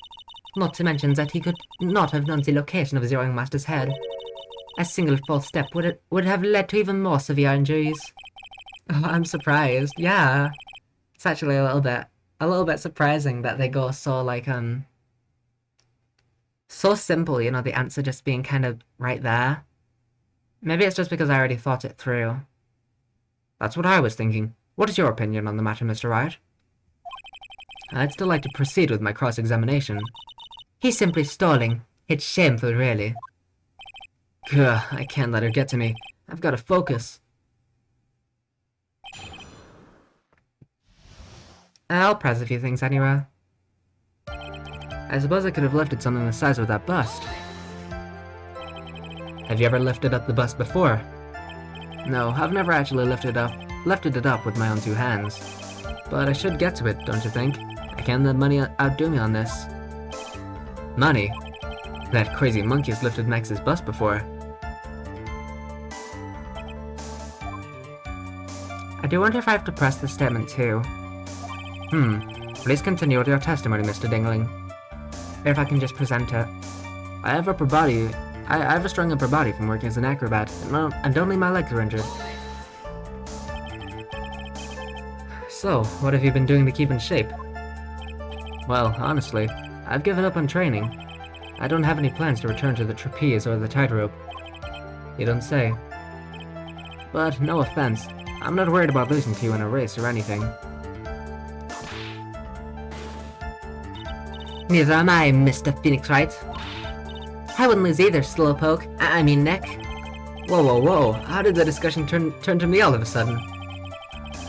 Not to mention that he could not have known the location of the ringmaster's head. A single false step would have led to even more severe injuries. Oh, I'm surprised. Yeah. It's actually a little bit surprising that they go so, so simple, you know, the answer just being kind of right there. Maybe it's just because I already thought it through. That's what I was thinking. What is your opinion on the matter, Mr. Wright? I'd still like to proceed with my cross-examination. He's simply stalling. It's shameful, really. Gah, I can't let her get to me. I've got to focus. I'll press a few things anyway. I suppose I could have lifted something the size of that bust. Have you ever lifted up the bust before? No, I've never actually lifted it up with my own two hands. But I should get to it, don't you think? I can't let money outdo me on this. Money? That crazy monkey has lifted Max's bust before. I do wonder if I have to press the statement too. Please continue with your testimony, Mr. Dingling. Or if I can just present it. I have a strong upper body from working as an acrobat, and only my legs are injured. So, what have you been doing to keep in shape? Well, honestly, I've given up on training. I don't have any plans to return to the trapeze or the tightrope. You don't say. But, no offense, I'm not worried about losing to you in a race or anything. Neither am I, Mr. Phoenix Wright. I wouldn't lose either, Slowpoke. I mean, Nick. Whoa. How did the discussion turn to me all of a sudden?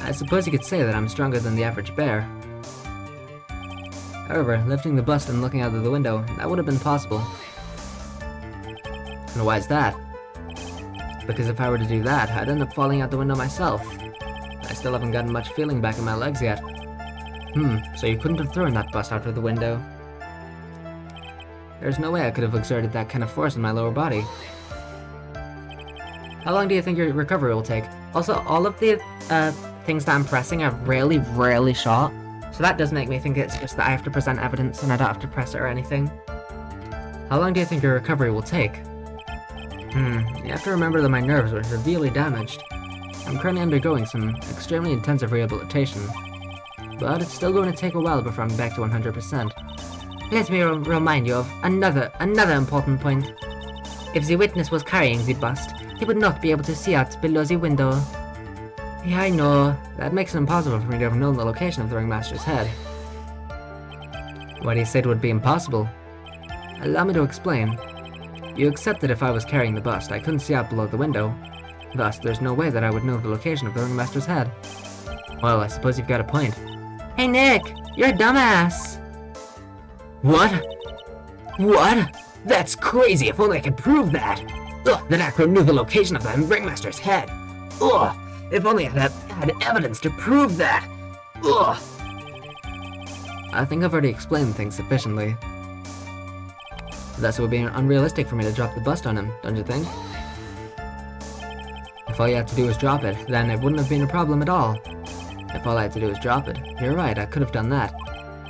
I suppose you could say that I'm stronger than the average bear. However, lifting the bust and looking out of the window, that would have been possible. And why is that? Because if I were to do that, I'd end up falling out the window myself. I still haven't gotten much feeling back in my legs yet. So you couldn't have thrown that bust out of the window. There's no way I could have exerted that kind of force in my lower body. How long do you think your recovery will take? Also, all of the things that I'm pressing are really, really short. So that does make me think it's just that I have to present evidence and I don't have to press it or anything. How long do you think your recovery will take? You have to remember that my nerves were severely damaged. I'm currently undergoing some extremely intensive rehabilitation. But it's still going to take a while before I'm back to 100%. Let me remind you of another important point. If the witness was carrying the bust, he would not be able to see out below the window. Yeah, I know. That makes it impossible for me to have known the location of the ringmaster's head. Why do you say it would be impossible? Allow me to explain. You accept that if I was carrying the bust, I couldn't see out below the window. Thus, there's no way that I would know the location of the ringmaster's head. Well, I suppose you've got a point. Hey Nick, you're a dumbass! What? What? That's crazy! If only I could prove that! Ugh, that Acro knew the location of the ringmaster's head! Ugh! If only I had evidence to prove that! Ugh! I think I've already explained things sufficiently. Thus it would be unrealistic for me to drop the bust on him, don't you think? If all you had to do was drop it, then it wouldn't have been a problem at all. If all I had to do was drop it, you're right, I could have done that.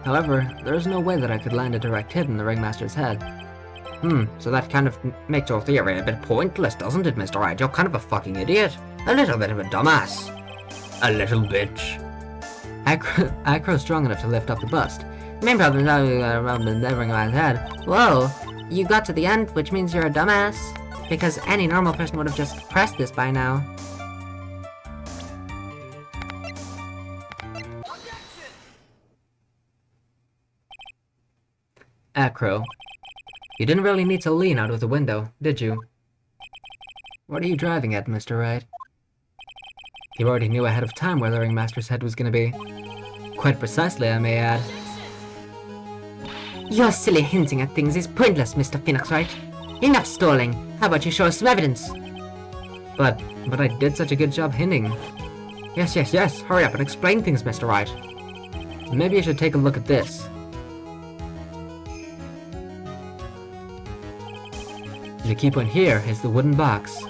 However, there is no way that I could land a direct hit in the ringmaster's head. So that kind of makes your theory a bit pointless, doesn't it, Mr. Wright? You're kind of a fucking idiot. A little bit of a dumbass. A little bitch. Acro's strong enough to lift up the bust. Main problem is around the ring around his head. Whoa, you got to the end, which means you're a dumbass. Because any normal person would have just pressed this by now. Acro, you didn't really need to lean out of the window, did you? What are you driving at, Mr. Wright? You already knew ahead of time where the ringmaster's head was gonna be. Quite precisely, I may add. Your silly hinting at things is pointless, Mr. Phoenix Wright. Enough stalling. How about you show us some evidence? But I did such a good job hinting. Yes. Hurry up and explain things, Mr. Wright. Maybe you should take a look at this. The key point here is the wooden box.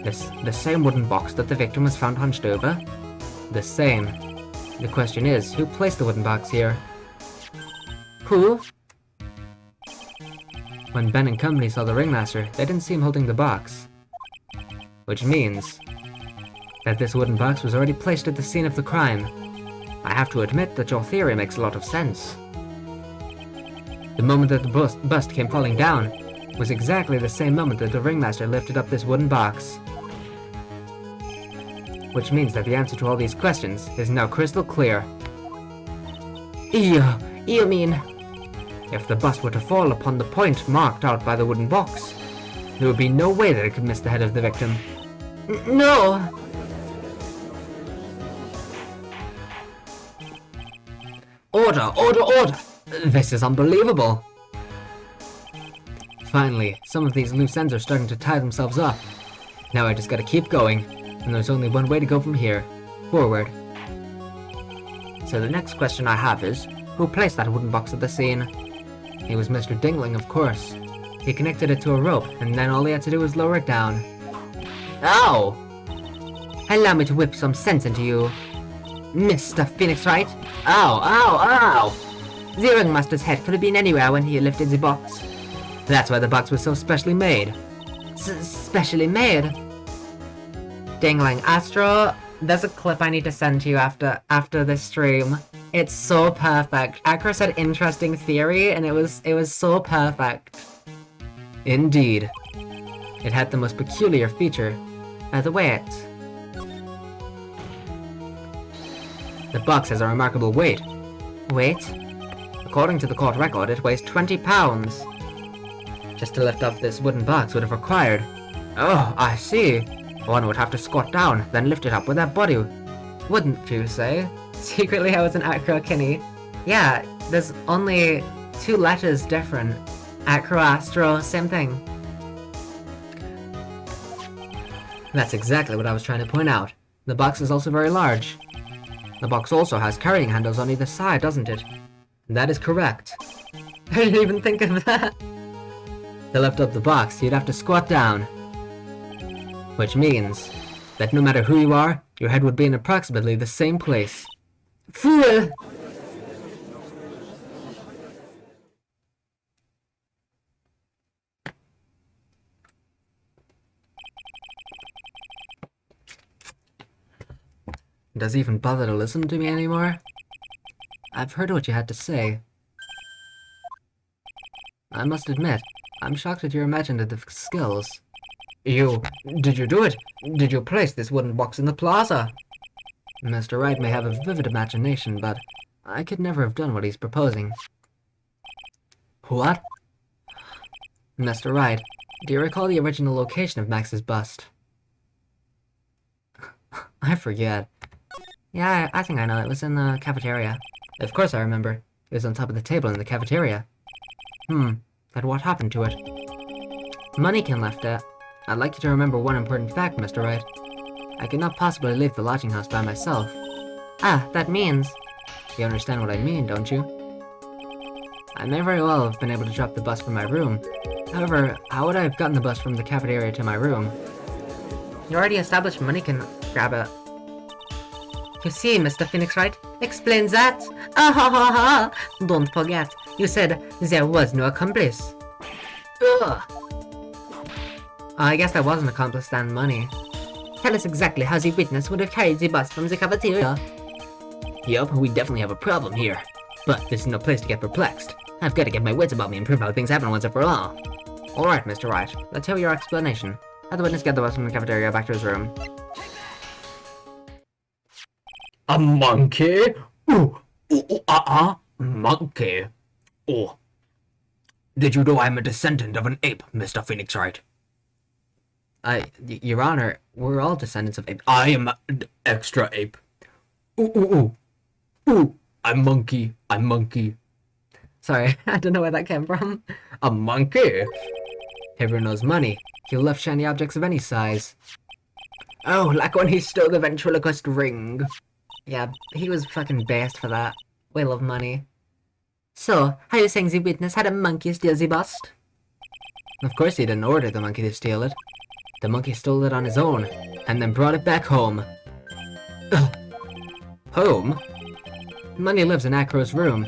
The same wooden box that the victim was found hunched over? The same. The question is, who placed the wooden box here? Who? When Ben and company saw the ringmaster, they didn't see him holding the box. Which means that this wooden box was already placed at the scene of the crime. I have to admit that your theory makes a lot of sense. The moment that the bust came falling down was exactly the same moment that the ringmaster lifted up this wooden box. Which means that the answer to all these questions is now crystal clear. You mean... If the bust were to fall upon the point marked out by the wooden box, there would be no way that it could miss the head of the victim. No! Order! This is unbelievable! Finally, some of these loose ends are starting to tie themselves up. Now I just gotta keep going, and there's only one way to go from here. Forward. So the next question I have is, who placed that wooden box at the scene? It was Mr. Dingling, of course. He connected it to a rope, and then all he had to do was lower it down. Ow! Allow me to whip some sense into you, Mr. Phoenix Wright. Ow! The ringmaster's head could have been anywhere when he lifted the box. That's why the box was so specially made. Specially made? Dingling, Astro, there's a clip I need to send to you after this stream. It's so perfect. Acro said interesting theory, and it was so perfect. Indeed. It had the most peculiar feature. The weight. The box has a remarkable weight. Weight? According to the court record, it weighs 20 pounds. Just to lift up this wooden box would have required... Oh, I see. One would have to squat down, then lift it up with their body. Wouldn't you say? Secretly I was an Acro Kinney. Yeah, there's only 2 letters different. Acro, Astro, same thing. That's exactly what I was trying to point out. The box is also very large. The box also has carrying handles on either side, doesn't it? That is correct. I didn't even think of that. To lift up the box, you'd have to squat down. Which means that no matter who you are, your head would be in approximately the same place. Fool! Does he even bother to listen to me anymore? I've heard what you had to say. I must admit, I'm shocked at your imaginative skills. Did you do it? Did you place this wooden box in the plaza? Mr. Wright may have a vivid imagination, but I could never have done what he's proposing. What? Mr. Wright, do you recall the original location of Max's bust? I forget. Yeah, I think I know. It was in the cafeteria. Of course I remember. It was on top of the table in the cafeteria. Then what happened to it? Moneykin left it. I'd like you to remember one important fact, Mr. Wright. I could not possibly leave the lodging house by myself. Ah, that means... You understand what I mean, don't you? I may very well have been able to drop the bus from my room. However, how would I have gotten the bus from the cafeteria to my room? You already established money can grab it. You see, Mr. Phoenix Wright, explains that. Ah ha ha ha! Don't forget, you said there was no accomplice. Ugh! I guess that was an accomplice then, money. Tell us exactly how the witness would have carried the bus from the cafeteria. Yup, we definitely have a problem here. But this is no place to get perplexed. I've got to get my wits about me and prove how things happen once and for all. Alright, Mr. Wright, let's hear your explanation. How'd the witness get the bus from the cafeteria back to his room? A monkey? Monkey. Oh. Did you know I'm a descendant of an ape, Mr. Phoenix Wright? Your Honor, we're all descendants of apes. I am an extra ape. Ooh. I'm monkey. Sorry, I don't know where that came from. A monkey? Everyone knows money. He'll love shiny objects of any size. Oh, like when he stole the ventriloquist ring. Yeah, he was fucking based for that. We love money. So, are you saying the witness had a monkey steal the bust? Of course he didn't order the monkey to steal it. The monkey stole it on his own, and then brought it back home. Home? Money lives in Acro's room.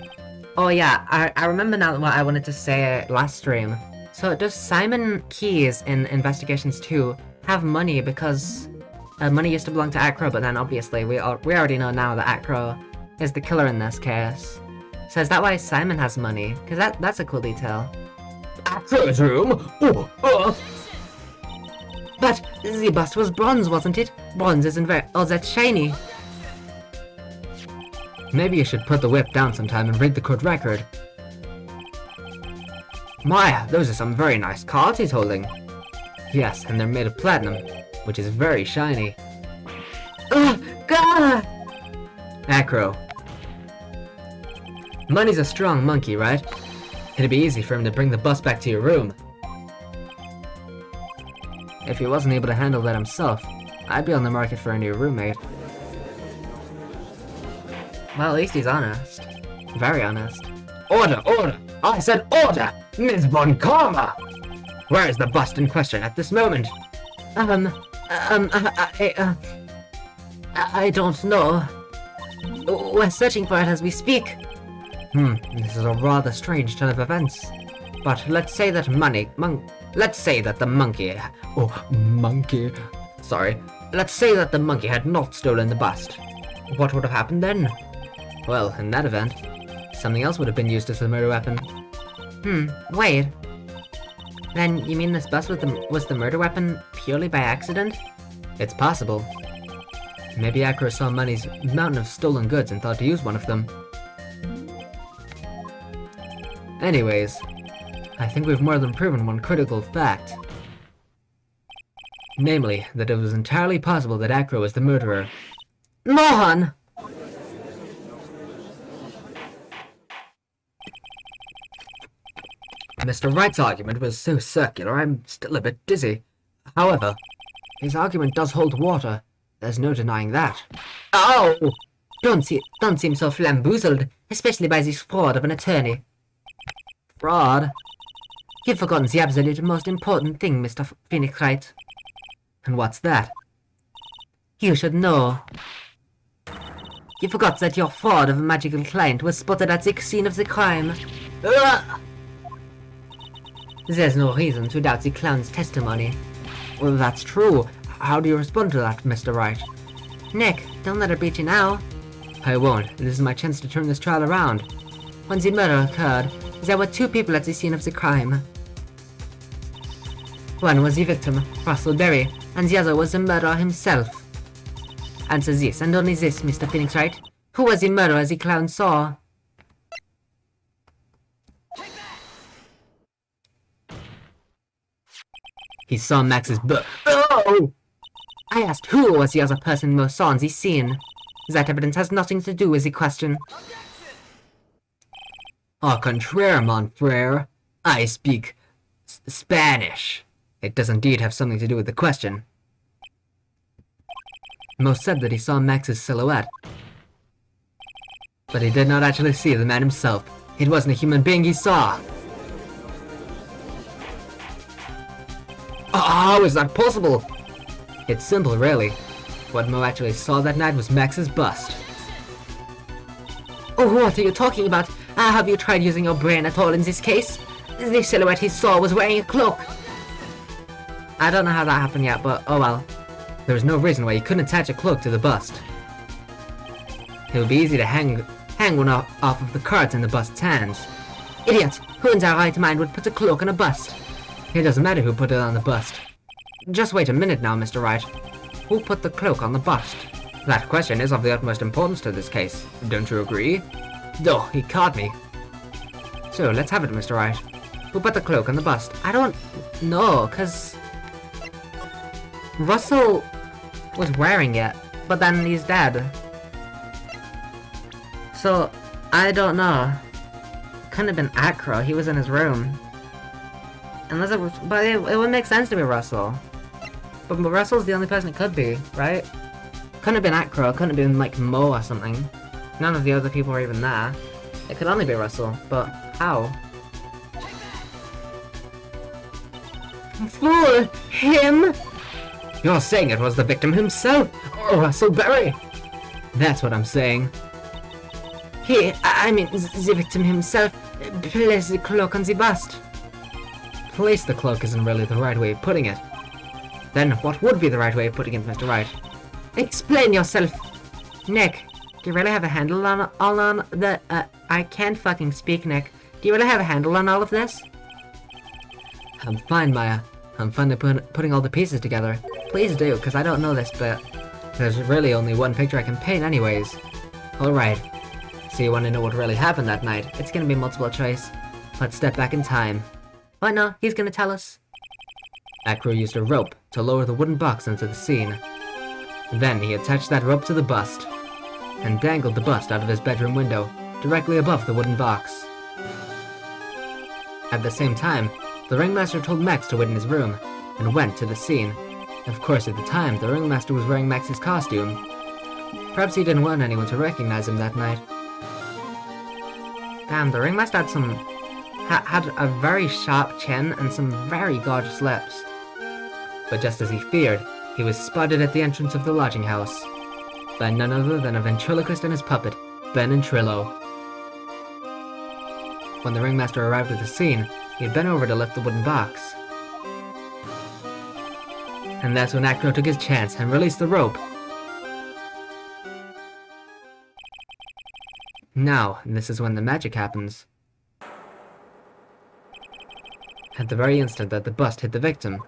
Oh yeah, I remember now what I wanted to say last stream. So does Simon Keyes in Investigations 2 have money because money used to belong to Acro, but then obviously we already know now that Acro is the killer in this case. So is that why Simon has money? Because that's a cool detail. Acro's room? But the bust was bronze, wasn't it? Bronze isn't very all that shiny. Maybe you should put the whip down sometime and read the court record. My, those are some very nice cards he's holding. Yes, and they're made of platinum, which is very shiny. Ugh, God! Acro. Money's a strong monkey, right? It'd be easy for him to bring the bus back to your room. If he wasn't able to handle that himself, I'd be on the market for a new roommate. Well, at least he's honest. Very honest. Order! I said order! Ms. Von Karma! Where is the bust in question at this moment? I don't know. We're searching for it as we speak. This is a rather strange turn of events. But let's say that let's say that the monkey... Sorry. Let's say that the monkey had not stolen the bust. What would have happened then? Well, in that event, something else would have been used as the murder weapon. Wait. Then you mean this bust was the murder weapon purely by accident? It's possible. Maybe Acro saw Money's mountain of stolen goods and thought to use one of them. Anyways, I think we've more than proven one critical fact. Namely, that it was entirely possible that Acro was the murderer. Mohan! Mr. Wright's argument was so circular, I'm still a bit dizzy. However, his argument does hold water. There's no denying that. Ow! Don't seem so flamboozled, especially by this fraud of an attorney. Fraud? You've forgotten the absolute most important thing, Mr. Phoenix Wright. And what's that? You should know. You forgot that your fraud of a magical client was spotted at the scene of the crime. Ugh! There's no reason to doubt the clown's testimony. Well, that's true. How do you respond to that, Mr. Wright? Nick, don't let her beat you now. I won't. This is my chance to turn this trial around. When the murder occurred, there were two people at the scene of the crime. One was the victim, Russell Berry, and the other was the murderer himself. Answer this, and only this, Mr. Phoenix Wright. Who was the murderer the clown saw? He saw Max's Oh! I asked who was the other person most saw on the scene. That evidence has nothing to do with the question. Au contraire, mon frere. I speak Spanish. It does indeed have something to do with the question. Most said that he saw Max's silhouette. But he did not actually see the man himself. It wasn't a human being he saw. How is that possible? It's simple, really. What Mo actually saw that night was Max's bust. Oh, what are you talking about? Have you tried using your brain at all in this case? The silhouette he saw was wearing a cloak. I don't know how that happened yet, but oh well. There was no reason why he couldn't attach a cloak to the bust. It would be easy to hang one off of the cards in the bust's hands. Idiot! Who in their right mind would put a cloak on a bust? It doesn't matter who put it on the bust. Just wait a minute now, Mr. Wright. Who put the cloak on the bust? That question is of the utmost importance to this case. Don't you agree? Though, he caught me. So, let's have it, Mr. Wright. Who put the cloak on the bust? I don't know, cause Russell was wearing it, but then he's dead. So, I don't know. Couldn't have been Acro, he was in his room. Unless it was, but it would make sense to be Russell. But Russell's the only person it could be, right? Couldn't have been Acro, couldn't have been like Mo or something. None of the other people were even there. It could only be Russell, but how? Fool! Him? You're saying it was the victim himself, or Russell Berry? That's what I'm saying. I mean, the victim himself placed the cloak on the bust. Place the cloak isn't really the right way of putting it. Then what would be the right way of putting it, Mr. Wright? Explain yourself. Nick, do you really have a handle on the, I can't fucking speak, Nick. Do you really have a handle on all of this? I'm fine, Maya. I'm fine at putting all the pieces together. Please do, because I don't know this bit. There's really only one picture I can paint anyways. Alright. So you want to know what really happened that night? It's gonna be multiple choice. Let's step back in time. Oh no, he's gonna tell us. Acro used a rope to lower the wooden box into the scene. Then he attached that rope to the bust, and dangled the bust out of his bedroom window, directly above the wooden box. At the same time, the ringmaster told Max to wait in his room, and went to the scene. Of course, at the time, the ringmaster was wearing Max's costume. Perhaps he didn't want anyone to recognize him that night. Damn, the ringmaster had a very sharp chin and some very gorgeous lips. But just as he feared, he was spotted at the entrance of the lodging house by none other than a ventriloquist and his puppet, Ben and Trillo. When the ringmaster arrived at the scene, he had bent over to lift the wooden box. And that's when Acro took his chance and released the rope. Now, this is when the magic happens. At the very instant that the bust hit the victim.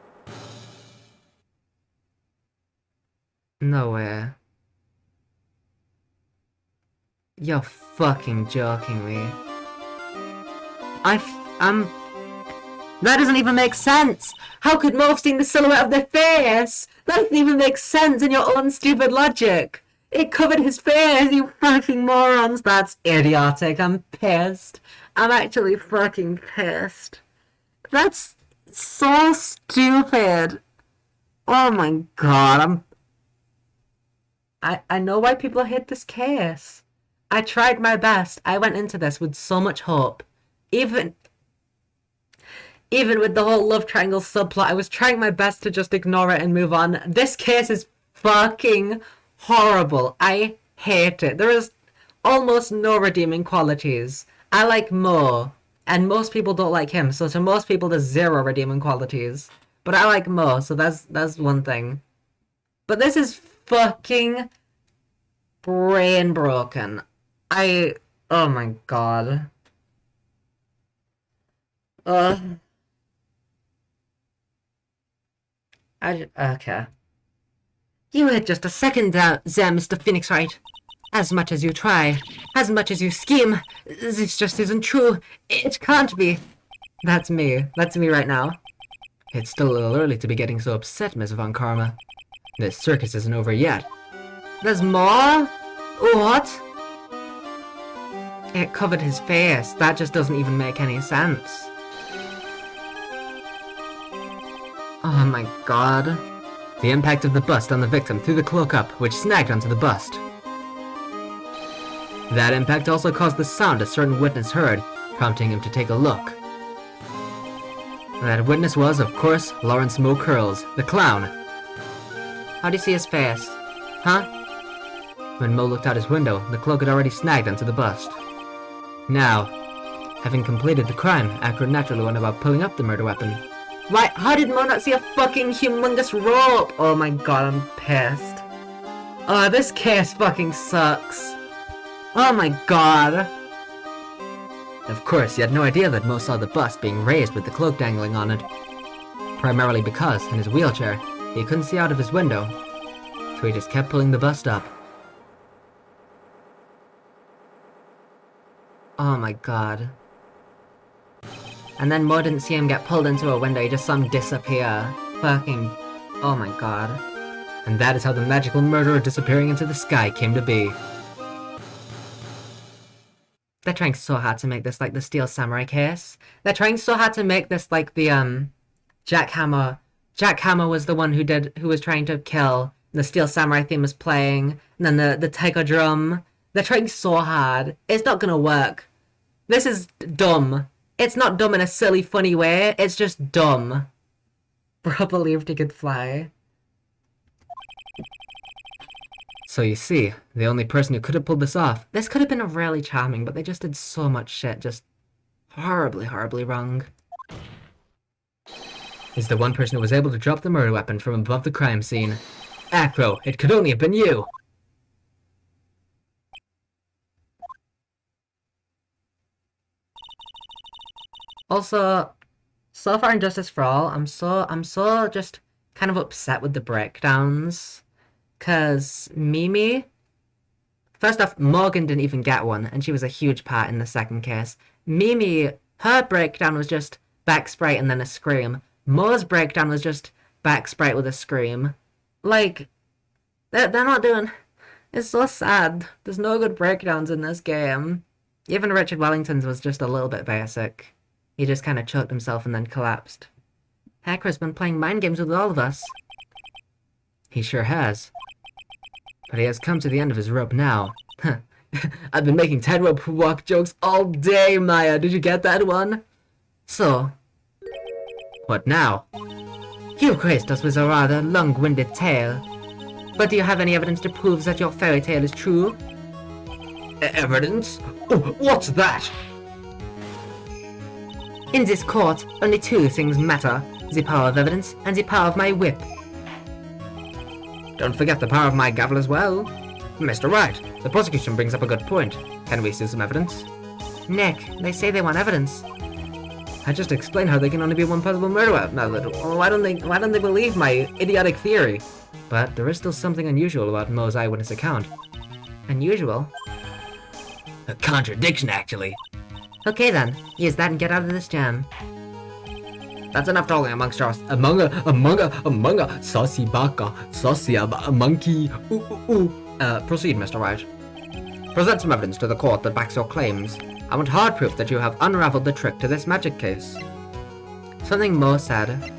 No way. You're fucking joking me. That doesn't even make sense! How could Mo have seen the silhouette of their face? That doesn't even make sense in your own stupid logic! It covered his face, you fucking morons! That's idiotic, I'm pissed. I'm actually fucking pissed. That's so stupid. Oh my god, I know why people hate this case. I tried my best. I went into this with so much hope. Even with the whole love triangle subplot, I was trying my best to just ignore it and move on. This case is fucking horrible. I hate it. There is almost no redeeming qualities. I like Mo, and most people don't like him, so to most people there's zero redeeming qualities. But I like Mo, so that's one thing. But this is fucking brain broken. Oh my god. Okay. You had just a second there, Mr. Phoenix Wright. As much as you try, as much as you scheme, this just isn't true. It can't be. That's me. That's me right now. It's still a little early to be getting so upset, Miss Von Karma. This circus isn't over yet. There's more? What? It covered his face. That just doesn't even make any sense. Oh my god. The impact of the bust on the victim threw the cloak up, which snagged onto the bust. That impact also caused the sound a certain witness heard, prompting him to take a look. That witness was, of course, Lawrence Mo Curls, the clown. How do you see his face? Huh? When Mo looked out his window, the cloak had already snagged onto the bust. Now, having completed the crime, Ackroyd naturally went about pulling up the murder weapon. Why? How did Mo not see a fucking humongous rope? Oh my god, I'm pissed. Oh, this case fucking sucks. Oh my god. Of course, he had no idea that Mo saw the bust being raised with the cloak dangling on it. Primarily because, in his wheelchair, he couldn't see out of his window, so he just kept pulling the bust up. Oh my god. And then Mo didn't see him get pulled into a window, he just saw him disappear. Fucking... oh my god. And that is how the magical murderer disappearing into the sky came to be. They're trying so hard to make this like the Steel Samurai case. They're trying so hard to make this like the, Jack Hammer. Jack Hammer was the one who was trying to kill. The Steel Samurai theme was playing. And then the Tiger Drum. They're trying so hard. It's not gonna work. This is dumb. It's not dumb in a silly, funny way. It's just dumb. Bro believed he could fly. So you see, the only person who could have pulled this off This could have been a really charming, but they just did so much shit just horribly, horribly wrong. is the one person who was able to drop the murder weapon from above the crime scene. Acro, it could only have been you! Also, so far in Justice for All, I'm so just kind of upset with the breakdowns. Cause Mimi... First off, Morgan didn't even get one, and she was a huge part in the second case. Mimi, her breakdown was just back sprite and then a scream. Mo's breakdown was just back sprite with a scream. Like, they're not doing... It's so sad. There's no good breakdowns in this game. Even Richard Wellington's was just a little bit basic. He just kind of choked himself and then collapsed. Hacker's been playing mind games with all of us. He sure has. But he has come to the end of his rope now. I've been making tightrope walk jokes all day, Maya. Did you get that one? So, What now? you graced us with a rather long-winded tale. But do you have any evidence to prove that your fairy tale is true? Evidence? Oh, what's that? In this court, only two things matter. The power of evidence and the power of my whip. Don't forget the power of my gavel as well. Mr. Wright, the prosecution brings up a good point. Can we see some evidence? Nick, they say they want evidence. I just explained how they can only be one possible murder weapon. Why don't they believe my idiotic theory? But there is still something unusual about Mo's eyewitness account. Unusual? A contradiction, actually. Okay then, use that and get out of this jam. That's enough talking amongst us. Among a saucy baka, saucy a monkey. Proceed, Mr. Wright. Present some evidence to the court that backs your claims. I want hard proof that you have unraveled the trick to this magic case. Something Mo said.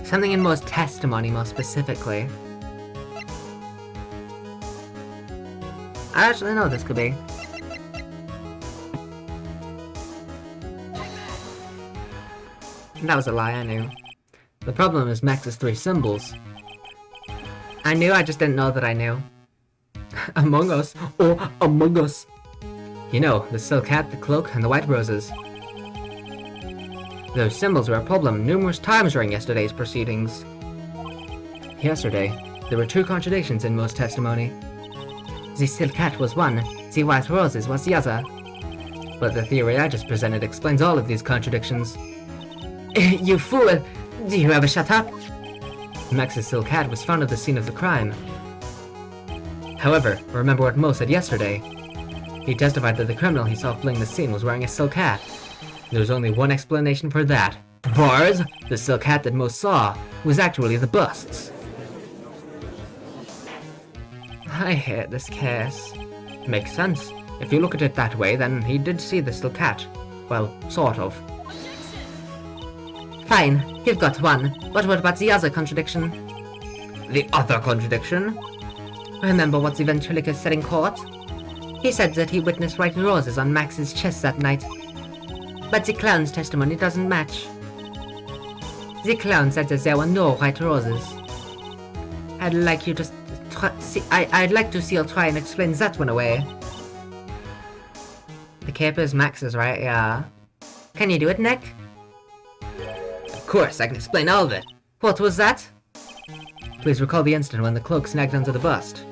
Something in Mo's testimony, more specifically. I actually know this could be. That was a lie, I knew. The problem is Max's three symbols. I knew, I just didn't know that I knew. Among Us. Oh, Among Us. You know, the silk hat, the cloak, and the white roses. Those symbols were a problem numerous times during yesterday's proceedings. Yesterday, there were two contradictions in Mo's testimony. The silk hat was one, the white roses was the other. But the theory I just presented explains all of these contradictions. You fool! Do you ever shut up? Max's silk hat was found at the scene of the crime. However, remember what Mo said yesterday. He testified that the criminal he saw fleeing the scene was wearing a silk hat. There's only one explanation for that. Bars! The silk hat that Mo saw was actually the bust's. I hate this case. Makes sense. If you look at it that way, then he did see the silk hat. Well, sort of. Fine, you've got one. But what about the other contradiction? The other contradiction? Remember what the ventriloquist said in court? He said that he witnessed white roses on Max's chest that night. But the clown's testimony doesn't match. The clown said that there were no white roses. I'd like you to I'd like to see you try and explain that one away. The cape is Max's, right? Yeah. Can you do it, Nick? Of course, I can explain all of it. What was that? Please recall the instant when the cloak snagged onto the bust.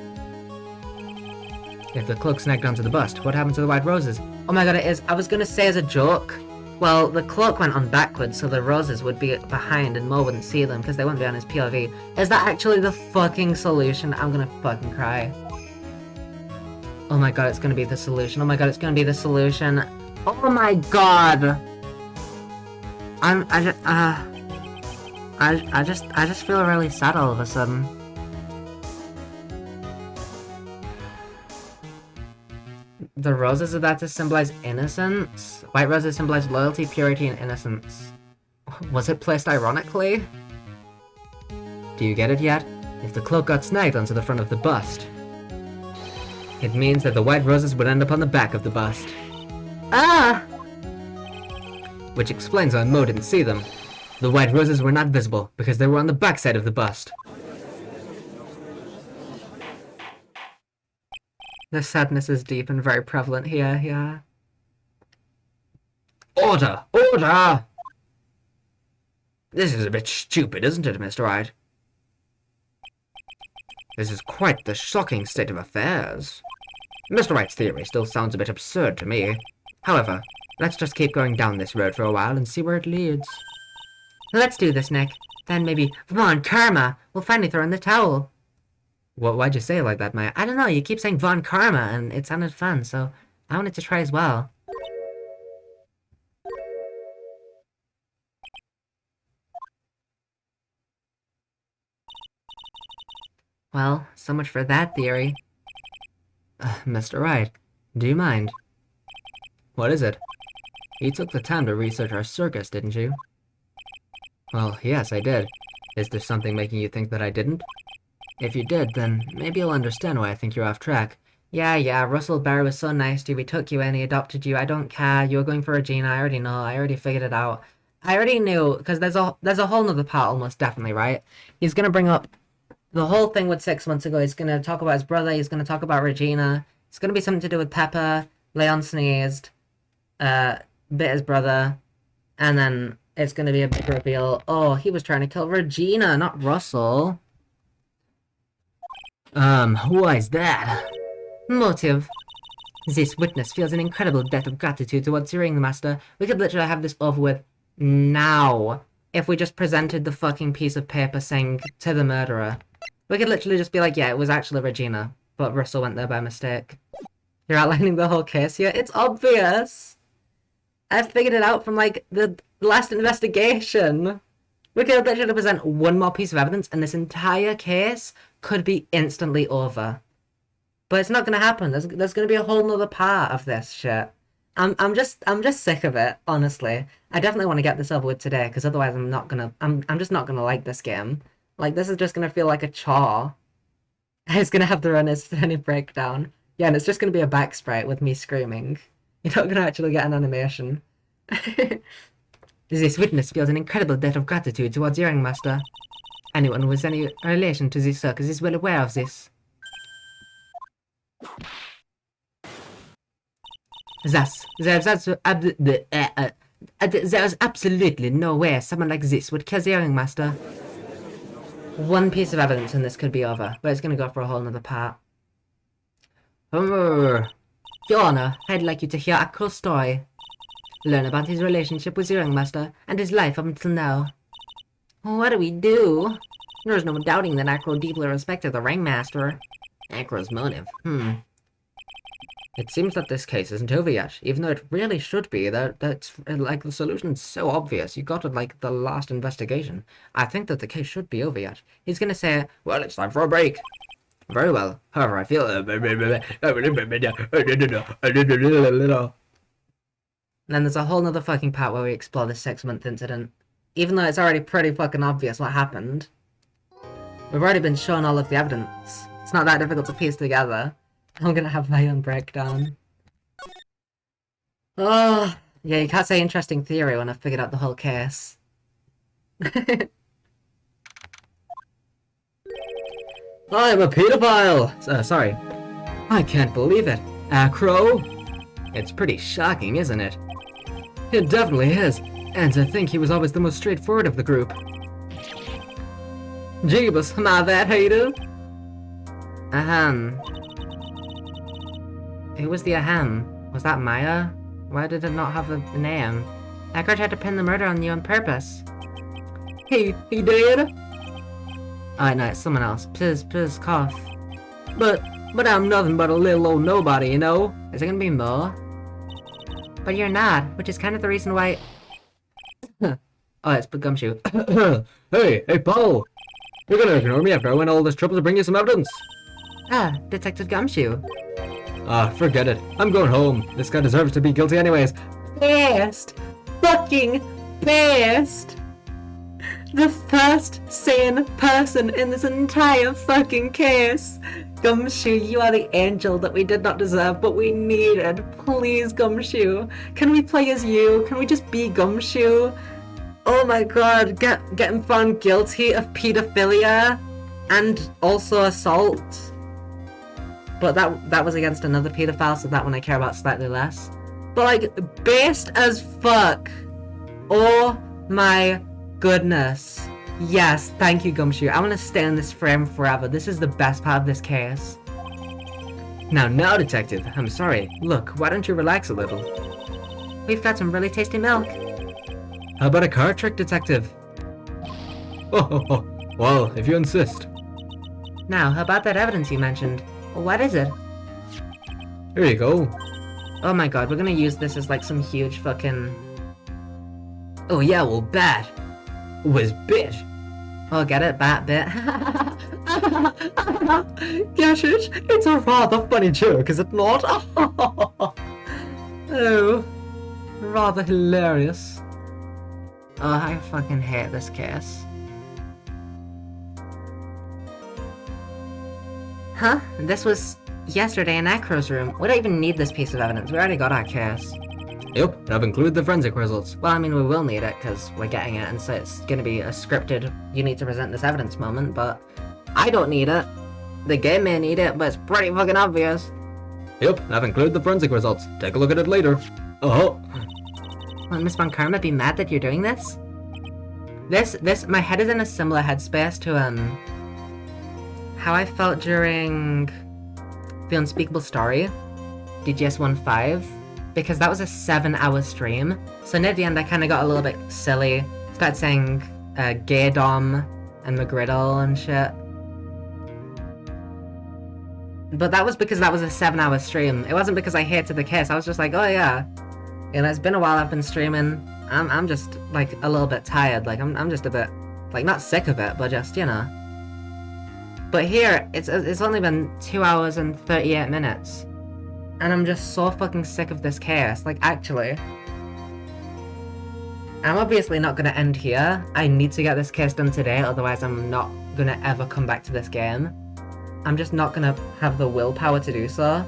If the cloak snagged onto the bust, what happened to the white roses? Oh my god, it is. I was gonna say as a joke. Well, the cloak went on backwards, so the roses would be behind and Mo wouldn't see them because they wouldn't be on his POV. Is that actually the fucking solution? I'm gonna fucking cry. Oh my god, it's gonna be the solution. Oh my god, it's gonna be the solution. Oh my god! I just feel really sad all of a sudden. The roses are that to symbolize innocence. White roses symbolize loyalty, purity, and innocence. Was it placed ironically? Do you get it yet? If the cloak got snagged onto the front of the bust, it means that the white roses would end up on the back of the bust. Ah! Which explains why Mo didn't see them. The white roses were not visible because they were on the back side of the bust. The sadness is deep and very prevalent here, yeah. Order! Order! This is a bit stupid, isn't it, Mr. Wright? This is quite the shocking state of affairs. Mr. Wright's theory still sounds a bit absurd to me. However, let's just keep going down this road for a while and see where it leads. Let's do this, Nick. Then maybe Von Karma will finally throw in the towel. Why'd you say it like that, Maya? I don't know, you keep saying Von Karma and it sounded fun, so I wanted to try as well. Well, so much for that theory. Mr. Wright, do you mind? What is it? You took the time to research our circus, didn't you? Well, yes, I did. Is there something making you think that I didn't? If you did, then maybe you'll understand why I think you're off track. Yeah, Russell Barry was so nice to you. He took you in, he adopted you. I don't care. You were going for Regina. I already know. I already figured it out. I already knew, because there's a whole nother part almost definitely, right? He's going to bring up the whole thing with 6 months ago. He's going to talk about his brother. He's going to talk about Regina. It's going to be something to do with Pepper. Leon sneezed. Bit his brother. And then it's going to be a big reveal. Oh, he was trying to kill Regina, not Russell. Why is that? Motive. This witness feels an incredible debt of gratitude towards your ringmaster. We could literally have this over with now if we just presented the fucking piece of paper saying to the murderer. We could literally just be like, yeah, it was actually Regina, but Russell went there by mistake. You're outlining the whole case here? It's obvious! I figured it out from, like, the last investigation. We could literally present one more piece of evidence and this entire case could be instantly over. But it's not gonna happen. There's gonna be a whole nother part of this shit. I'm just sick of it, honestly. I definitely want to get this over with today, because otherwise I'm just not gonna like this game. Like, this is just gonna feel like a chore. It's gonna have the running breakdown. Yeah, and it's just gonna be a back sprite with me screaming. You're not gonna actually get an animation. This witness feels an incredible debt of gratitude towards your ringmaster. Anyone with any relation to this circus is well aware of this. Thus, there's absolutely no way someone like this would kill the ringmaster. One piece of evidence and this could be over, but it's gonna go for a whole nother part. Your Honor, I'd like you to hear Akro's story. Learn about his relationship with the ringmaster and his life up until now. What do we do? There's no doubting that Akro deeply respected the ringmaster. Akro's motive? It seems that this case isn't over yet, even though it really should be. That's like, the solution's so obvious. You got it like the last investigation. I think that the case should be over yet. He's gonna say, well, it's time for a break. Very well. However, I feel and then there's a whole nother fucking part where we explore the 6-month incident. Even though it's already pretty fucking obvious what happened. We've already been shown all of the evidence. It's not that difficult to piece together. I'm gonna have my own breakdown. Oh, yeah, you can't say interesting theory when I've figured out the whole case. I'm a pedophile! Sorry. I can't believe it. Acro? It's pretty shocking, isn't it? It definitely is. And to think he was always the most straightforward of the group. Jeebus, my bad, how you doing? Ahem. Who was the ahem? Was that Maya? Why did it not have a name? Echo tried to pin the murder on you on purpose. He did? Oh, no, it's someone else. Please, cough. But I'm nothing but a little old nobody, you know? Is it gonna be Mo? But you're not, which is kind of the reason why... Oh, it's Gumshoe. Hey, Paul! You're gonna ignore me after I went all this trouble to bring you some evidence? Ah, Detective Gumshoe. Ah, forget it. I'm going home. This guy deserves to be guilty anyways. Best! Fucking best! The first sane person in this entire fucking case! Gumshoe, you are the angel that we did not deserve, but we needed. Please, Gumshoe. Can we play as you? Can we just be Gumshoe? Oh my god, getting found guilty of pedophilia and also assault. But that was against another pedophile, so that one I care about slightly less. But like, based as fuck. Oh my goodness. Yes, thank you, Gumshoe. I want to stay in this frame forever. This is the best part of this case. Now, Detective, I'm sorry. Look, why don't you relax a little? We've got some really tasty milk. How about a card trick, Detective? Oh, well, if you insist. Now, how about that evidence you mentioned? What is it? Here you go. Oh my god, we're gonna use this as like some huge fucking... Oh yeah, well, bat. Was bit. Oh, get it? Bat bit? Get it? It's a rather funny joke, is it not? Oh, rather hilarious. Oh, I fucking hate this case. Huh? This was yesterday in Acro's room. We don't even need this piece of evidence. We already got our case. Yep, and I've included the forensic results. Well, I mean, we will need it, because we're getting it, and so it's gonna be a scripted, you need to present this evidence moment, but I don't need it. The game may need it, but it's pretty fucking obvious. Yep, and I've included the forensic results. Take a look at it later. Oh. Will Miss Von Karma be mad that you're doing this? My head is in a similar headspace to, how I felt during The Unspeakable Story, DGS 1.5. Because that was a 7-hour stream. So near the end I kind of got a little bit silly. Started saying gay dom and McGriddle and shit. But that was because that was a 7-hour stream. It wasn't because I hated the case. I was just like, oh yeah. You know, it's been a while I've been streaming. I'm just like a little bit tired. Like I'm just a bit like not sick of it, but just, you know. But here it's only been 2 hours and 38 minutes. And I'm just so fucking sick of this case. Like, actually. I'm obviously not gonna end here. I need to get this case done today, otherwise I'm not gonna ever come back to this game. I'm just not gonna have the willpower to do so.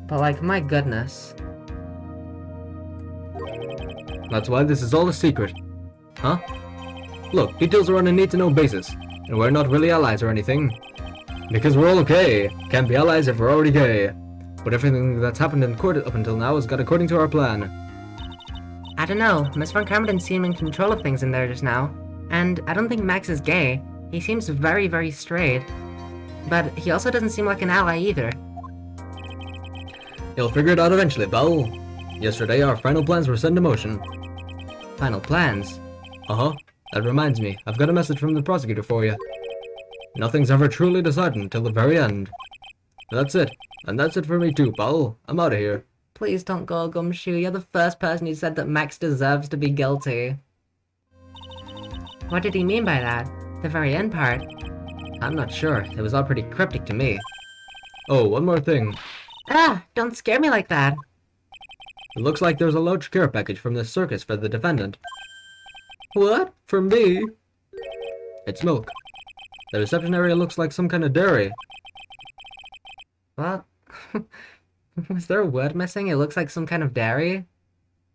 But like, my goodness. That's why this is all a secret. Huh? Look, details are on a need-to-know basis. And we're not really allies or anything. Because we're all okay. Can't be allies if we're already gay. But everything that's happened in court up until now has gone according to our plan. I don't know, Miss Von Karma didn't seem in control of things in there just now. And I don't think Max is gay. He seems very, very straight. But he also doesn't seem like an ally either. You'll figure it out eventually, Belle. Yesterday our final plans were set into motion. Final plans? Uh-huh. That reminds me, I've got a message from the prosecutor for you. Nothing's ever truly decided until the very end. That's it. And that's it for me too, pal. I'm out of here. Please don't go, Gumshoe. You're the first person who said that Max deserves to be guilty. What did he mean by that? The very end part? I'm not sure. It was all pretty cryptic to me. Oh, one more thing. Ah, don't scare me like that. It looks like there's a large care package from the circus for the defendant. What? For me? It's milk. The reception area looks like some kind of dairy. What? Was there a word missing? It looks like some kind of dairy.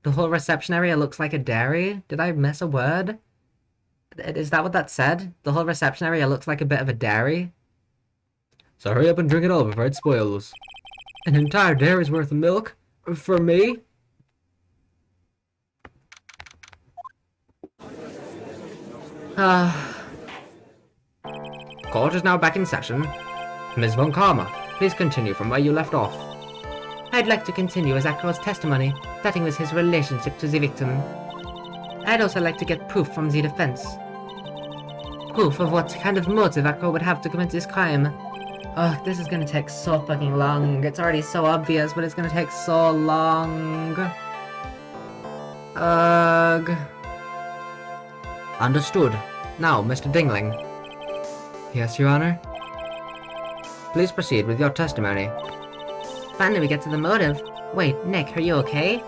The whole reception area looks like a dairy. Did I miss a word? Is that what that said? The whole reception area looks like a bit of a dairy. So hurry up and drink it all before it spoils. An entire dairy's worth of milk? For me? Court is now back in session. Ms. Von Karma, please continue from where you left off. I'd like to continue as Akro's testimony, starting with his relationship to the victim. I'd also like to get proof from the defense. Proof of what kind of motive Akro would have to commit this crime. Ugh, this is gonna take so fucking long. It's already so obvious, but it's gonna take so long. Ugh. Understood. Now, Mr. Dingling. Yes, Your Honor? Please proceed with your testimony. Finally, we get to the motive. Wait, Nick, are you okay?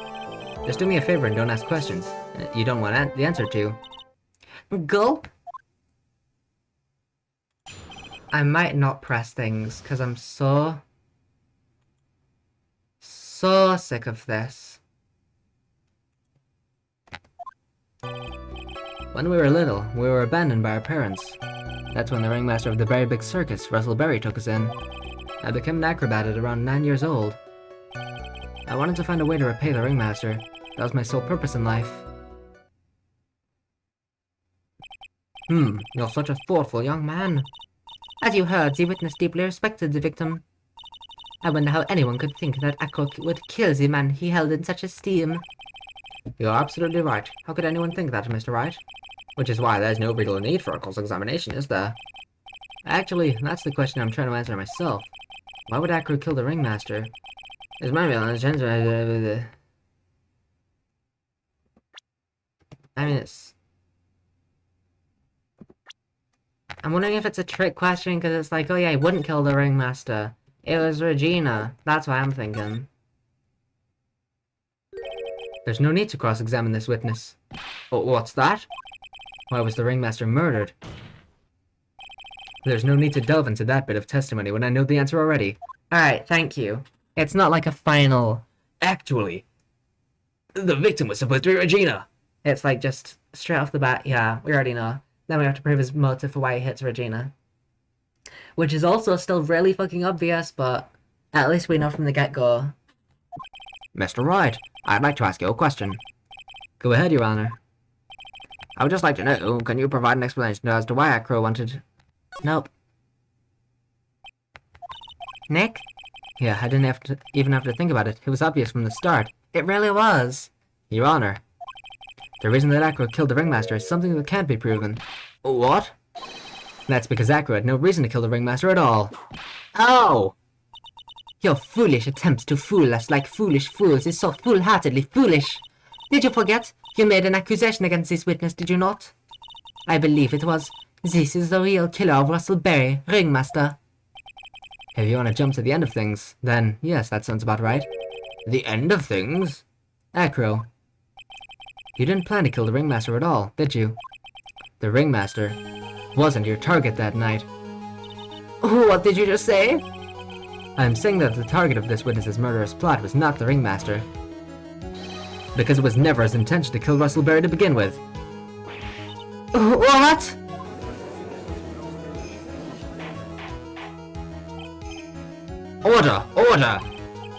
Just do me a favor and don't ask questions you don't want the answer to. Gulp? I might not press things, because I'm so sick of this. When we were little, we were abandoned by our parents. That's when the ringmaster of the very big circus, Russell Berry, took us in. I became an acrobat at around 9 years old. I wanted to find a way to repay the ringmaster. That was my sole purpose in life. You're such a thoughtful young man. As you heard, the witness deeply respected the victim. I wonder how anyone could think that Akro would kill the man he held in such esteem. You're absolutely right. How could anyone think that, Mr. Wright? Which is why there's no real need for a cross-examination, is there? Actually, that's the question I'm trying to answer myself. Why would Akro kill the ringmaster? Is my real intention... I mean, I'm wondering if it's a trick question, because it's like, oh yeah, he wouldn't kill the ringmaster. It was Regina. That's what I'm thinking. There's no need to cross-examine this witness. Oh, what's that? Why was the ringmaster murdered? There's no need to delve into that bit of testimony when I know the answer already. Alright, thank you. It's not like a final... Actually, the victim was supposed to be Regina. It's like just straight off the bat, yeah, we already know. Then we have to prove his motive for why he hits Regina. Which is also still really fucking obvious, but at least we know from the get-go. Mr. Wright, I'd like to ask you a question. Go ahead, Your Honor. I would just like to know, can you provide an explanation as to why Akro wanted... Nope. Nick? Yeah, I didn't even have to think about it. It was obvious from the start. It really was. Your Honor, the reason that Akro killed the ringmaster is something that can't be proven. What? That's because Akro had no reason to kill the ringmaster at all. Oh! Your foolish attempts to fool us like foolish fools is so foolhardily foolish. Did you forget? You made an accusation against this witness, did you not? I believe it was. This is the real killer of Russell Berry, ringmaster. If you want to jump to the end of things, then yes, that sounds about right. The end of things? Akro, you didn't plan to kill the ringmaster at all, did you? The ringmaster wasn't your target that night. What did you just say? I'm saying that the target of this witness's murderous plot was not the ringmaster. Because it was never his intention to kill Russell Berry to begin with. What? Order! Order!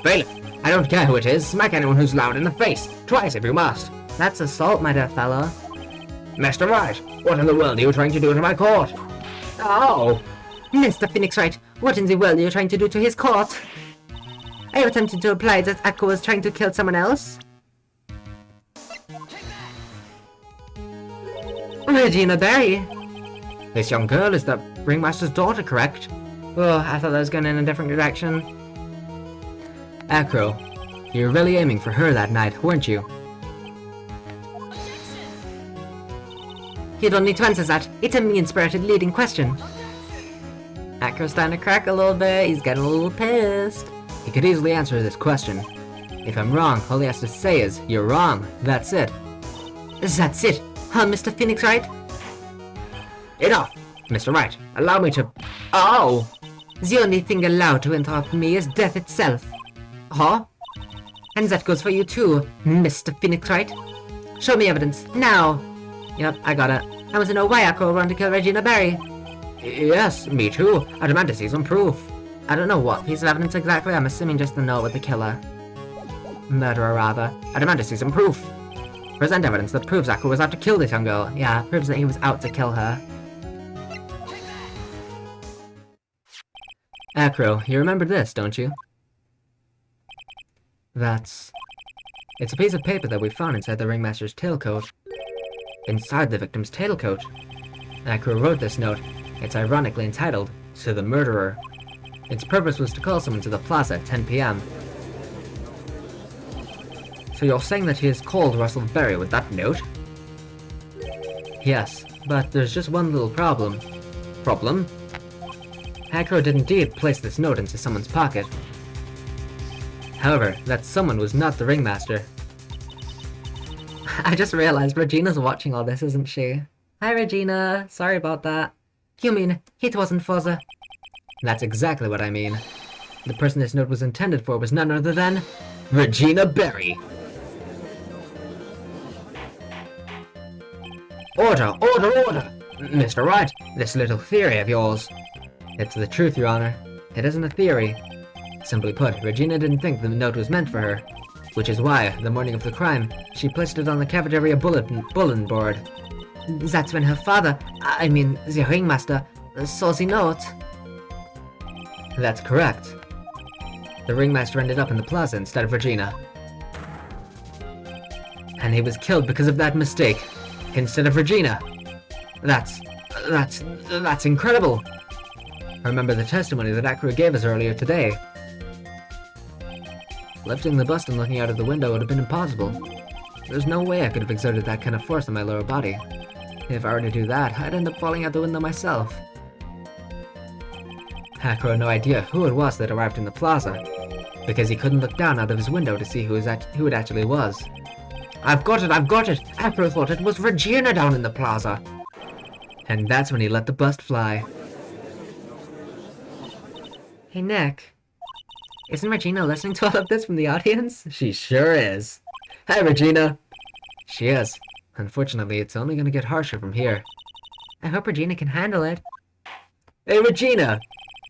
Bailiff, I don't care who it is, smack anyone who's loud in the face, twice if you must. That's assault, my dear fellow. Mr. Wright, what in the world are you trying to do to my court? Oh! Mr. Phoenix Wright, what in the world are you trying to do to his court? Are you attempting to imply that Akro was trying to kill someone else? Regina Berry. This young girl is the ringmaster's daughter, correct? Oh, I thought that was going in a different direction. Akro, you were really aiming for her that night, weren't you? You don't need to answer that. It's a mean-spirited leading question. Akro's starting to crack a little bit. He's getting a little pissed. He could easily answer this question. If I'm wrong, all he has to say is, you're wrong. That's it. That's it. Huh, Mr. Phoenix Wright? Enough! Mr. Wright, allow me to... Oh! The only thing allowed to interrupt me is death itself. Huh? And that goes for you too, Mr. Phoenix Wright. Show me evidence, now! Yep, I got it. I want to know why Akro wanted to kill Regina Barry. Yes, me too. I demand to see some proof. I don't know what piece of evidence exactly, I'm assuming just the note with the killer. Murderer, rather. I demand to see some proof. Present evidence that proves Akro was out to kill this young girl. Yeah, proves that he was out to kill her. Akro, you remember this, don't you? It's a piece of paper that we found inside the ringmaster's tailcoat. Inside the victim's tailcoat. Akro wrote this note. It's ironically entitled, "To the Murderer." Its purpose was to call someone to the plaza at 10 p.m. So you're saying that he has called Russell Berry with that note? Yes, but there's just one little problem. Problem? Akro did indeed place this note into someone's pocket. However, that someone was not the ringmaster. I just realized Regina's watching all this, isn't she? Hi, Regina. Sorry about that. You mean, it wasn't for the... That's exactly what I mean. The person this note was intended for was none other than... Regina Berry! Order! Order! Order! Mr. Wright, this little theory of yours... It's the truth, Your Honor. It isn't a theory. Simply put, Regina didn't think the note was meant for her. Which is why, the morning of the crime, she placed it on the cafeteria bulletin board. That's when her father, I mean, the ringmaster, saw the note. That's correct. The ringmaster ended up in the plaza instead of Regina. And he was killed because of that mistake, instead of Regina. That's incredible. Remember the testimony that Akro gave us earlier today. Lifting the bust and looking out of the window would have been impossible. There's no way I could have exerted that kind of force on my lower body. If I were to do that, I'd end up falling out the window myself. Akro had no idea who it was that arrived in the plaza, because he couldn't look down out of his window to see who it actually was. I've got it! Akro thought it was Regina down in the plaza! And that's when he let the bust fly. Hey, Nick. Isn't Regina listening to all of this from the audience? She sure is. Hi, Regina! She is. Unfortunately, it's only gonna get harsher from here. I hope Regina can handle it. Hey, Regina!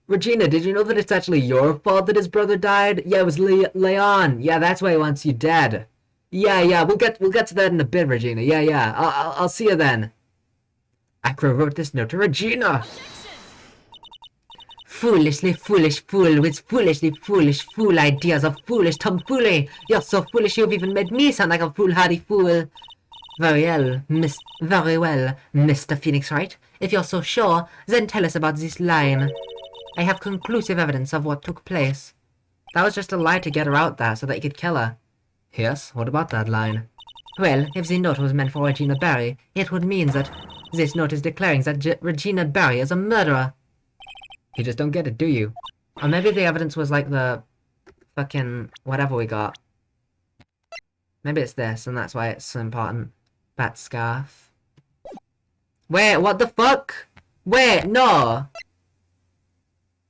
Regina, did you know that it's actually your fault that his brother died? Yeah, it was Leon. Yeah, that's why he wants you dead. Yeah, we'll get to that in a bit, Regina. Yeah. I'll see you then. Akro wrote this note to Regina! Foolishly foolish fool with foolishly foolish fool ideas of foolish tomfoolery. You're so foolish you've even made me sound like a foolhardy fool. Very well, Mr. Phoenix Wright. If you're so sure, then tell us about this line. I have conclusive evidence of what took place. That was just a lie to get her out there so that he could kill her. Yes, what about that line? Well, if the note was meant for Regina Barry, it would mean that this note is declaring that Regina Barry is a murderer. You just don't get it, do you? Or maybe the evidence was like the fucking whatever we got. Maybe it's this, and that's why it's so important. Bat scarf. Wait, what the fuck? Wait, no!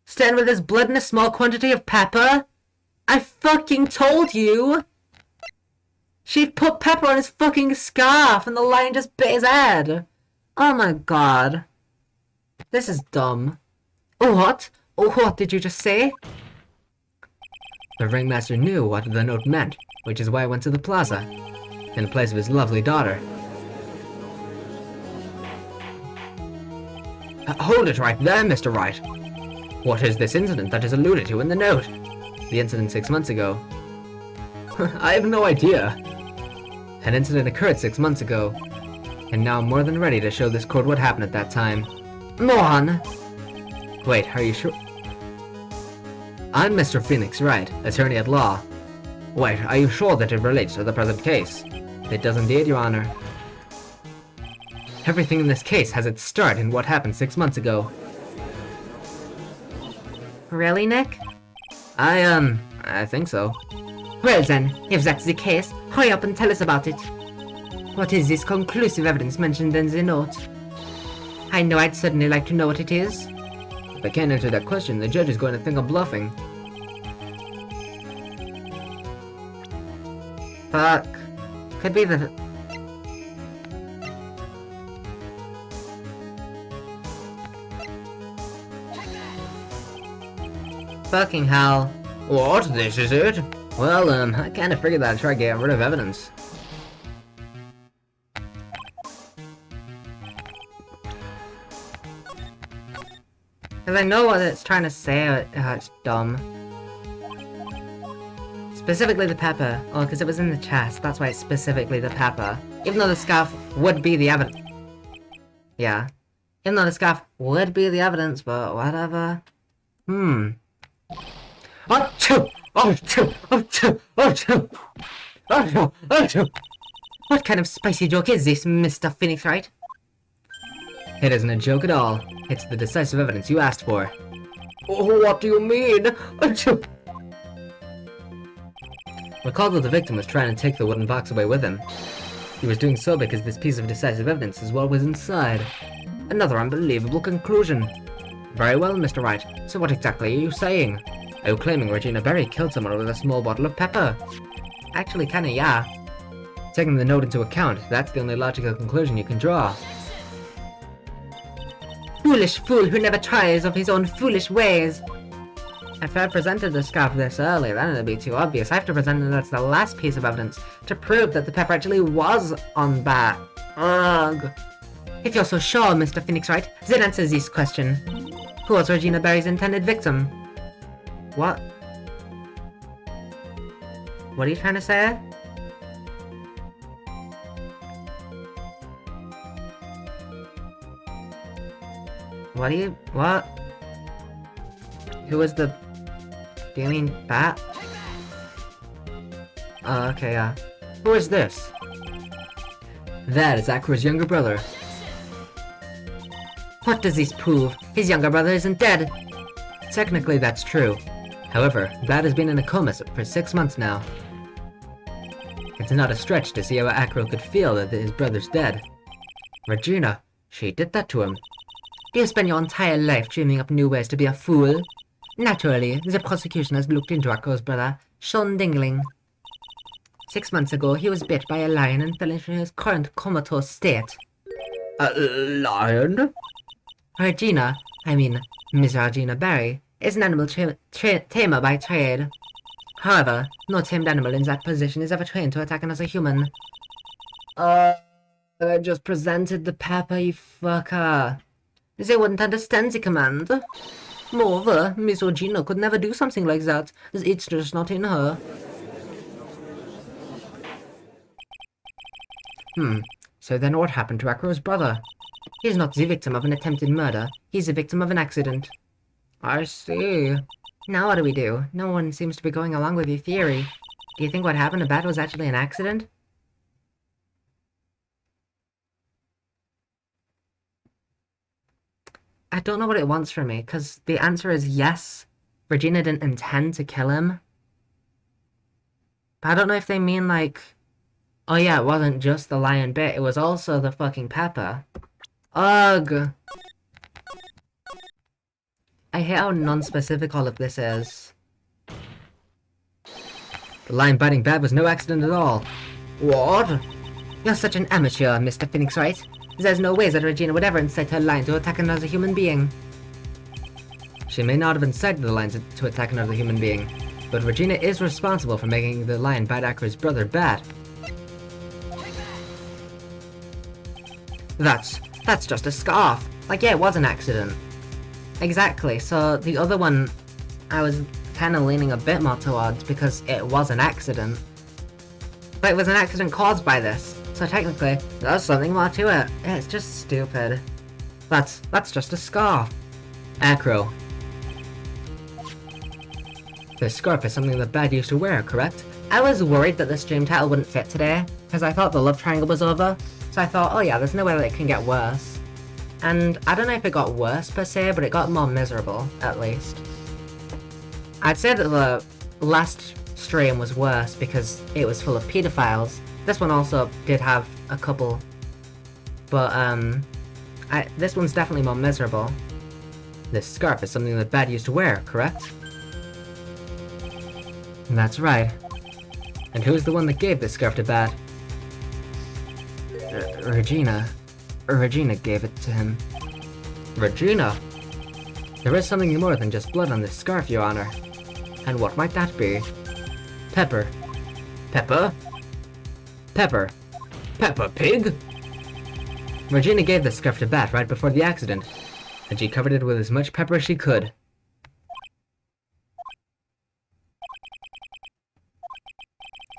Stand with his blood in a small quantity of pepper? I fucking told you! She put pepper on his fucking scarf, and the lion just bit his head. Oh my god. This is dumb. What? What did you just say? The ringmaster knew what the note meant, which is why I went to the plaza, in place of his lovely daughter. Hold it right there, Mr. Wright. What is this incident that is alluded to in the note? The incident 6 months ago. I have no idea. An incident occurred 6 months ago, and now I'm more than ready to show this court what happened at that time. Moron! Wait, are you sure? I'm Mr. Phoenix Wright, attorney at law. Wait, are you sure that it relates to the present case? It does indeed, Your Honor. Everything in this case has its start in what happened 6 months ago. Really, Nick? I think so. Well then, if that's the case, hurry up and tell us about it. What is this conclusive evidence mentioned in the note? I know I'd certainly like to know what it is. If I can't answer that question, the judge is going to think I'm bluffing. Fuck. Could be the... Fucking hell. What? This is it? Well, I kinda figured that I'd try getting rid of evidence. Because I know what it's trying to say, it's dumb. Specifically the pepper. Oh, because it was in the chest, that's why it's specifically the pepper. Even though the scarf would be the evidence. Yeah. Even though the scarf would be the evidence, but whatever. Achoo! Achoo! Achoo! Achoo! Achoo! Achoo! What kind of spicy joke is this, Mr. Phoenix Wright? It isn't a joke at all. It's the decisive evidence you asked for. Oh, what do you mean? Achoo! Recall that the victim was trying to take the wooden box away with him. He was doing so because this piece of decisive evidence is what was inside. Another unbelievable conclusion. Very well, Mr. Wright. So what exactly are you saying? Are you claiming Regina Berry killed someone with a small bottle of pepper? Actually, kinda, yeah. Taking the note into account, that's the only logical conclusion you can draw. Foolish fool who never tries of his own foolish ways. If I presented the scarf this early, then it'd be too obvious. I have to present it as the last piece of evidence to prove that the pepper actually was on Bat. Ugh. If you're so sure, Mr. Phoenix Wright, then answer this question. Who was Regina Berry's intended victim? What? What are you trying to say? What? Who was the... Do you mean Bat? Oh, okay, yeah. Who is this? That is Akira's younger brother. What does this prove? His younger brother isn't dead. Technically, that's true. However, Bat has been in a coma for 6 months now. It's not a stretch to see how Akira could feel that his brother's dead. Regina, she did that to him. Do you spend your entire life dreaming up new ways to be a fool? Naturally, the prosecution has looked into Akira's brother, Sean Dingling. 6 months ago, he was bit by a lion and fell into his current comatose state. A lion? Regina, I mean, Miss Regina Berry, is an animal tamer by trade. However, no tamed animal in that position is ever trained to attack another human. I just presented the pepper, you fucker. They wouldn't understand the command. Moreover, Miss Regina could never do something like that. It's just not in her. So then what happened to Akira's brother? He's not the victim of an attempted murder. He's the victim of an accident. I see. Now what do we do? No one seems to be going along with your theory. Do you think what happened to Bat was actually an accident? I don't know what it wants from me, because the answer is yes. Regina didn't intend to kill him. But I don't know if they mean like... Oh yeah, it wasn't just the lion bit, it was also the fucking pepper. Ugh! I hate how non-specific all of this is. The lion biting Bat was no accident at all. What? You're such an amateur, Mr. Phoenix Wright. There's no way that Regina would ever incite her lion to attack another human being. She may not have incited the lion to attack another human being, but Regina is responsible for making the lion bite Akira's brother Bat. That's just a scarf. Like, yeah, it was an accident. Exactly, so the other one I was kind of leaning a bit more towards because it was an accident. But it was an accident caused by this. So technically, there's something more to it. It's just stupid. That's just a scarf. Acro. This scarf is something that Bat used to wear, correct? I was worried that the stream title wouldn't fit today, because I thought the love triangle was over. So I thought, oh yeah, there's no way that it can get worse. And I don't know if it got worse per se, but it got more miserable, at least. I'd say that the last stream was worse because it was full of pedophiles. This one also did have a couple, but this one's definitely more miserable. This scarf is something that Bat used to wear, correct? That's right. And who's the one that gave this scarf to Bat? Regina. Regina gave it to him. Regina? There is something more than just blood on this scarf, Your Honor. And what might that be? Pepper. Pepper? Pepper. Peppa Pig? Regina gave the scarf to Bat right before the accident, and she covered it with as much pepper as she could.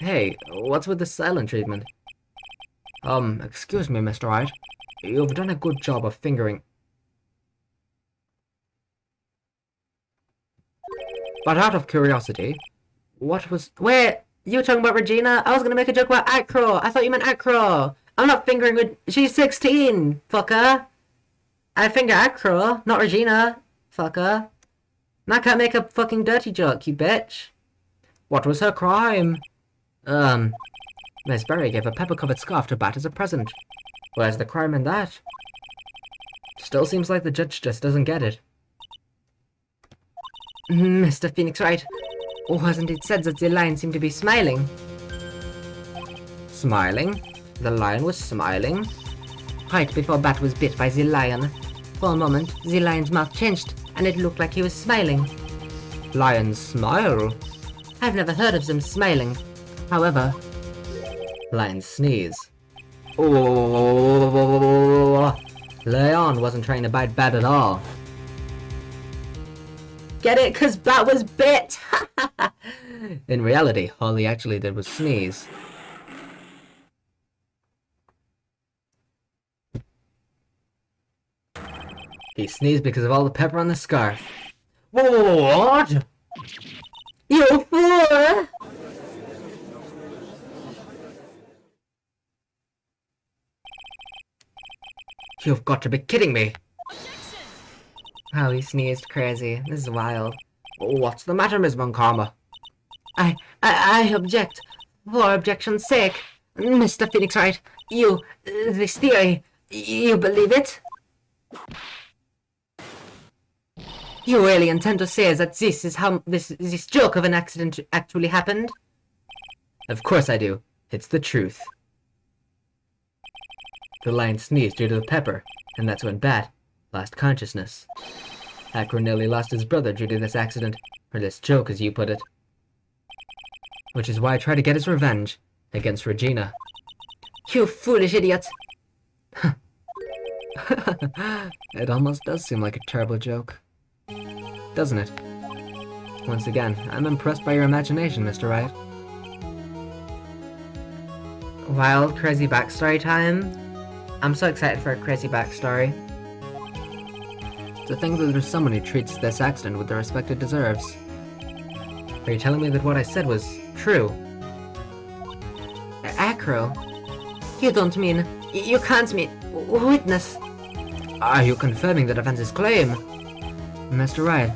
Hey, what's with the silent treatment? Excuse me, Mr. Wright. You've done a good job of fingering... But out of curiosity, what was... Wait, you were talking about Regina? I was gonna make a joke about Acro. I thought you meant Acro. I'm not fingering with... She's 16, fucker. I finger Acro, not Regina, fucker. And I can't make a fucking dirty joke, you bitch. What was her crime? Miss Berry gave a pepper-covered scarf to Bat as a present. Where's the crime in that? Still seems like the judge just doesn't get it. Mr. Phoenix Wright, wasn't it said that the lion seemed to be smiling? Smiling? The lion was smiling? Right before Bat was bit by the lion. For a moment, the lion's mouth changed, and it looked like he was smiling. Lions smile? I've never heard of them smiling. However... Lions sneeze. Oh, Leon wasn't trying to bite Bat at all. Get it? 'Cause Bat was bit! In reality, all he actually did was sneeze. He sneezed because of all the pepper on the scarf. What? You fool! You've got to be kidding me! Oh, he sneezed crazy. This is wild. What's the matter, Miss Von Karma? I object. For objection's sake. Mr. Phoenix Wright, this theory, you believe it? You really intend to say that this is how this joke of an accident actually happened? Of course I do. It's the truth. The lion sneezed due to the pepper, and that's when Bat lost consciousness. Acro nearly lost his brother due to this accident, or this joke as you put it. Which is why I try to get his revenge against Regina. You foolish idiot! It almost does seem like a terrible joke. Doesn't it? Once again, I'm impressed by your imagination, Mr. Wright. Wild, crazy backstory time. I'm so excited for a crazy backstory. To think that there's someone who treats this accident with the respect it deserves. Are you telling me that what I said was true? Acro? You don't mean... You can't mean... Witness? Are you confirming the defense's claim? Mr. Wright,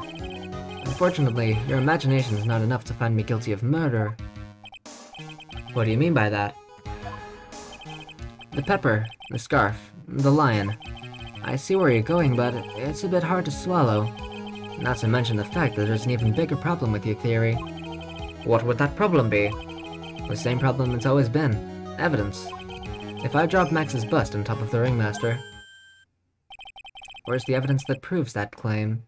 unfortunately, your imagination is not enough to find me guilty of murder. What do you mean by that? The pepper, the scarf, the lion. I see where you're going, but it's a bit hard to swallow. Not to mention the fact that there's an even bigger problem with your theory. What would that problem be? The same problem it's always been. Evidence. If I drop Max's bust on top of the ringmaster, where's the evidence that proves that claim?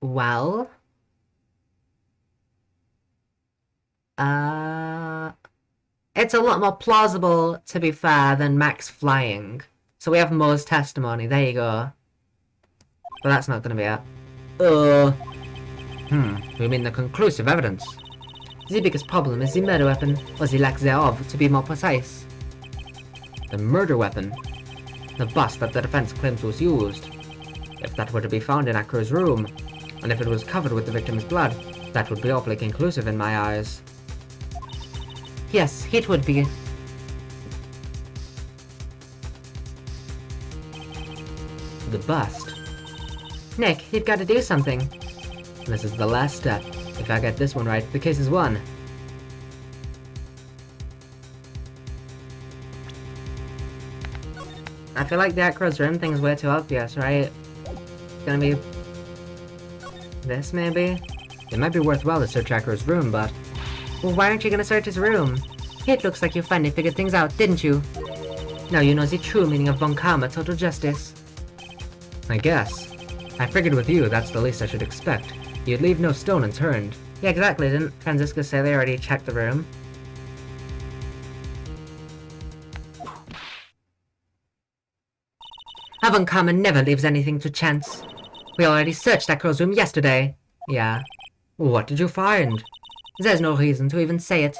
Well... It's a lot more plausible, to be fair, than Max flying. So we have Mo's testimony, there you go. But that's not gonna be it. You mean the conclusive evidence? The biggest problem is the murder weapon, or the lack thereof, to be more precise. The murder weapon? The bust that the defense claims was used. If that were to be found in Acro's room, and if it was covered with the victim's blood, that would be awfully conclusive in my eyes. Yes, it would be. The bust. Nick, you've got to do something. This is the last step. If I get this one right, the case is won. I feel like the Acro's room thing's way too obvious, right? It's gonna be... this, maybe? It might be worthwhile to search Acro's room, but... Well, why aren't you gonna search his room? It looks like you finally figured things out, didn't you? Now you know the true meaning of Von Karma Total Justice. I guess. I figured with you, that's the least I should expect. You'd leave no stone unturned. Yeah, exactly. Didn't Franziska say they already checked the room? Von Karma never leaves anything to chance. We already searched Acro's room yesterday. Yeah. What did you find? There's no reason to even say it.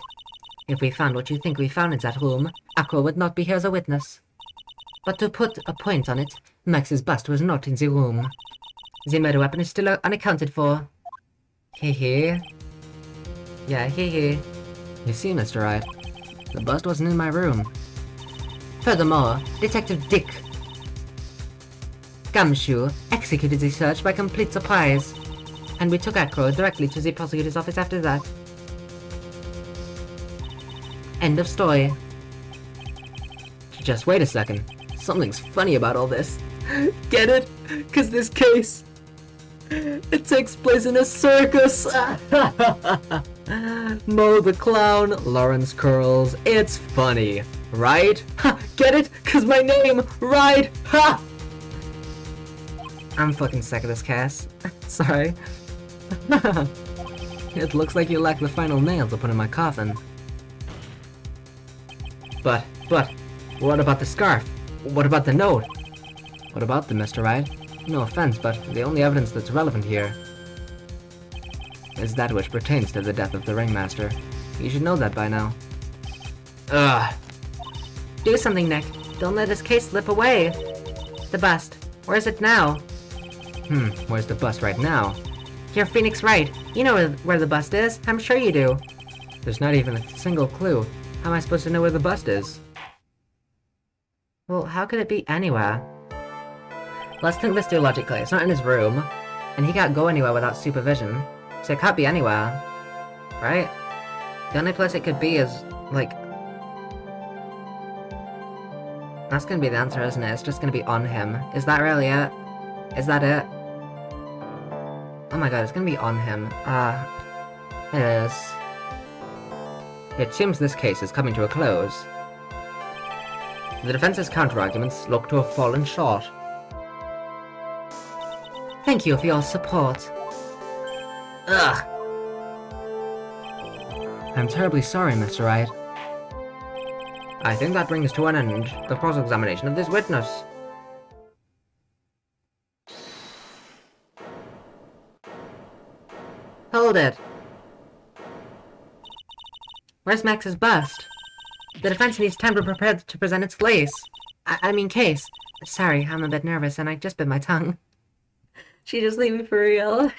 If we found what you think we found in that room, Acro would not be here as a witness. But to put a point on it, Max's bust was not in the room. The murder weapon is still unaccounted for. Hee. Yeah, hee. You see, Mr. Wright, the bust wasn't in my room. Furthermore, Detective Dick Gumshoe executed the search by complete surprise, and we took Acro directly to the prosecutor's office after that. End of story. Just wait a second. Something's funny about all this. Get it? 'Cause this case... it takes place in a circus! Mo the Clown, Lawrence Curls, it's funny, right? Get it? 'Cause my name, right? Ha! I'm fucking sick of this case. Sorry. It looks like you lack the final nail to put in my coffin. But, what about the scarf? What about the note? What about them, Mr. Wright? No offense, but the only evidence that's relevant here is that which pertains to the death of the Ringmaster. You should know that by now. Ugh. Do something, Nick. Don't let this case slip away. The bust. Where is it now? Where's the bust right now? You're Phoenix Wright. You know where the bust is. I'm sure you do. There's not even a single clue. How am I supposed to know where the bust is? Well, how could it be anywhere? Let's think this through logically. It's not in his room, and he can't go anywhere without supervision, so it can't be anywhere, right? The only place it could be is, like... That's gonna be the answer, isn't it? It's just gonna be on him. Is that really it? Is that it? Oh my god, it's gonna be on him. It is. It seems this case is coming to a close. The defense's counter-arguments look to have fallen short. Thank you for your support. Ugh! I'm terribly sorry, Mr. Wright. I think that brings to an end the cross-examination of this witness. Hold it! Where's Max's bust? The defense needs time to prepare to present its case. I mean case. Sorry, I'm a bit nervous and I just bit my tongue. She just leave me for real.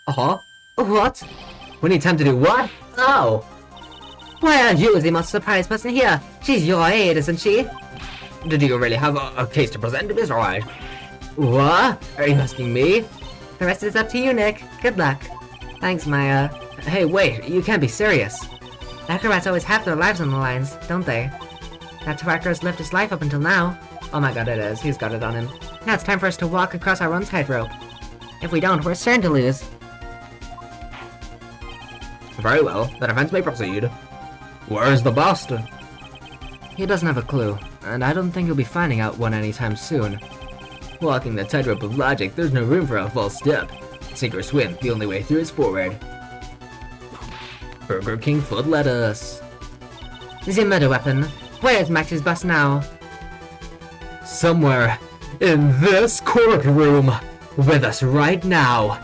Uh-huh. What? We need time to do what? Oh! Why are you the most surprised person here? She's your aide, isn't she? Did you really have a case to present, Mr. Wright? What? Are you asking me? The rest is up to you, Nick. Good luck. Thanks, Maya. Hey, wait, you can't be serious. Acrobats always have their lives on the lines, don't they? That's how Acro's lived his life up until now. Oh my god, it is. He's got it on him. Now it's time for us to walk across our own tightrope. If we don't, we're certain to lose. Very well, the defense may proceed. Where's the bust? He doesn't have a clue, and I don't think he'll be finding out one anytime soon. Walking the tightrope of logic, there's no room for a false step. Sink or swim, the only way through is forward. Burger King foot lettuce. The murder weapon. Where is Max's bust now? Somewhere in this courtroom with us right now.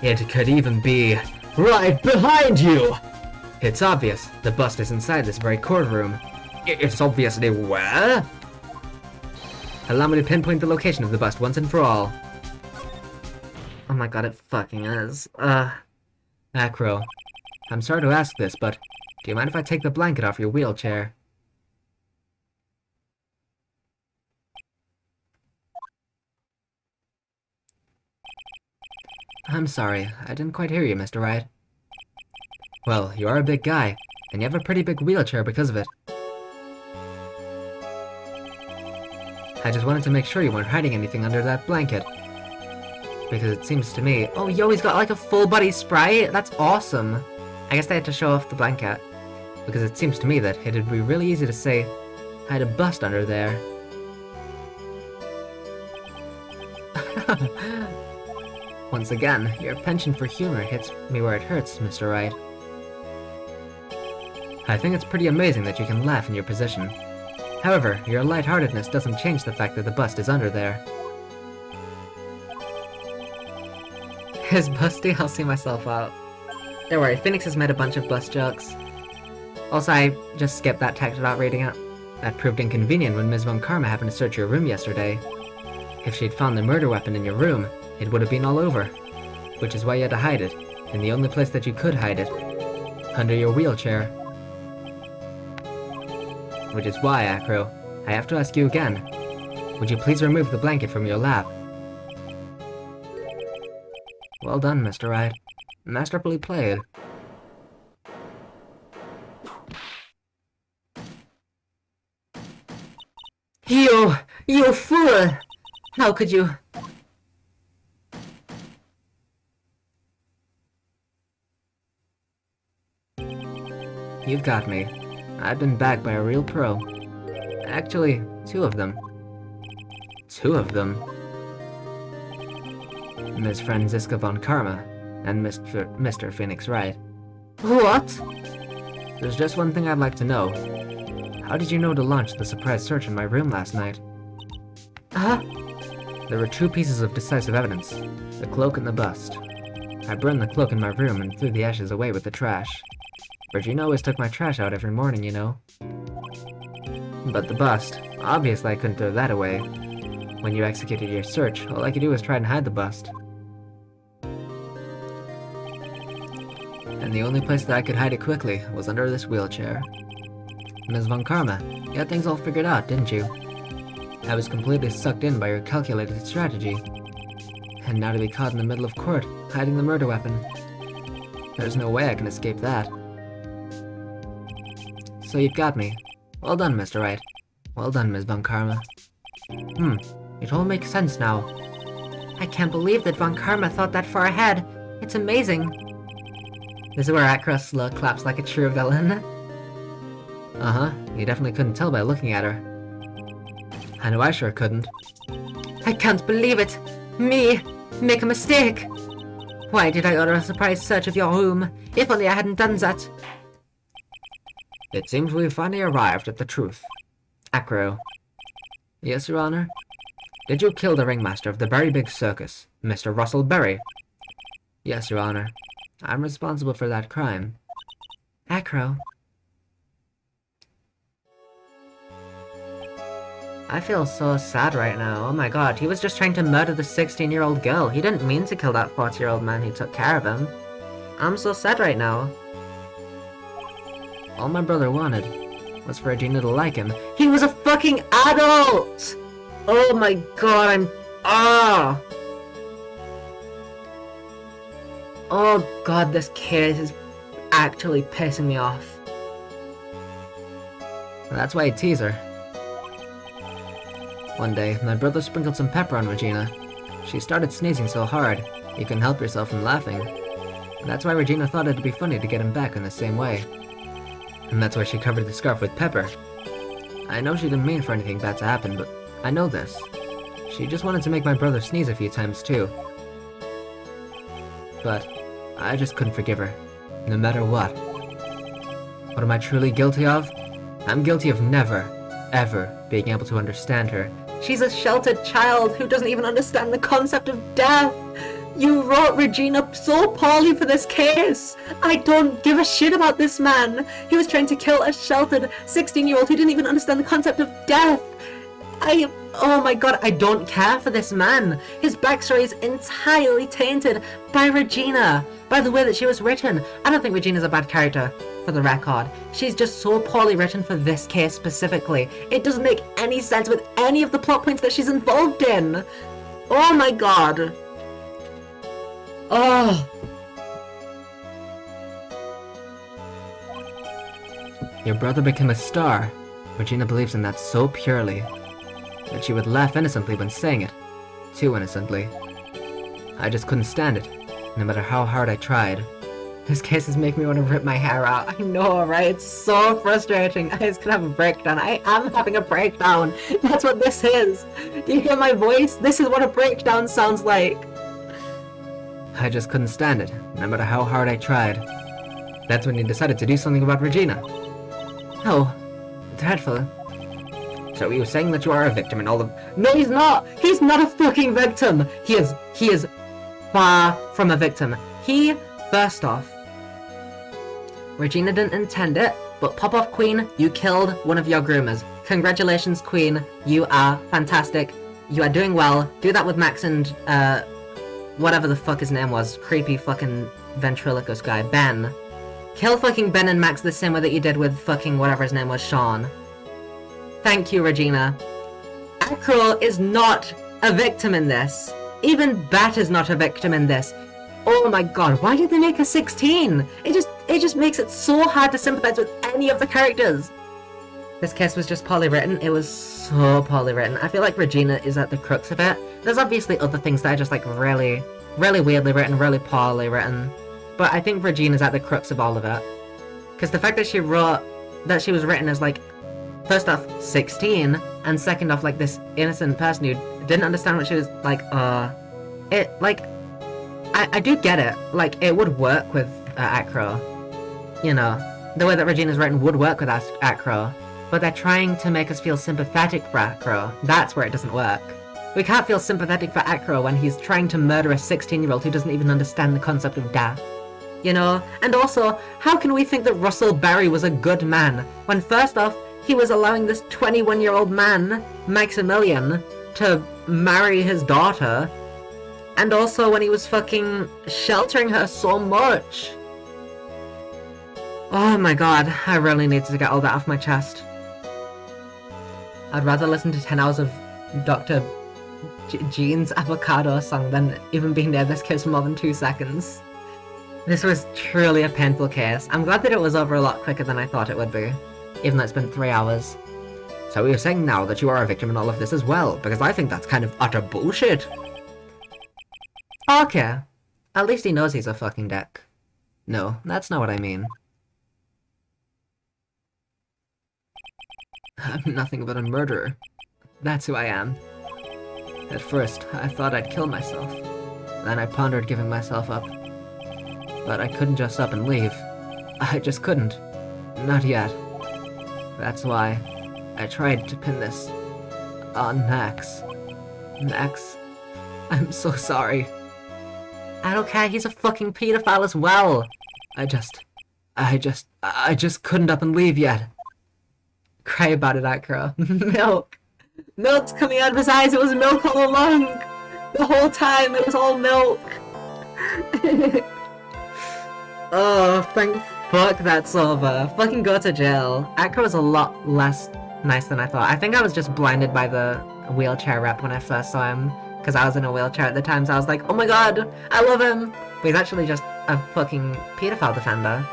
It could even be right behind you. It's obvious the bust is inside this very courtroom. It's obviously where? Allow me to pinpoint the location of the bust once and for all. Oh my god, it fucking is. Acro, I'm sorry to ask this, but do you mind if I take the blanket off your wheelchair? I'm sorry, I didn't quite hear you, Mr. Wright. Well, you are a big guy, and you have a pretty big wheelchair because of it. I just wanted to make sure you weren't hiding anything under that blanket. Because it seems to me... Oh, yo, he's got like a full body sprite? That's awesome. I guess they had to show off the blanket. Because it seems to me that it'd be really easy to say, hide a bust under there. Once again, your penchant for humor hits me where it hurts, Mr. Wright. I think it's pretty amazing that you can laugh in your position. However, your lightheartedness doesn't change the fact that the bust is under there. His busty, I'll see myself out. Don't worry, Phoenix has made a bunch of bust jokes. Also, I just skipped that text without reading it. That proved inconvenient when Ms. Von Karma happened to search your room yesterday. If she'd found the murder weapon in your room, it would have been all over. Which is why you had to hide it, in the only place that you could hide it. Under your wheelchair. Which is why, Acro, I have to ask you again. Would you please remove the blanket from your lap? Well done, Mr. Wright. Masterfully played. You fool! How could you? You've got me. I've been bagged by a real pro. Actually, two of them. Two of them. Ms. Franziska von Karma and Mr. Phoenix Wright. What? There's just one thing I'd like to know. How did you know to launch the surprise search in my room last night? Huh? There were two pieces of decisive evidence, the cloak and the bust. I burned the cloak in my room and threw the ashes away with the trash. Regina always took my trash out every morning, you know. But the bust, obviously I couldn't throw that away. When you executed your search, all I could do was try and hide the bust. And the only place that I could hide it quickly was under this wheelchair. Ms. Von Karma, you had things all figured out, didn't you? I was completely sucked in by your calculated strategy. And now to be caught in the middle of court, hiding the murder weapon. There's no way I can escape that. So you've got me. Well done, Mr. Wright. Well done, Ms. Von Karma. It all makes sense now. I can't believe that Von Karma thought that far ahead. It's amazing. This is where Akros claps like a true villain. Uh-huh, you definitely couldn't tell by looking at her. I know I sure couldn't. I can't believe it! Me! Make a mistake! Why did I order a surprise search of your room? If only I hadn't done that! It seems we've finally arrived at the truth. Acro. Yes, Your Honor? Did you kill the ringmaster of the Berry Big Circus, Mr. Russell Berry? Yes, Your Honor. I'm responsible for that crime. Acro. I feel so sad right now. Oh my god, he was just trying to murder the 16-year-old girl. He didn't mean to kill that 40-year-old man who took care of him. I'm so sad right now. All my brother wanted was for Regina to like him. He was a fucking adult! Oh my god, Oh god, this case is actually pissing me off. That's why I tease her. One day, my brother sprinkled some pepper on Regina. She started sneezing so hard, you couldn't help yourself from laughing. That's why Regina thought it'd be funny to get him back in the same way. And that's why she covered the scarf with pepper. I know she didn't mean for anything bad to happen, but I know this. She just wanted to make my brother sneeze a few times too. But I just couldn't forgive her, no matter what. What am I truly guilty of? I'm guilty of never, ever being able to understand her. She's a sheltered child who doesn't even understand the concept of death. You wrote Regina so poorly for this case. I don't give a shit about this man. He was trying to kill a sheltered 16-year-old who didn't even understand the concept of death. Oh my god, I don't care for this man. His backstory is entirely tainted by Regina, by the way that she was written. I don't think Regina's a bad character, for the record. She's just so poorly written for this case specifically. It doesn't make any sense with any of the plot points that she's involved in. Oh my god. Oh. Your brother became a star. Regina believes in that so purely. that she would laugh innocently when saying it. Too innocently. I just couldn't stand it, no matter how hard I tried. This case is making me want to rip my hair out. I know, right? It's so frustrating. I just could have a breakdown. I am having a breakdown. That's what this is. Do you hear my voice? This is what a breakdown sounds like. I just couldn't stand it, no matter how hard I tried. That's when he decided to do something about Regina. Oh, dreadful. So he was saying that you are a victim and all of— No, he's not. He's not a fucking victim. He is far from a victim. First off, Regina didn't intend it, but pop off Queen, you killed one of your groomers. Congratulations, Queen. You are fantastic. You are doing well. Do that with Max and, whatever the fuck his name was. Creepy fucking ventriloquist guy. Ben. Kill fucking Ben and Max the same way that you did with fucking whatever his name was, Sean. Thank you, Regina. Acro is not a victim in this. Even Bat is not a victim in this. Oh my god, why did they make her 16? It just makes it so hard to sympathize with any of the characters. This case was just poorly written. It was so poorly written. I feel like Regina is at the crux of it. There's obviously other things that are just like really, really weirdly written, really poorly written. But I think Regina's at the crux of all of it. Because the fact that she was written as like, first off, 16, and second off, like this innocent person who didn't understand what she was like, I do get it. Like, it would work with Acro. You know, the way that Regina's written would work with Acro. But they're trying to make us feel sympathetic for Acro. That's where it doesn't work. We can't feel sympathetic for Acro when he's trying to murder a 16-year-old who doesn't even understand the concept of death. You know? And also, how can we think that Russell Barry was a good man, when first off, he was allowing this 21-year-old man, Maximilian, to marry his daughter, and also when he was fucking sheltering her so much. Oh my god, I really need to get all that off my chest. I'd rather listen to 10 hours of Dr. Jean's avocado song than even be near this case for more than 2 seconds. This was truly a painful case. I'm glad that it was over a lot quicker than I thought it would be, even though it's been 3 hours. So you're saying now that you are a victim in all of this as well, because I think that's kind of utter bullshit. Okay. At least he knows he's a fucking dick. No, that's not what I mean. I'm nothing but a murderer. That's who I am. At first, I thought I'd kill myself. Then I pondered giving myself up. But I couldn't just up and leave. I just couldn't. Not yet. That's why I tried to pin this on Max. Max, I'm so sorry. I don't care, he's a fucking pedophile as well. I just couldn't up and leave yet. Cry about it, Acro. Milk. Milk's coming out of his eyes. It was milk all along. The whole time it was all milk. Oh, thank fuck that's over. Fucking go to jail. Acro was a lot less nice than I thought. I think I was just blinded by the wheelchair rep when I first saw him, because I was in a wheelchair at the time, so I was like, oh my god, I love him! But he's actually just a fucking pedophile defender.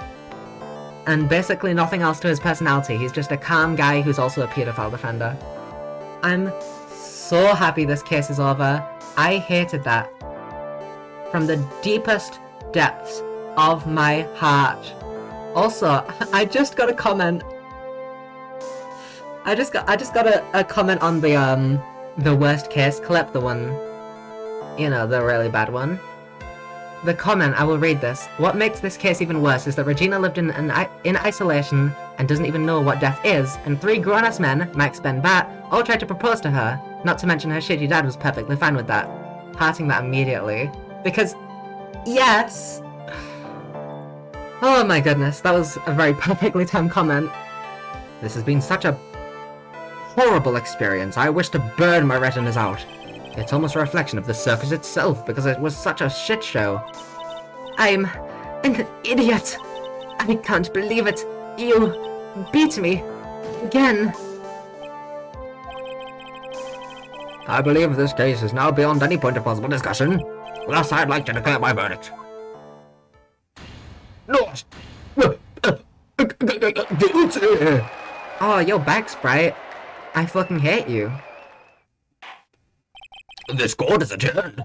And basically nothing else to his personality. He's just a calm guy who's also a pedophile defender. I'm so happy this case is over. I hated that. From the deepest depths of my heart. Also, I just got a comment. I just got a comment on the worst case clip, the one, you know, the really bad one. The comment, I will read this. What makes this case even worse is that Regina lived in isolation and doesn't even know what death is, and 3 grown-ass men, Max, Ben, Bat, all tried to propose to her, not to mention her shitty dad was perfectly fine with that. Hearting that immediately. Because, yes! Oh my goodness, that was a very perfectly timed comment. This has been such a horrible experience. I wish to burn my retinas out. It's almost a reflection of the circus itself, because it was such a shit show. I'm an idiot. I can't believe it. You beat me. Again. I believe this case is now beyond any point of possible discussion. Thus, I'd like to declare my verdict. No! Oh, you're back, Sprite. I fucking hate you. The score is adjourned.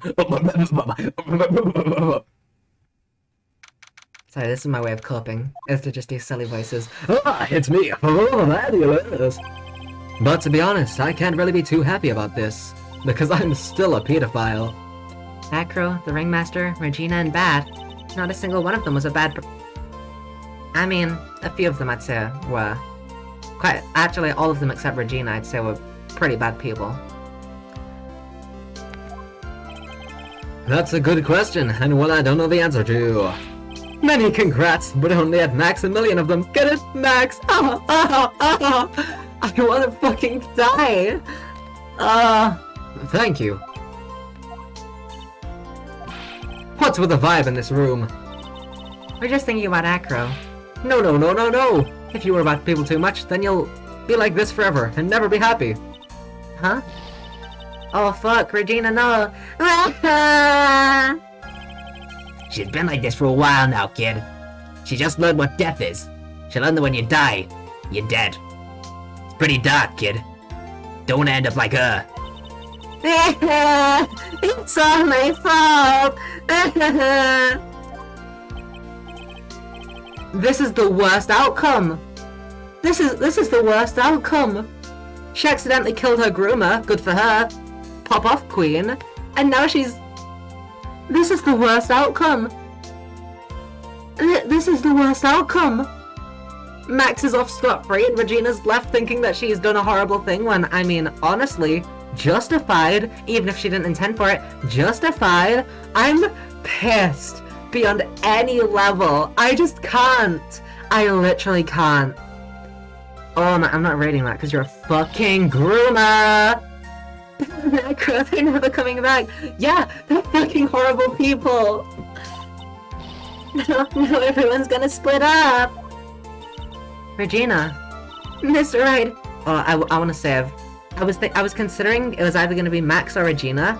Sorry, this is my way of coping, is to just do silly voices. Ah, it's me. Fabulous. But to be honest, I can't really be too happy about this, because I'm still a pedophile. Acro, the Ringmaster, Regina, and Bat. Not a single one of them was a bad I mean, a few of them I'd say were. Actually, all of them except Regina I'd say were pretty bad people. That's a good question, and one I don't know the answer to. Many congrats, but only at max a million of them. Get it, Max? I wanna fucking die! Thank you. What's with the vibe in this room? We're just thinking about Acro. No. If you worry about people too much, then you'll be like this forever and never be happy. Huh? Oh fuck, Regina, no! She's been like this for a while now, kid. She just learned what death is. She learned that when you die, you're dead. It's pretty dark, kid. Don't want to end up like her. It's all my fault! This is the worst outcome! This is the worst outcome! She accidentally killed her groomer, good for her. Pop off, queen. And now she's... This is the worst outcome! This is the worst outcome! Max is off scot-free and Regina's left thinking that she's done a horrible thing when, I mean, honestly, justified, even if she didn't intend for it, justified. I'm pissed beyond any level. I just can't. I literally can't. Oh, I'm not rating that because you're a fucking groomer. They're never coming back. Yeah, they're fucking horrible people. No, everyone's gonna split up. Regina. Mr. Right. Oh, I want to save. I was considering it was either going to be Max or Regina.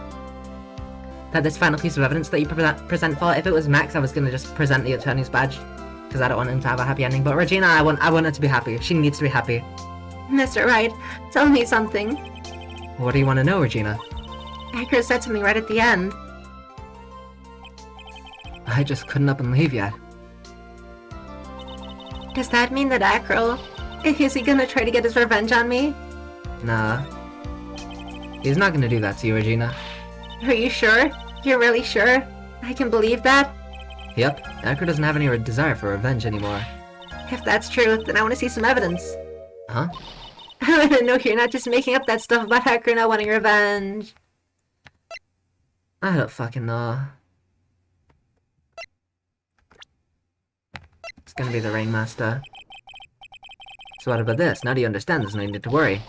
That this final piece of evidence that you present for. If it was Max, I was going to just present the attorney's badge. Because I don't want him to have a happy ending. But Regina, I want her to be happy. She needs to be happy. Mr. Wright, tell me something. What do you want to know, Regina? Acro said something right at the end. I just couldn't up and leave yet. Does that mean that Acro... Is he gonna try to get his revenge on me? Nah. He's not gonna do that to you, Regina. Are you sure? You're really sure? I can believe that? Yep, Acro doesn't have any desire for revenge anymore. If that's true, then I want to see some evidence. Huh? I want to know you're not just making up that stuff about Acro not wanting revenge. I don't fucking know. It's gonna be the Ringmaster. So what about this? Now do you understand? There's no need to worry.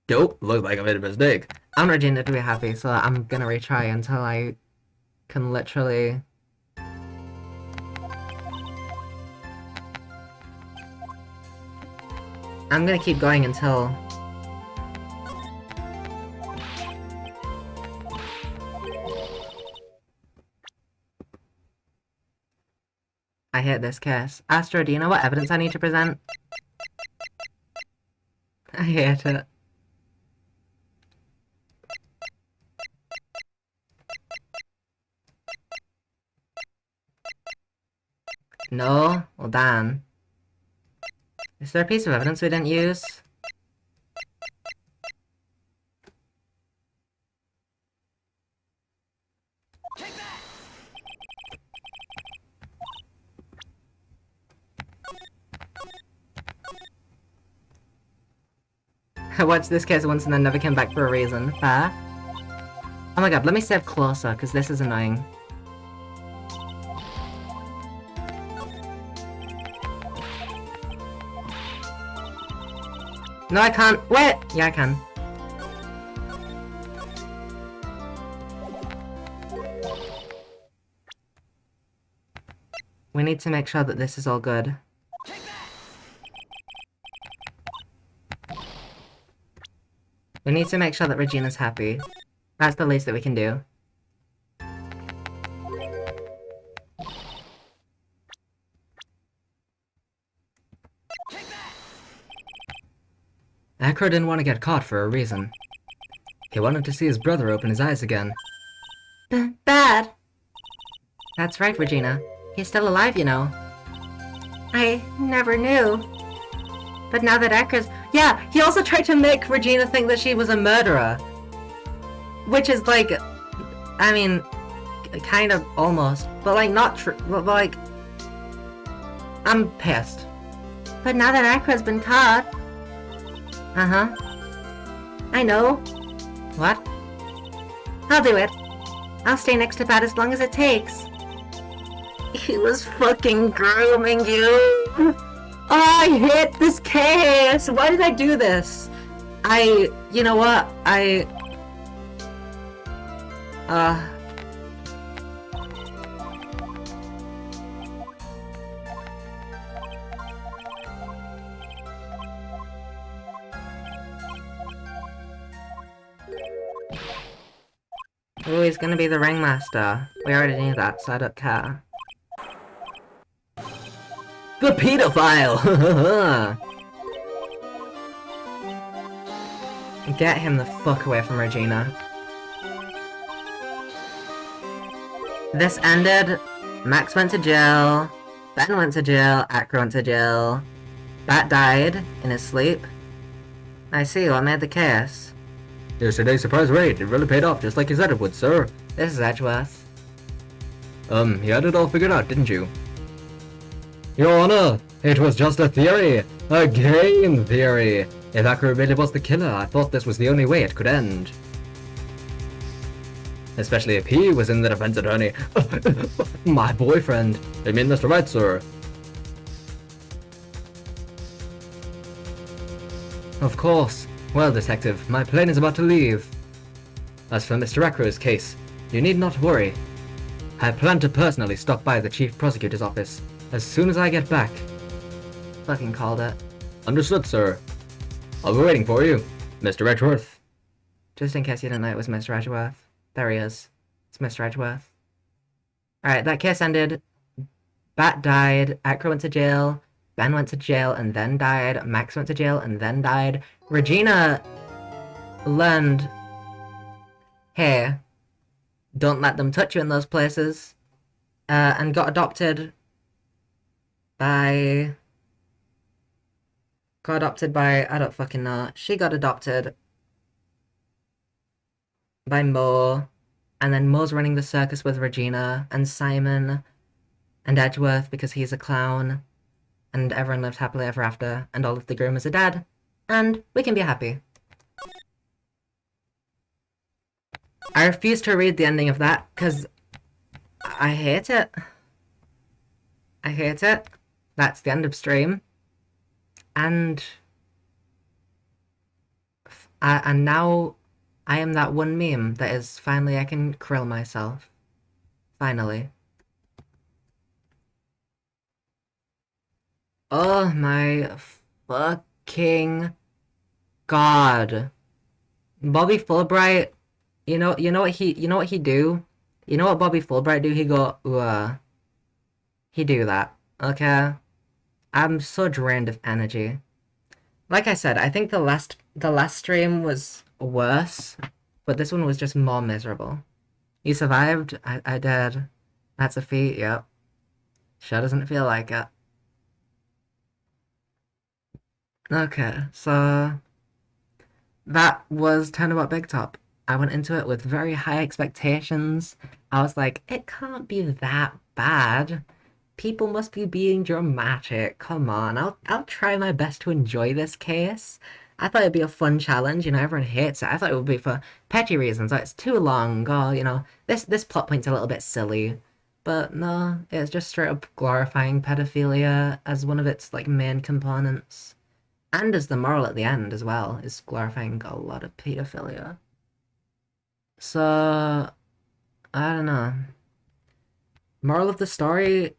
Dope, looks like I made a mistake. I want Regina to be happy, so I'm gonna retry until I can literally... I'm gonna keep going until... I hate this case. Astro, do you know what evidence I need to present? I hate it. No? Well, Dan. Is there a piece of evidence we didn't use? I watched this case once and then never came back for a reason. Fair? Oh my god, let me save closer, because this is annoying. No, I can't. Wait! Yeah, I can. We need to make sure that this is all good. We need to make sure that Regina's happy. That's the least that we can do. Akra didn't want to get caught for a reason. He wanted to see his brother open his eyes again. Bad. That's right, Regina. He's still alive, you know. I never knew. But now that Akra's... Yeah, he also tried to make Regina think that she was a murderer. Which is like... I mean... Kind of, almost. But like, not true. But like... I'm pissed. But now that Akra's been caught... Uh-huh. I know. What? I'll do it. I'll stay next to Bat as long as it takes. He was fucking grooming you! Oh, I hate this case! Why did I do this? You know what? Ooh, he's gonna be the ringmaster. We already knew that, so I don't care. The pedophile! Get him the fuck away from Regina. This ended. Max went to jail. Ben went to jail. Akra went to jail. Bat died in his sleep. I see, what made the case? Yesterday's surprise raid, it really paid off just like you said it would, sir. This is Edgeworth. You had it all figured out, didn't you? Your Honor, it was just a theory. A game theory. If Akra really was the killer, I thought this was the only way it could end. Especially if he was in the defense attorney. My boyfriend. I mean Mr. Right, sir. Of course. Well, Detective, my plane is about to leave. As for Mr. Akra's case, you need not worry. I plan to personally stop by the Chief Prosecutor's office as soon as I get back. Fucking called it. Understood, sir. I'll be waiting for you, Mr. Edgeworth. Just in case you didn't know it was Mr. Edgeworth. There he is. It's Mr. Edgeworth. Alright, that case ended. Bat died. Akra went to jail. Ben went to jail and then died. Max went to jail and then died. Regina learned, hey, don't let them touch you in those places. And got adopted by... I don't fucking know. She got adopted by Mo, and then Mo's running the circus with Regina, and Simon, and Edgeworth because he's a clown, and everyone lives happily ever after, and all of the groomers are dead, and we can be happy. I refuse to read the ending of that, because I hate it. I hate it. That's the end of stream. And now I am that one meme that is finally I can krill myself. Finally. Oh my fucking god. Bobby Fulbright, you know what he do? You know what Bobby Fulbright do? He go, he do that, okay? I'm so drained of energy. Like I said, I think the last stream was worse, but this one was just more miserable. You survived? I did. That's a feat, yep. Sure doesn't feel like it. Okay, so that was Turnabout Big Top. I went into it with very high expectations. I was like, it can't be that bad. People must be being dramatic. Come on, I'll try my best to enjoy this case. I thought it'd be a fun challenge, you know, everyone hates it. I thought it would be for petty reasons, like it's too long, or, you know, this plot point's a little bit silly. But no, it's just straight up glorifying pedophilia as one of its, like, main components. And as the moral at the end as well, is glorifying a lot of pedophilia. So, I don't know. Moral of the story,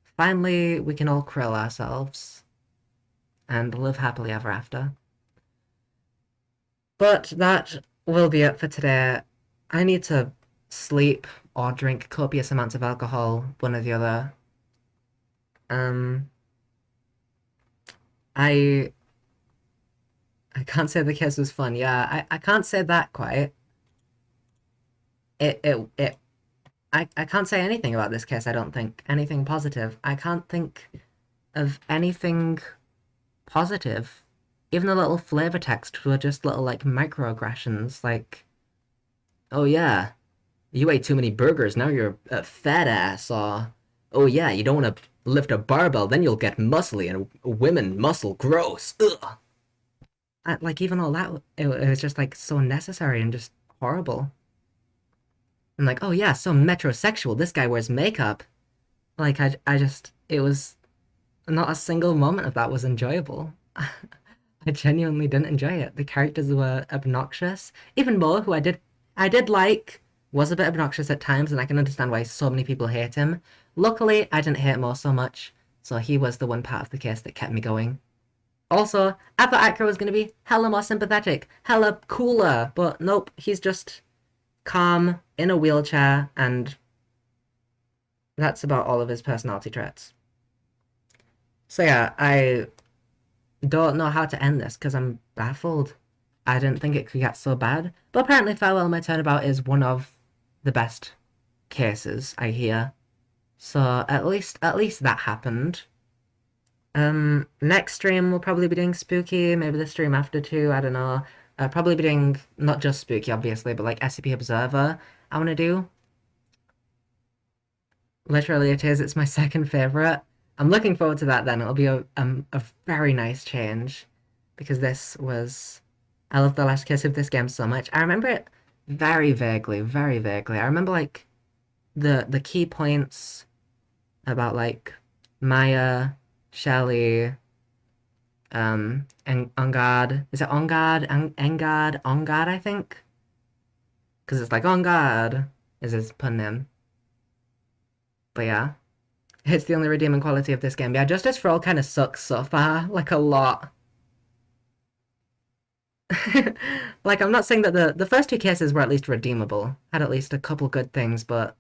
finally we can all krill ourselves and live happily ever after. But that will be it for today. I need to sleep or drink copious amounts of alcohol, one or the other. I I can't say the case was fun. Yeah, I can't say that quite. It I can't say anything about this case, I don't think. Anything positive. I can't think of anything positive. Even the little flavor text were just little like microaggressions, like, oh yeah, you ate too many burgers, now you're a fat ass, or oh yeah, you don't want to lift a barbell, then you'll get muscly and women muscle gross. Ugh. Like even all that, it was just like so necessary and just horrible. And like, oh yeah, so metrosexual. This guy wears makeup. Like I just, it was not a single moment of that was enjoyable. I genuinely didn't enjoy it. The characters were obnoxious. Even Mo, who I did like, was a bit obnoxious at times, and I can understand why so many people hate him. Luckily, I didn't hate Mo so much, so he was the one part of the case that kept me going. Also, I thought Akira was going to be hella more sympathetic, hella cooler, but nope, he's just calm, in a wheelchair, and that's about all of his personality traits. So yeah, I don't know how to end this because I'm baffled. I didn't think it could get so bad, but apparently Farewell My Turnabout is one of the best cases, I hear. So at least that happened. Next stream we'll probably be doing Spooky, maybe the stream after too, I don't know. Probably be doing not just Spooky, obviously, but like SCP Observer I want to do. Literally, it's my second favorite. I'm looking forward to that then. It'll be a very nice change because this was... I love the last case of this game so much. I remember it very vaguely, very vaguely. I remember like the key points about like Maya, Shelly, and On Guard. Is it On Guard? Engard? On Guard, I think? Because it's like On Guard is his pun name. But yeah. It's the only redeeming quality of this game. Yeah, Justice for All kind of sucks so far. Like, a lot. Like, I'm not saying that the first two cases were at least redeemable. Had at least a couple good things, but...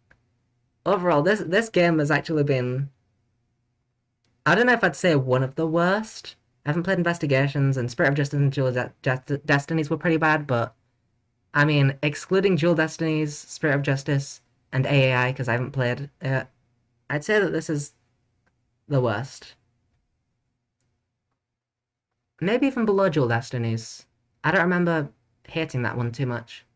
Overall, this game has actually been... I don't know if I'd say one of the worst. I haven't played Investigations, and Spirit of Justice and Jewel Destinies were pretty bad, but... I mean, excluding Jewel Destinies, Spirit of Justice, and AAI, because I haven't played it, I'd say that this is the worst. Maybe even below Jewel Destinies. I don't remember hating that one too much.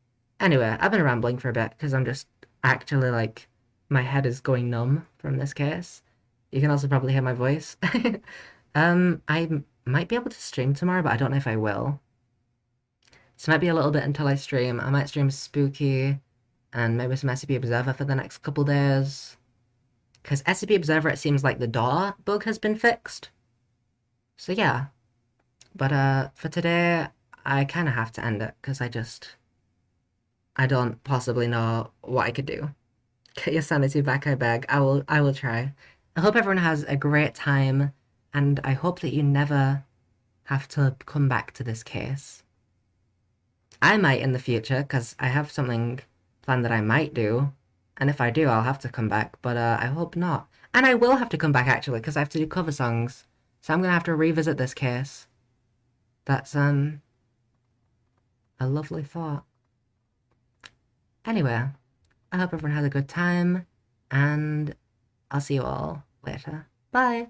Anyway, I've been rambling for a bit because I'm just actually like, my head is going numb from this case. You can also probably hear my voice. I might be able to stream tomorrow, but I don't know if I will. So it might be a little bit until I stream. I might stream Spooky and maybe some SCP Observer for the next couple days. Because SCP Observer, it seems like the door bug has been fixed. So yeah. But for today, I kind of have to end it because I don't possibly know what I could do. Get your sanity back, I beg. I will try. I hope everyone has a great time, and I hope that you never have to come back to this case. I might in the future, because I have something planned that I might do, and if I do, I'll have to come back, but I hope not. And I will have to come back, actually, because I have to do cover songs, so I'm going to have to revisit this case. That's, a lovely thought. Anyway, I hope everyone has a good time, and I'll see you all later. Bye!